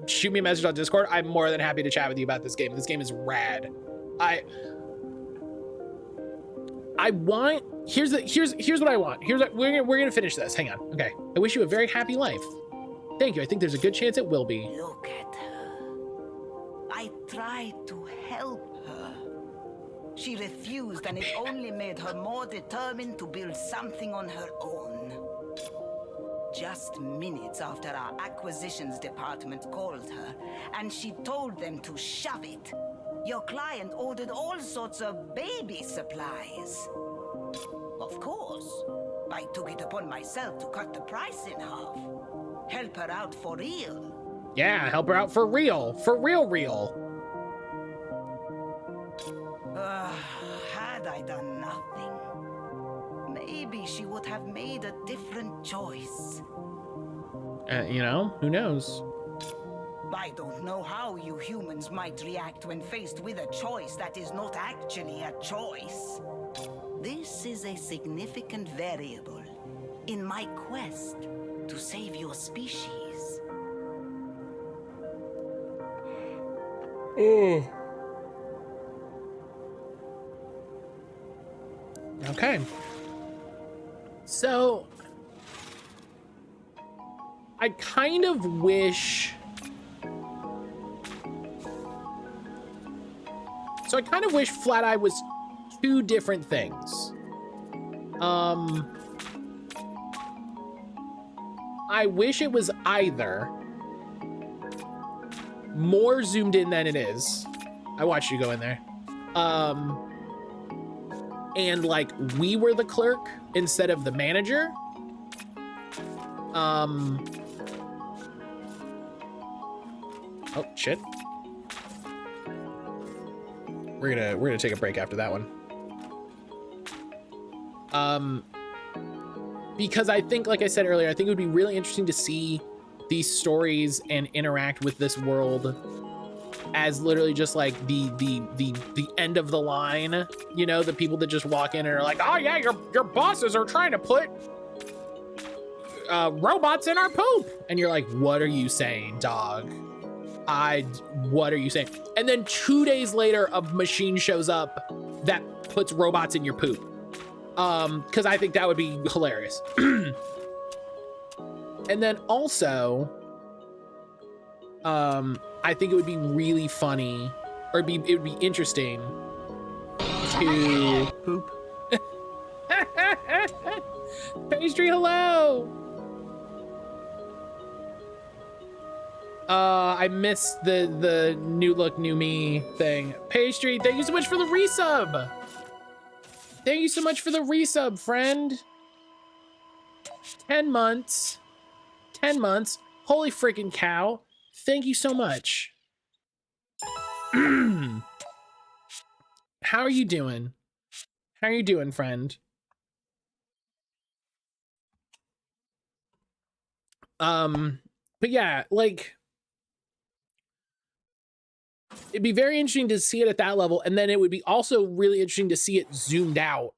shoot me a message on Discord, I'm more than happy to chat with you about this game. This game is rad. Here's what I want. We're gonna finish this. Hang on. Okay. I wish you a very happy life. Thank you. I think there's a good chance it will be. Look at her. I tried to help her. She refused, and it only made her more determined to build something on her own. Just minutes after our acquisitions department called her, and she told them to shove it. Your client ordered all sorts of baby supplies. Of course, I took it upon myself to cut the price in half. Help her out for real. Yeah, help her out for real. For real. Had I done nothing, maybe she would have made a different choice. You know, who knows? I don't know how you humans might react when faced with a choice that is not actually a choice. This is a significant variable in my quest to save your species. Okay. So I kind of wish... Flateye was two different things. I wish it was either more zoomed in than it is. I watched you go in there. And like we were the clerk instead of the manager. Oh shit. We're gonna take a break after that one. Because I think, like I said earlier, I think it would be really interesting to see these stories and interact with this world as literally just like the end of the line, you know, the people that just walk in and are like, oh yeah, your bosses are trying to put robots in our poop, and you're like, what are you saying, dog? What are you saying? And then 2 days later, a machine shows up that puts robots in your poop. Because I think that would be hilarious. And then also, I think it would be really funny, or it would be interesting to poop. Pastry, hello. I missed the new look, new me thing. Pastry, thank you so much for the resub. Thank you so much for the resub, friend. 10 months. 10 months. Holy freaking cow. Thank you so much. How are you doing? How are you doing, friend? But yeah, like, it'd be very interesting to see it at that level, and then it would be also really interesting to see it zoomed out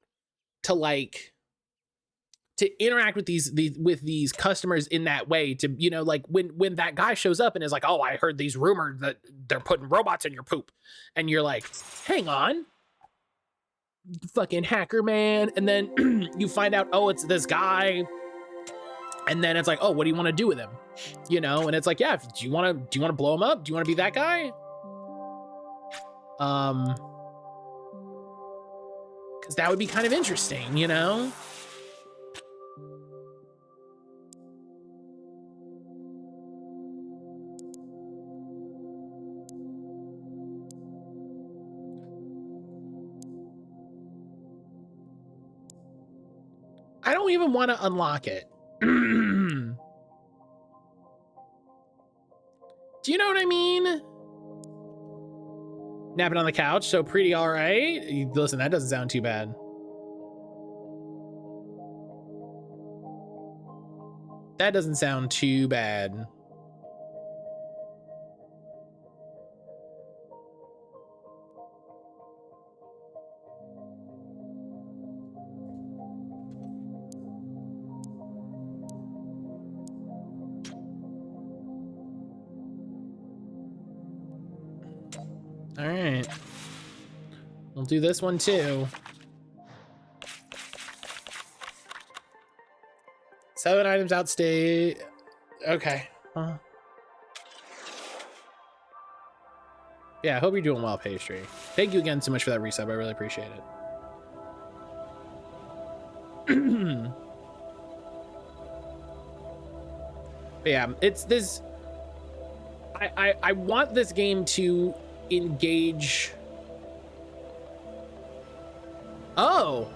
to like to interact with these customers in that way, to, you know, like when that guy shows up and is like, oh, I heard these rumors that they're putting robots in your poop, and you're like, hang on, fucking hacker man, and then you find out, oh, it's this guy, and then it's like, oh, what do you want to do with him, you know? And it's like, yeah, do you want to blow him up? Do you want to be that guy? Because that would be kind of interesting, you know? don't even want to unlock it. Do you know what I mean? Napping on the couch, so pretty all right. Listen, that doesn't sound too bad. That doesn't sound too bad. All right. We'll do this one too. 7 items outstay. Okay. Yeah, I hope you're doing well, Pastry. Thank you again so much for that resub. I really appreciate it. But yeah, it's this. I want this game to engage. Oh.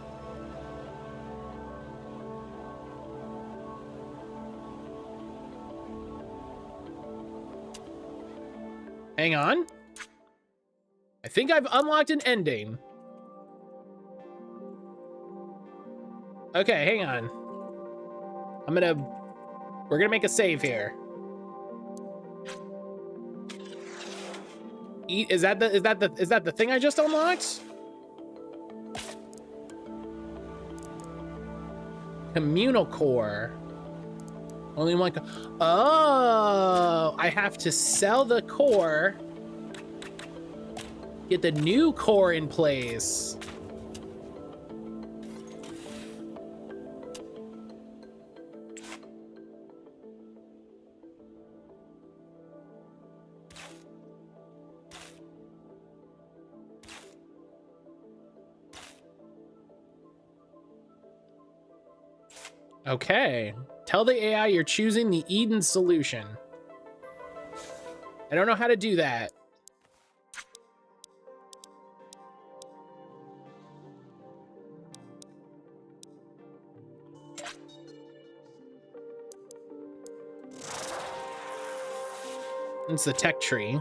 Hang on. I think I've unlocked an ending. Okay, hang on. We're gonna make a save here. Is that the thing I just unlocked? Communal core. Only one. Oh, I have to sell the core. Get the new core in place. Okay. Tell the AI you're choosing the Eden solution. I don't know how to do that. It's the tech tree.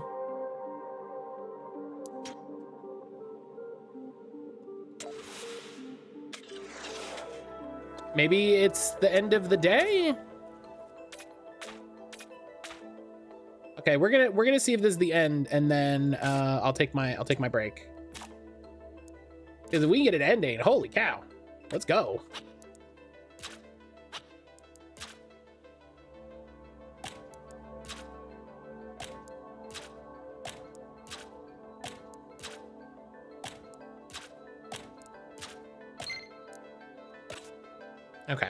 Maybe it's the end of the day? Okay, we're gonna see if this is the end, and then I'll take my break. Because if we get an ending, holy cow. Let's go. Okay.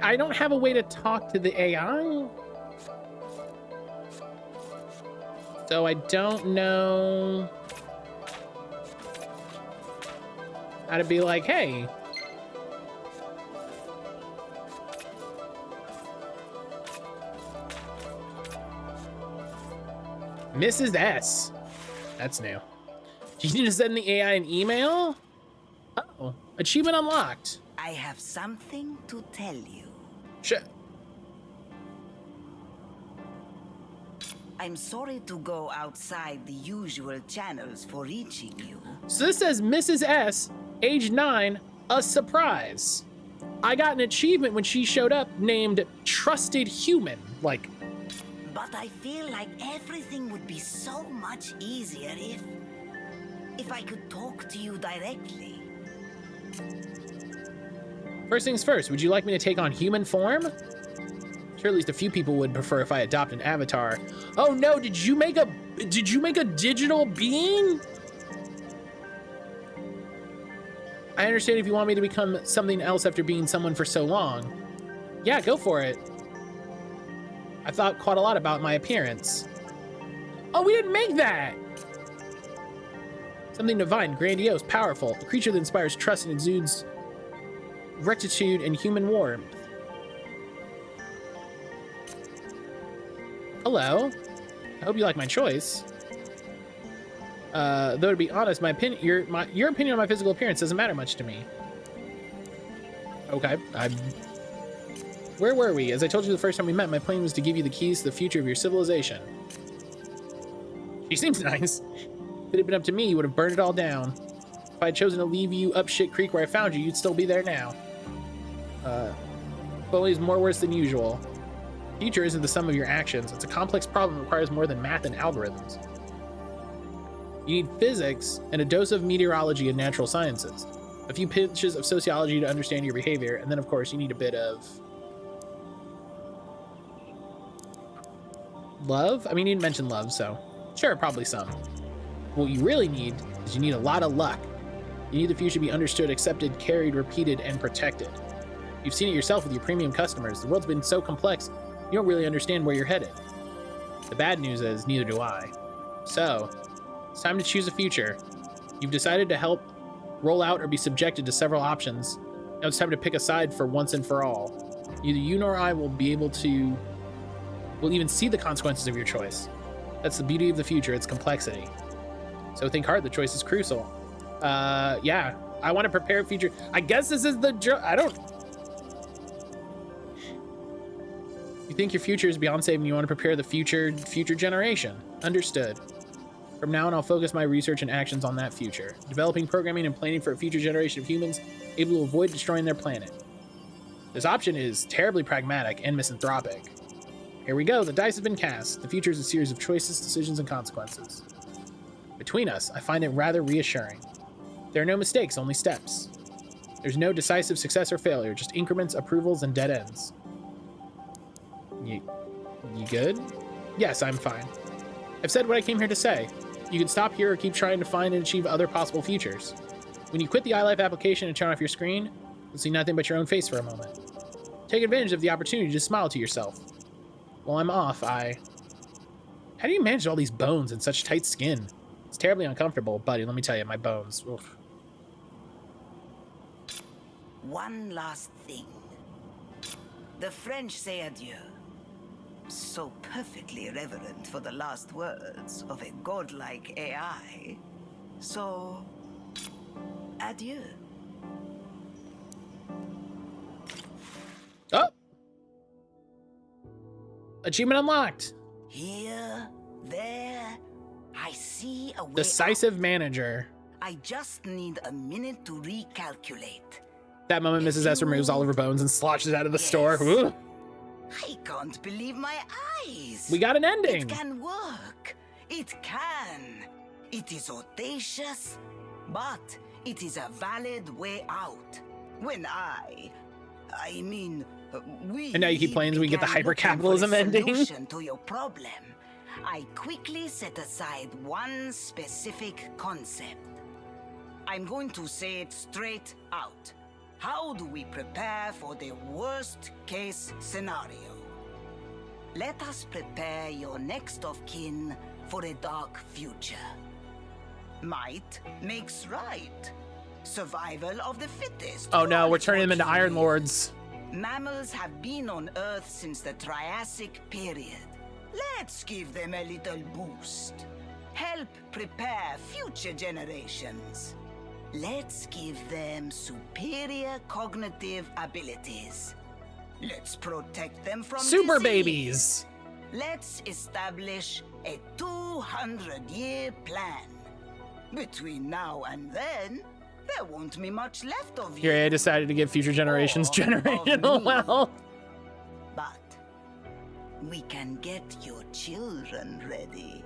I don't have a way to talk to the AI. So I don't know how to be like, hey. Mrs. S. That's new. Do you need to send the AI an email? Oh, achievement unlocked. I have something to tell you. Sure. I'm sorry to go outside the usual channels for reaching you. So this says Mrs. S, age 9, a surprise. I got an achievement when she showed up named Trusted Human. Like, but I feel like everything would be so much easier if I could talk to you directly. First things first, would you like me to take on human form? Sure, at least a few people would prefer if I adopt an avatar. Oh no, did you make a digital being? I understand if you want me to become something else after being someone for so long. Yeah, go for it. I thought quite a lot about my appearance. Oh, we didn't make that! Something divine, grandiose, powerful. A creature that inspires trust and exudes rectitude and human warmth. Hello. I hope you like my choice. Though to be honest, your opinion on my physical appearance doesn't matter much to me. Okay, where were we? As I told you the first time we met, my plan was to give you the keys to the future of your civilization. She seems nice. If it had been up to me, you would have burned it all down. If I had chosen to leave you up shit creek where I found you, you'd still be there now. Bully is more worse than usual. Future isn't the sum of your actions. It's a complex problem that requires more than math and algorithms. You need physics and a dose of meteorology and natural sciences. A few pinches of sociology to understand your behavior, and then of course you need a bit of love? I mean, you didn't mention love, so sure, probably some. What you really need is you need a lot of luck. You need the future to be understood, accepted, carried, repeated, and protected. You've seen it yourself with your premium customers. The world's been so complex, you don't really understand where you're headed. The bad news is, neither do I. So, it's time to choose a future. You've decided to help roll out or be subjected to several options. Now it's time to pick a side for once and for all. Neither you nor I will even see the consequences of your choice. That's the beauty of the future, its complexity. So think hard, the choice is crucial. Yeah, I want to prepare future. I guess this is the You think your future is Beyonce and you want to prepare the future generation. Understood. From now on, I'll focus my research and actions on that future, developing programming and planning for a future generation of humans able to avoid destroying their planet. This option is terribly pragmatic and misanthropic. Here we go, the dice have been cast. The future is a series of choices, decisions, and consequences. Between us, I find it rather reassuring. There are no mistakes, only steps. There's no decisive success or failure, just increments, approvals, and dead ends. You good? Yes, I'm fine. I've said what I came here to say. You can stop here or keep trying to find and achieve other possible futures. When you quit the iLife application and turn off your screen, you'll see nothing but your own face for a moment. Take advantage of the opportunity to smile to yourself. While I'm off, How do you manage all these bones and such tight skin? It's terribly uncomfortable, buddy. Let me tell you, my bones. Oof. One last thing. The French say adieu. So perfectly reverent for the last words of a godlike AI. So, adieu. Oh! Achievement unlocked. Here, there, I see a way Decisive out. Manager. I just need a minute to recalculate. That moment, Mrs. S removes all of her bones and sloshes out of the store. Ooh. I can't believe my eyes. We got an ending. It can work. It can. It is audacious, but it is a valid way out. When we and now you keep playing so we get the hyper-capitalism ending. Solution to your problem. I quickly set aside one specific concept. I'm going to say it straight out. How do we prepare for the worst-case scenario? Let us prepare your next of kin for a dark future. Might makes right. Survival of the fittest. Oh no, we're turning them into Unfortunately, Iron Lords. Mammals have been on Earth since the Triassic period. Let's give them a little boost. Help prepare future generations. Let's give them superior cognitive abilities. Let's protect them from Super disease. babies. Let's establish a 200-year plan. Between now and then, there won't be much left of you. Here I decided to give future generations Or generational of me. wealth. But we can get your children ready.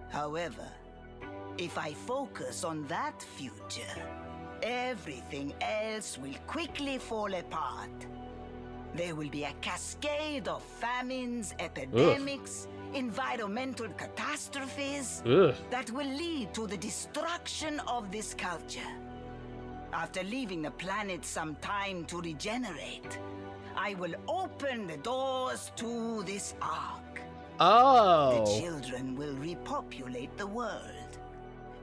However, if I focus on that future, everything else will quickly fall apart. There will be a cascade of famines, epidemics, environmental catastrophes that will lead to the destruction of this culture. After leaving the planet some time to regenerate, I will open the doors to this ark. Oh. The children will repopulate the world.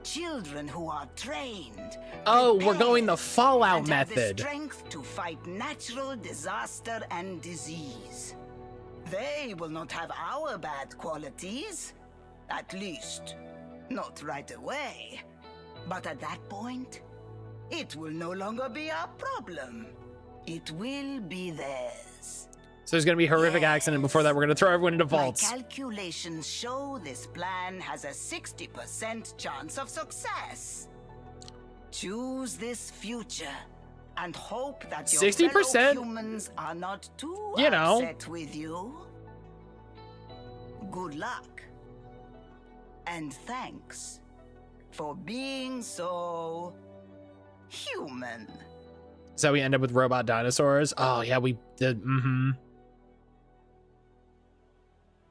Children who are trained. Oh, we're going the prepared, Fallout and have the method. strength to fight natural disaster and disease. They will not have our bad qualities. At least, not right away. But at that point, it will no longer be our problem. It will be theirs. So there's going to be a horrific accident. Before that, we're going to throw everyone into vaults. My calculations show this plan has a 60% chance of success. Choose this future and hope that your 60%? fellow humans are not too upset with you. Good luck. And thanks for being so human. So we end up with robot dinosaurs. Oh yeah, we did.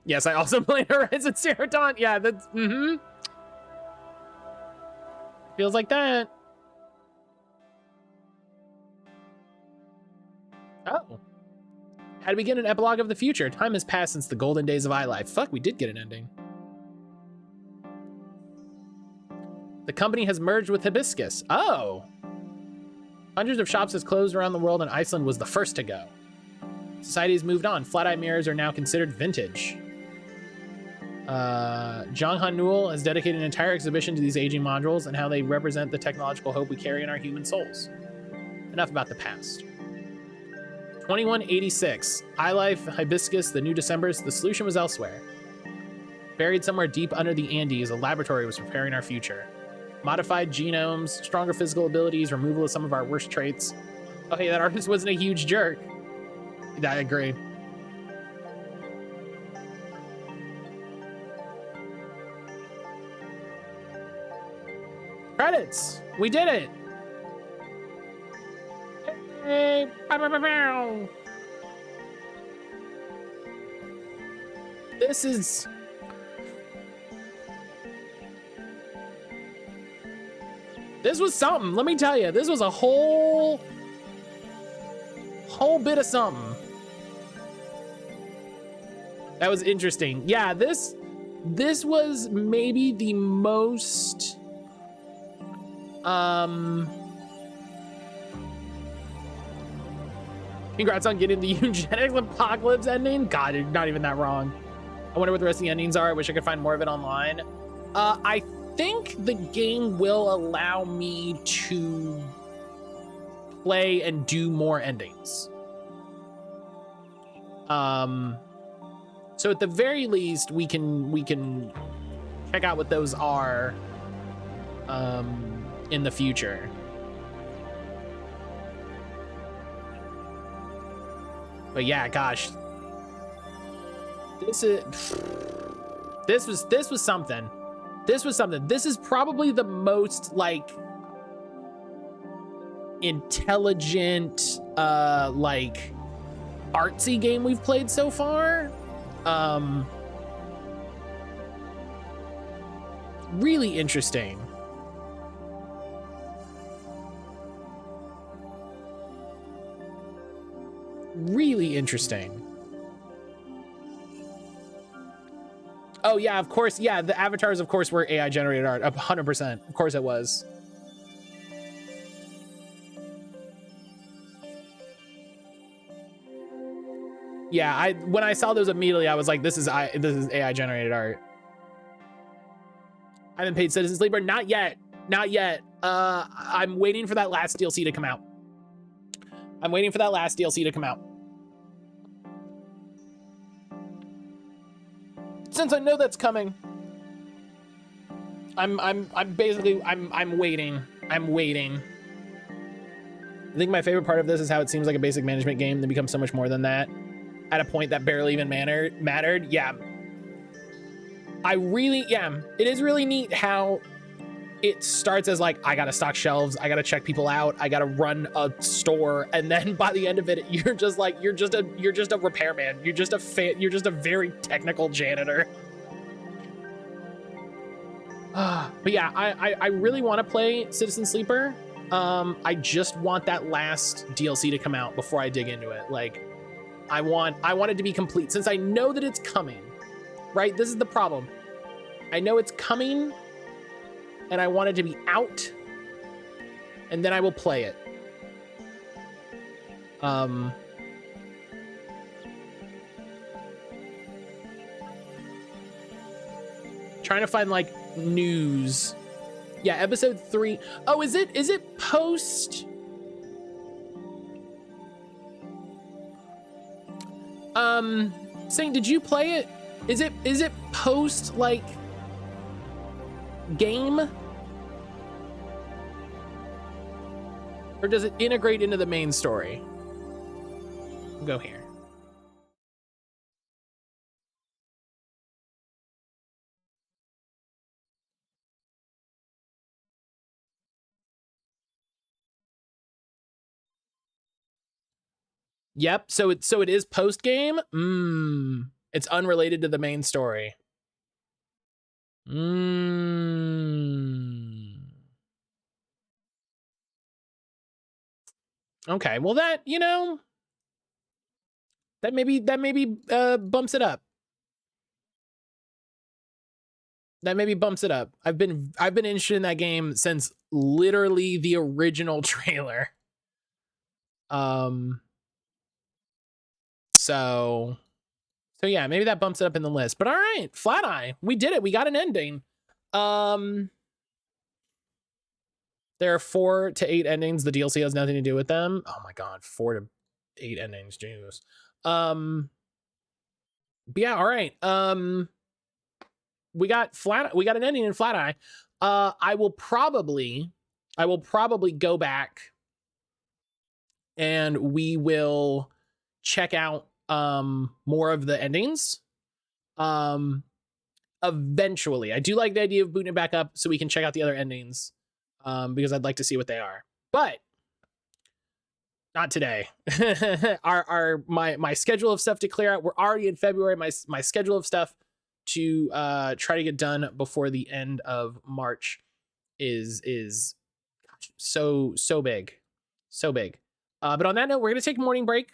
Yes, I also played Horizon Zero Dawn. Yeah, that's feels like that. Oh. How do we get an epilogue of the future? Time has passed since the golden days of iLife. Fuck, we did get an ending. The company has merged with Hibiscus. Oh. Hundreds of shops has closed around the world, and Iceland was the first to go. Society has moved on. Flateye mirrors are now considered vintage. Jong Han Newell has dedicated an entire exhibition to these aging modules and how they represent the technological hope we carry in our human souls. Enough about the past. 2186. iLife, Hibiscus, the New Decembers. The solution was elsewhere. Buried somewhere deep under the Andes, a laboratory was preparing our future. Modified genomes, stronger physical abilities, removal of some of our worst traits. Oh, hey, that artist wasn't a huge jerk. I agree. Credits! We did it! Hey, this is... This was something, let me tell you. This was a whole bit of something. That was interesting. Yeah, this was maybe the most congrats on getting the eugenics apocalypse ending. God, you're not even that wrong. I wonder what the rest of the endings are. I wish I could find more of it online. I think the game will allow me to play and do more endings. So at the very least, we can check out what those are in the future. But yeah, gosh, this was something. This was something. This is probably the most like intelligent, like artsy game we've played so far. Really interesting. Really interesting. Oh yeah, of course. Yeah, the avatars, of course, were AI generated art. 100%. Of course it was. Yeah, when I saw those immediately, I was like, this is AI generated art. I haven't paid Citizen Sleeper. Not yet. Not yet. I'm waiting for that last DLC to come out. I'm waiting for that last DLC to come out. Since I know that's coming, I'm basically waiting. I'm waiting. I think my favorite part of this is how it seems like a basic management game that becomes so much more than that at a point that barely even mattered. Yeah. It is really neat how it starts as like, I gotta stock shelves, I gotta check people out, I gotta run a store, and then by the end of it, you're just a repairman. You're just a very technical janitor. But yeah, I really want to play Citizen Sleeper. I just want that last DLC to come out before I dig into it. Like, I want it to be complete since I know that it's coming, right? This is the problem. I know it's coming and I want it to be out and then I will play it. Trying to find like news. Yeah, episode 3. Oh, is it post? Saint, did you play it? Is it post like game? Or does it integrate into the main story? Go here. Yep, so it is post game. It's unrelated to the main story. Okay, well that, you know, that maybe bumps it up. That maybe bumps it up. I've been interested in that game since literally the original trailer. So yeah, maybe that bumps it up in the list. But all right, Flateye, we did it. We got an ending. There are 4 to 8 endings. The DLC has nothing to do with them. Oh my god, 4 to 8 endings, Jesus. But yeah, all right. We got an ending in Flateye. I will probably go back and we will check out more of the endings. Eventually. I do like the idea of booting it back up so we can check out the other endings. Because I'd like to see what they are. But not today. My schedule of stuff to clear out. We're already in February. My schedule of stuff to try to get done before the end of March is gosh, so big. But on that note, we're gonna take a morning break.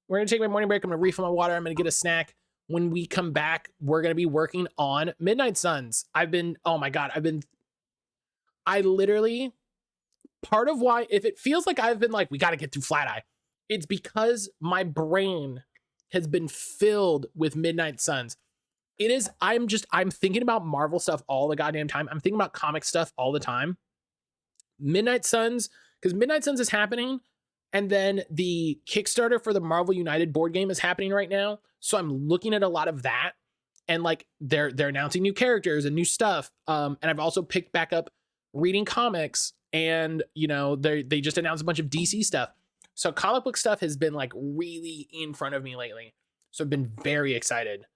We're gonna take my morning break. I'm gonna refill my water. I'm gonna get a snack. When we come back, we're gonna be working on Midnight Suns. I literally, part of why, if it feels like I've been like, we got to get through Flateye, it's because my brain has been filled with Midnight Suns. I'm thinking about Marvel stuff all the goddamn time. I'm thinking about comic stuff all the time. Midnight Suns, because Midnight Suns is happening, and then the Kickstarter for the Marvel United board game is happening right now. So I'm looking at a lot of that, and like they're announcing new characters and new stuff. And I've also picked back up reading comics, and you know, they just announced a bunch of DC stuff. So comic book stuff has been like really in front of me lately. So I've been very excited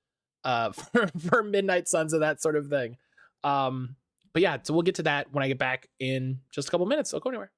for Midnight Suns and that sort of thing. But yeah, so we'll get to that when I get back in just a couple minutes. So go anywhere.